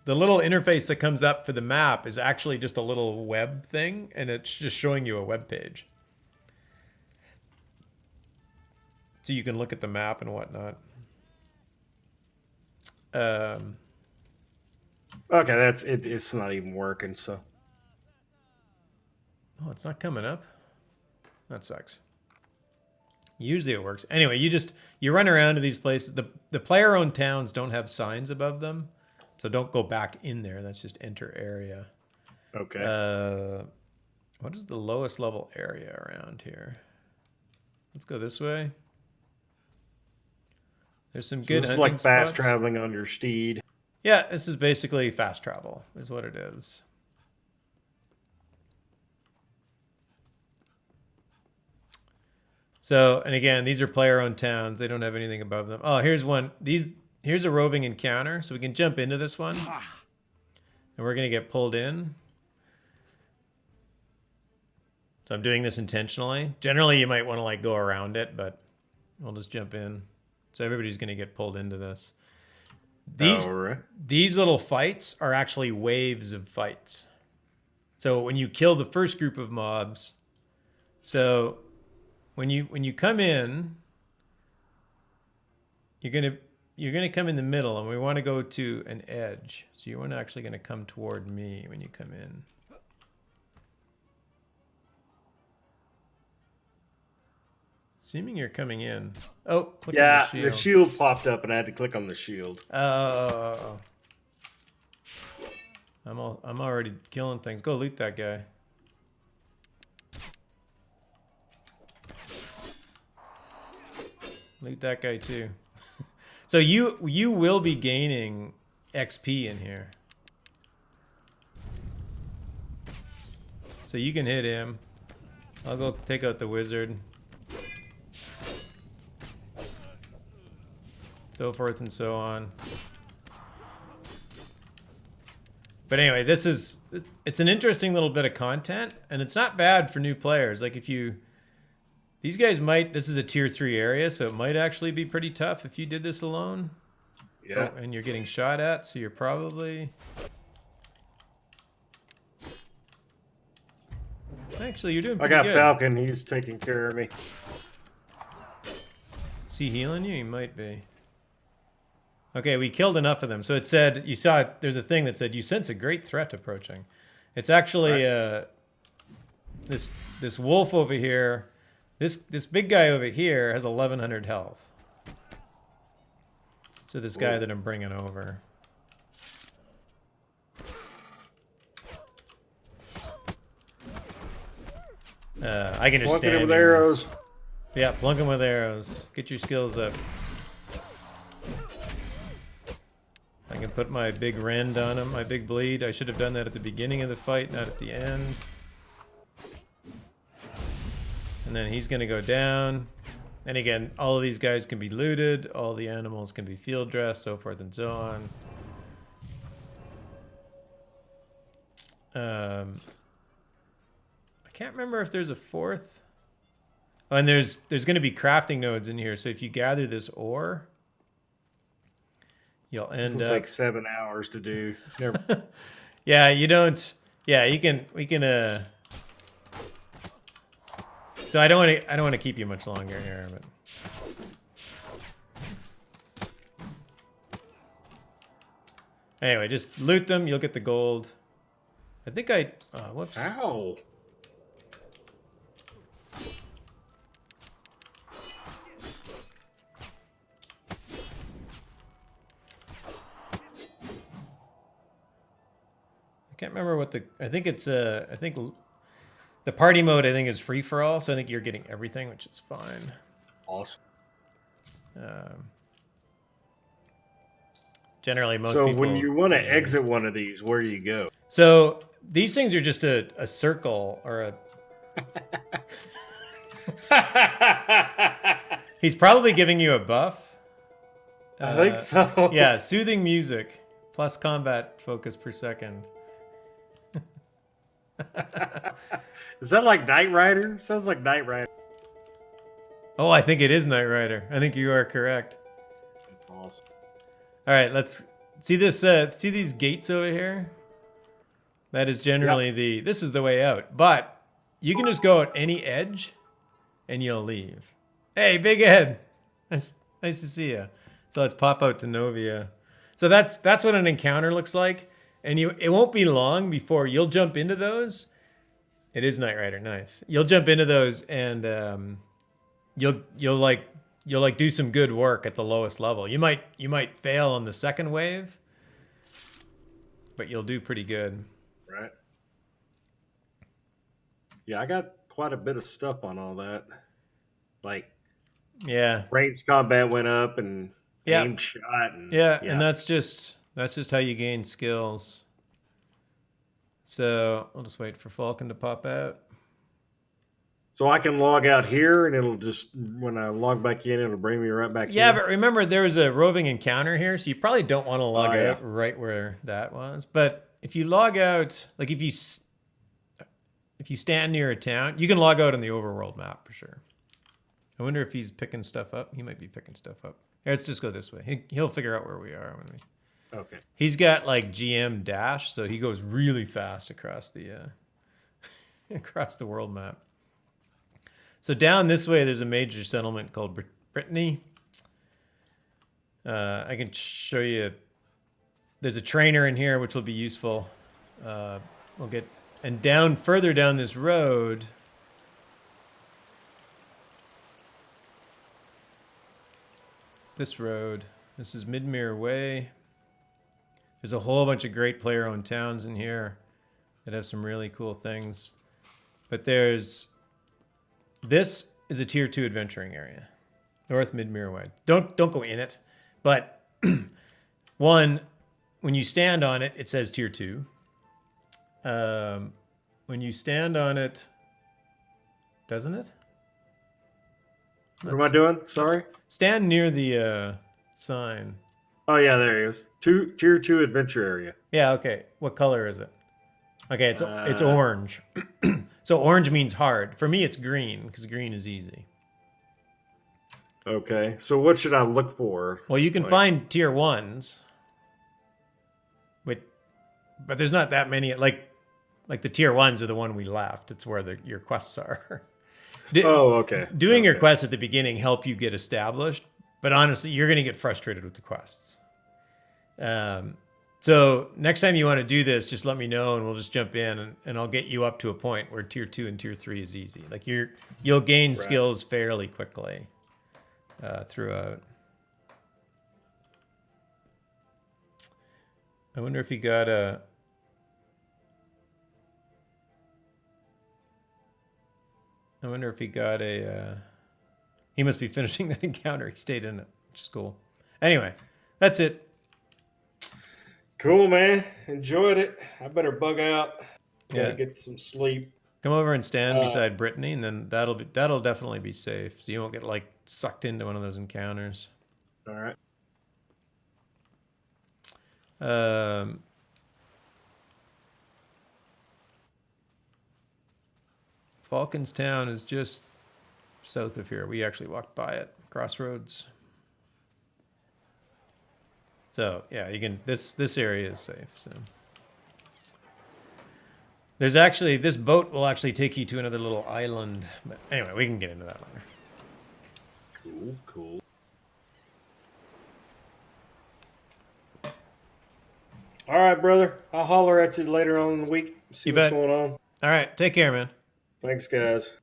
[SPEAKER 1] The little interface that comes up for the map is actually just a little web thing, and it's just showing you a web page. So you can look at the map and whatnot.
[SPEAKER 2] Okay, that's it. It's not even working, so.
[SPEAKER 1] Oh, it's not coming up? That sucks. Usually it works. Anyway, you run around to these places. The player-owned towns don't have signs above them. So don't go back in there. That's just enter area.
[SPEAKER 2] Okay.
[SPEAKER 1] What is the lowest level area around here? Let's go this way. There's some good.
[SPEAKER 2] This is like fast
[SPEAKER 1] spots.
[SPEAKER 2] traveling on your steed.
[SPEAKER 1] Yeah, this is basically fast travel, is what it is. So, and again, these are player-owned towns. They don't have anything above them. Oh, here's one. Here's a roving encounter, so we can jump into this one. And we're going to get pulled in. So I'm doing this intentionally. Generally, you might want to like go around it, but we'll just jump in. So everybody's going to get pulled into this. These little fights are actually waves of fights. So when you kill the first group of mobs, so when you come in, you're gonna come in the middle, and we want to go to an edge. So you're actually going to come toward me when you come in. Assuming you're coming in. Oh, click on the
[SPEAKER 2] shield popped up, and I had to click on the shield.
[SPEAKER 1] Oh, I'm already killing things. Go loot that guy. Loot that guy too. So you will be gaining XP in here. So you can hit him. I'll go take out the wizard. So forth and so on. But anyway, it's an interesting little bit of content, and it's not bad for new players. Like if you, these guys might, this is a tier 3 area, so it might actually be pretty tough if you did this alone.
[SPEAKER 2] Yeah.
[SPEAKER 1] Oh, and you're getting shot at, so you're probably... Actually, you're doing pretty
[SPEAKER 2] I got
[SPEAKER 1] good.
[SPEAKER 2] Falcon. He's taking care of me.
[SPEAKER 1] Is he healing you? He might be. Okay, we killed enough of them. So it said, you saw, there's a thing that said, you sense a great threat approaching. It's actually this wolf over here. This big guy over here has 1,100 health. So this guy that I'm bringing over. I can just stand
[SPEAKER 2] with
[SPEAKER 1] here.
[SPEAKER 2] arrows.
[SPEAKER 1] Yeah, plunk him with arrows. Get your skills up. I can put my big rend on him, my big bleed. I should have done that at the beginning of the fight, not at the end. And then he's going to go down. And again, all of these guys can be looted. All the animals can be field dressed, so forth and so on. I can't remember if there's a fourth. Oh, and there's going to be crafting nodes in here. So if you gather this ore, you'll end up
[SPEAKER 2] like 7 hours to do. Never...
[SPEAKER 1] Yeah, you don't. Yeah, we can. So I don't want to keep you much longer here, but. Anyway, just loot them. You'll get the gold. I think whoops.
[SPEAKER 2] Ow.
[SPEAKER 1] I can't remember what I think it's the party mode I think is free for all, so I think you're getting everything, which is fine.
[SPEAKER 2] Awesome.
[SPEAKER 1] Generally, most
[SPEAKER 2] people...
[SPEAKER 1] So
[SPEAKER 2] when you want to exit one of these, where do you go?
[SPEAKER 1] So these things are just a circle or a... He's probably giving you a buff.
[SPEAKER 2] I think so.
[SPEAKER 1] Yeah, soothing music plus combat focus per second.
[SPEAKER 2] Is that like Knight Rider? Sounds like Knight Rider.
[SPEAKER 1] Oh, I think it is Knight Rider. I think you are correct.
[SPEAKER 2] That's awesome.
[SPEAKER 1] All right, let's see this. See these gates over here? That is generally this is the way out. But you can just go at any edge, and you'll leave. Hey, Big Ed, nice to see you. So let's pop out to Novia. So that's what an encounter looks like. And it won't be long before you'll jump into those. It is Knight Rider, nice. You'll jump into those and you'll do some good work at the lowest level. You might fail on the second wave, but you'll do pretty good.
[SPEAKER 2] Right. Yeah, I got quite a bit of stuff on all that. Like,
[SPEAKER 1] yeah,
[SPEAKER 2] range combat went up and aim shot. And,
[SPEAKER 1] and that's just how you gain skills. So I'll just wait for Falcon to pop out.
[SPEAKER 2] So I can log out here, and it'll just, when I log back in, it'll bring me right back in.
[SPEAKER 1] Yeah, but remember, there was a roving encounter here, so you probably don't want to log out right where that was. But if you log out, like if you stand near a town, you can log out on the overworld map for sure. I wonder if he's picking stuff up. He might be picking stuff up. Here, let's just go this way. He'll figure out where we are when we...
[SPEAKER 2] Okay.
[SPEAKER 1] He's got like GM dash, so he goes really fast across the across the world map. So down this way, there's a major settlement called Brittany. I can show you. There's a trainer in here, which will be useful. We'll get and further down this road. This is Midmere Way. There's a whole bunch of great player-owned towns in here that have some really cool things. But this is a tier 2 adventuring area. North Mid-Mirrorway. Don't go in it. But one, when you stand on it, it says tier 2. When you stand on it, doesn't it?
[SPEAKER 2] What am I doing? Sorry.
[SPEAKER 1] Stand near the sign.
[SPEAKER 2] Oh yeah, there he is. Tier 2 adventure area.
[SPEAKER 1] Yeah, okay. What color is it? Okay, it's orange. So orange means hard. For me, it's green, because green is easy.
[SPEAKER 2] Okay, so what should I look for?
[SPEAKER 1] Well, you can find tier 1s. But there's not that many. Like the tier 1s are the one we left. It's where your quests are.
[SPEAKER 2] Okay.
[SPEAKER 1] Doing your quests at the beginning help you get established. But honestly, you're going to get frustrated with the quests. So next time you want to do this, just let me know and we'll just jump in and I'll get you up to a point where tier 2 and tier 3 is easy. Like you'll gain skills fairly quickly throughout. I wonder if he got a... He must be finishing that encounter. He stayed in it, which is cool. Anyway, that's it.
[SPEAKER 2] Cool, man. Enjoyed it. I better bug out.
[SPEAKER 1] Yeah.
[SPEAKER 2] Get some sleep.
[SPEAKER 1] Come over and stand beside Brittany, and then that'll definitely be safe, so you won't get like sucked into one of those encounters.
[SPEAKER 2] All right.
[SPEAKER 1] Falcons Town is just south of here. We actually walked by it. Crossroads. So yeah, you can. This area is safe. So there's actually this boat will actually take you to another little island. But anyway, we can get into that later.
[SPEAKER 2] Cool. All right, brother. I'll holler at you later on in the week. See what's going on.
[SPEAKER 1] All right, take care, man.
[SPEAKER 2] Thanks, guys.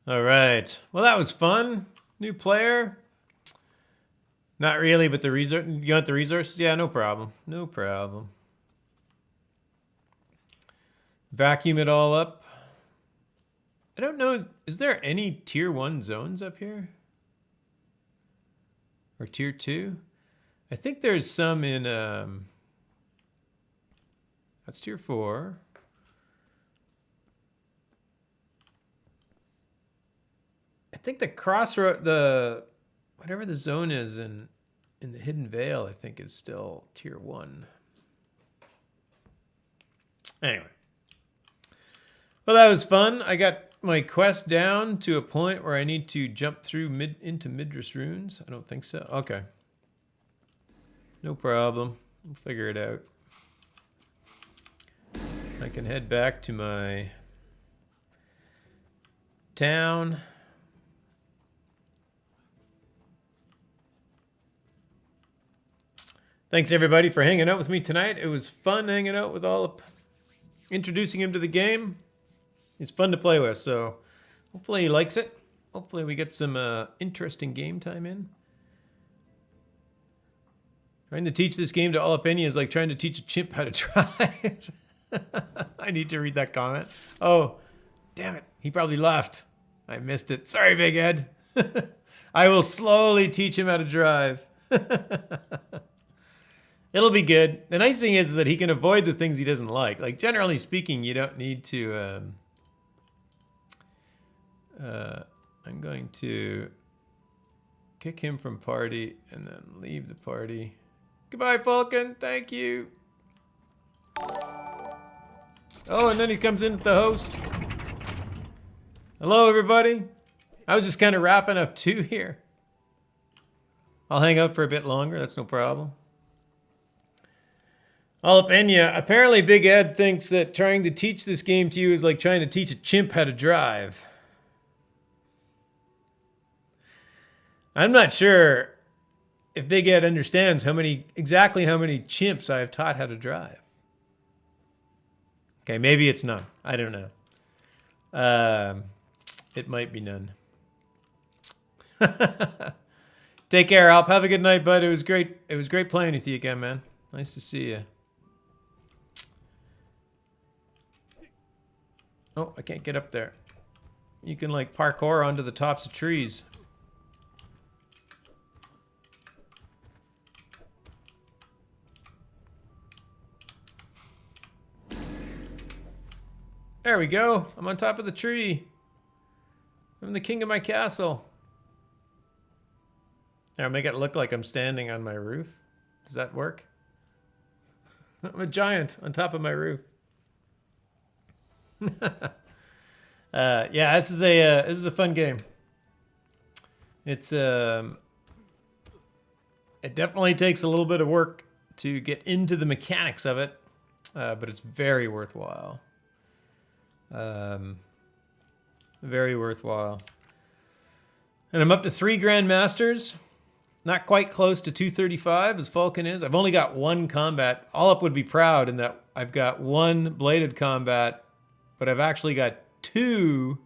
[SPEAKER 1] All right. Well, that was fun. New player. Not really, but the resource. You want the resources? Yeah, no problem. No problem. Vacuum it all up. I don't know. Is there any tier 1 zones up here? Or tier 2? I think there's some in... That's tier 4. I think the crossroad... Whatever the zone is in the Hidden Vale, I think is still tier 1. Anyway. Well, that was fun. I got my quest down to a point where I need to jump through into Midras Runes. I don't think so. Okay. No problem. We'll figure it out. I can head back to my town. Thanks everybody for hanging out with me tonight. It was fun hanging out with introducing him to the game. He's fun to play with, so hopefully he likes it. Hopefully we get some interesting game time in. Trying to teach this game to Alapenia is like trying to teach a chimp how to drive. I need to read that comment. Oh, damn it. He probably left. I missed it. Sorry, Big Ed. I will slowly teach him how to drive. It'll be good. The nice thing is that he can avoid the things he doesn't like. Like, generally speaking, you don't need to... I'm going to kick him from party and then leave the party. Goodbye, Falcon. Thank you. Oh, and then he comes in at the host. Hello, everybody. I was just kind of wrapping up too here. I'll hang out for a bit longer. That's no problem. Alapenia, apparently Big Ed thinks that trying to teach this game to you is like trying to teach a chimp how to drive. I'm not sure if Big Ed understands exactly how many chimps I have taught how to drive. Okay, maybe it's none. I don't know. It might be none. Take care, Alp. Have a good night, bud. It was great. It was great playing with you again, man. Nice to see you. Oh, I can't get up there. You can like parkour onto the tops of trees. There we go. I'm on top of the tree. I'm the king of my castle. I'll make it look like I'm standing on my roof. Does that work? I'm a giant on top of my roof. Yeah, this is a fun game. It's it definitely takes a little bit of work to get into the mechanics of it, but it's very worthwhile. Very worthwhile. And I'm up to 3 Grandmasters. Not quite close to 235 as Falcon is. I've only got 1 combat. All-Up would be proud in that I've got 1 bladed combat, but I've actually got 2.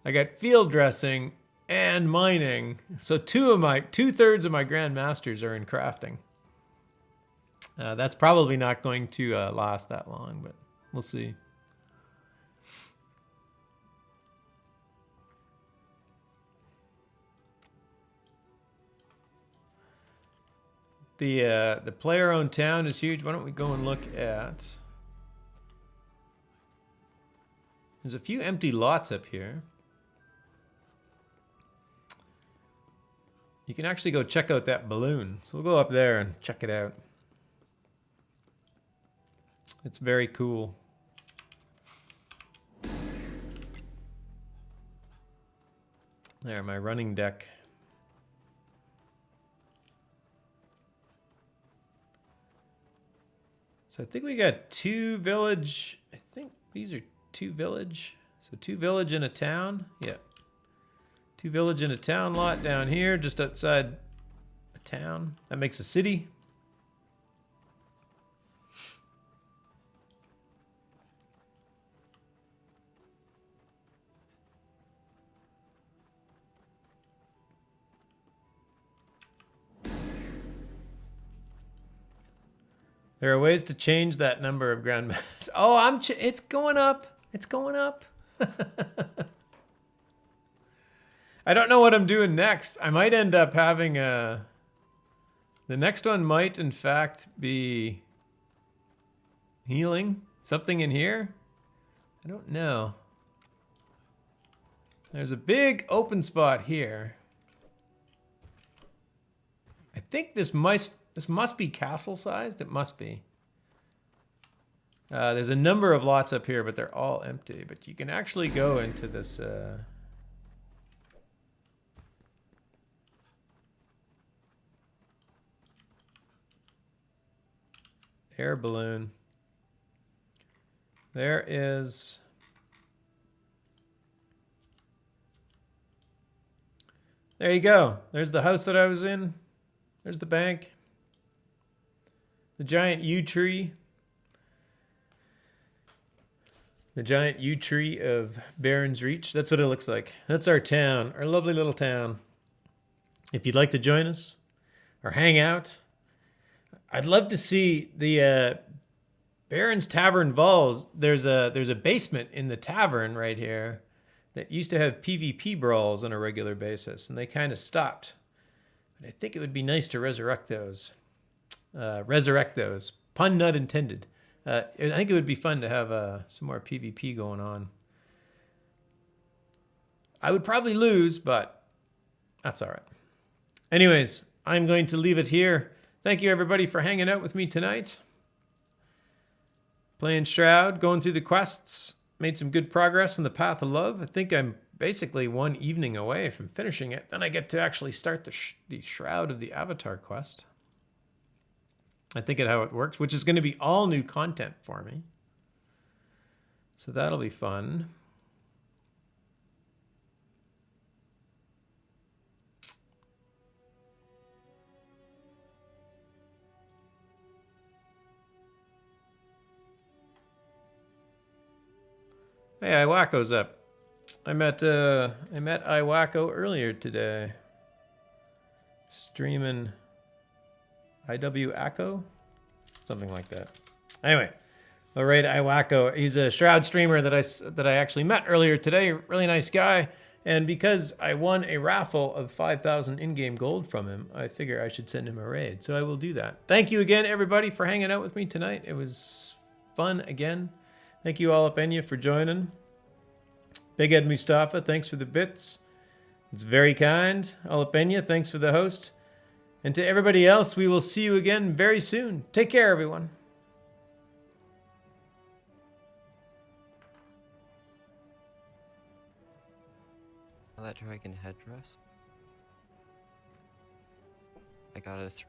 [SPEAKER 1] I got field dressing and mining. So 2/3 of my Grandmasters are in crafting. That's probably not going to last that long, but we'll see. The player-owned town is huge. Why don't we go and look at... There's a few empty lots up here. You can actually go check out that balloon. So we'll go up there and check it out. It's very cool. There, my running deck. So I think we got 2 village. I think these are 2 village. So 2 village and a town. Yeah. 2 village and a town lot down here, just outside a town. That makes a city. There are ways to change that number of grandmasters. Oh, it's going up. It's going up. I don't know what I'm doing next. I might end up having a... The next one might, in fact, be healing. Something in here? I don't know. There's a big open spot here. I think this must be castle-sized. It must be. There's a number of lots up here, but they're all empty. But you can actually go into this... air balloon. There is... There you go. There's the house that I was in. There's the bank. The giant yew tree. The giant yew tree of Baron's Reach. That's what it looks like. That's our town, our lovely little town. If you'd like to join us or hang out, I'd love to see the Baron's Tavern Balls. There's a basement in the tavern right here that used to have PvP brawls on a regular basis, and they kind of stopped. But I think it would be nice to resurrect those. Pun not intended. I think it would be fun to have some more PvP going on. I would probably lose, but that's all right. Anyways, I'm going to leave it here. Thank you, everybody, for hanging out with me tonight. Playing Shroud, going through the quests. Made some good progress on the Path of Love. I think I'm basically 1 evening away from finishing it. Then I get to actually start the Shroud of the Avatar quest. I think of how it works, which is going to be all new content for me. So that'll be fun. Hey, Iwako's up. I met Iwako earlier today. streaming IW Acco, something like that. Anyway, Lorraine Iwacko, he's a Shroud streamer that I actually met earlier today. Really nice guy. And because I won a raffle of 5,000 in-game gold from him, I figure I should send him a raid. So I will do that. Thank you again, everybody, for hanging out with me tonight. It was fun again. Thank you, Alapenya, for joining. Big Ed Mustafa, thanks for the bits. It's very kind. Alapenya, thanks for the host. And to everybody else, we will see you again very soon. Take care, everyone.
[SPEAKER 3] That dragon headdress. I got it.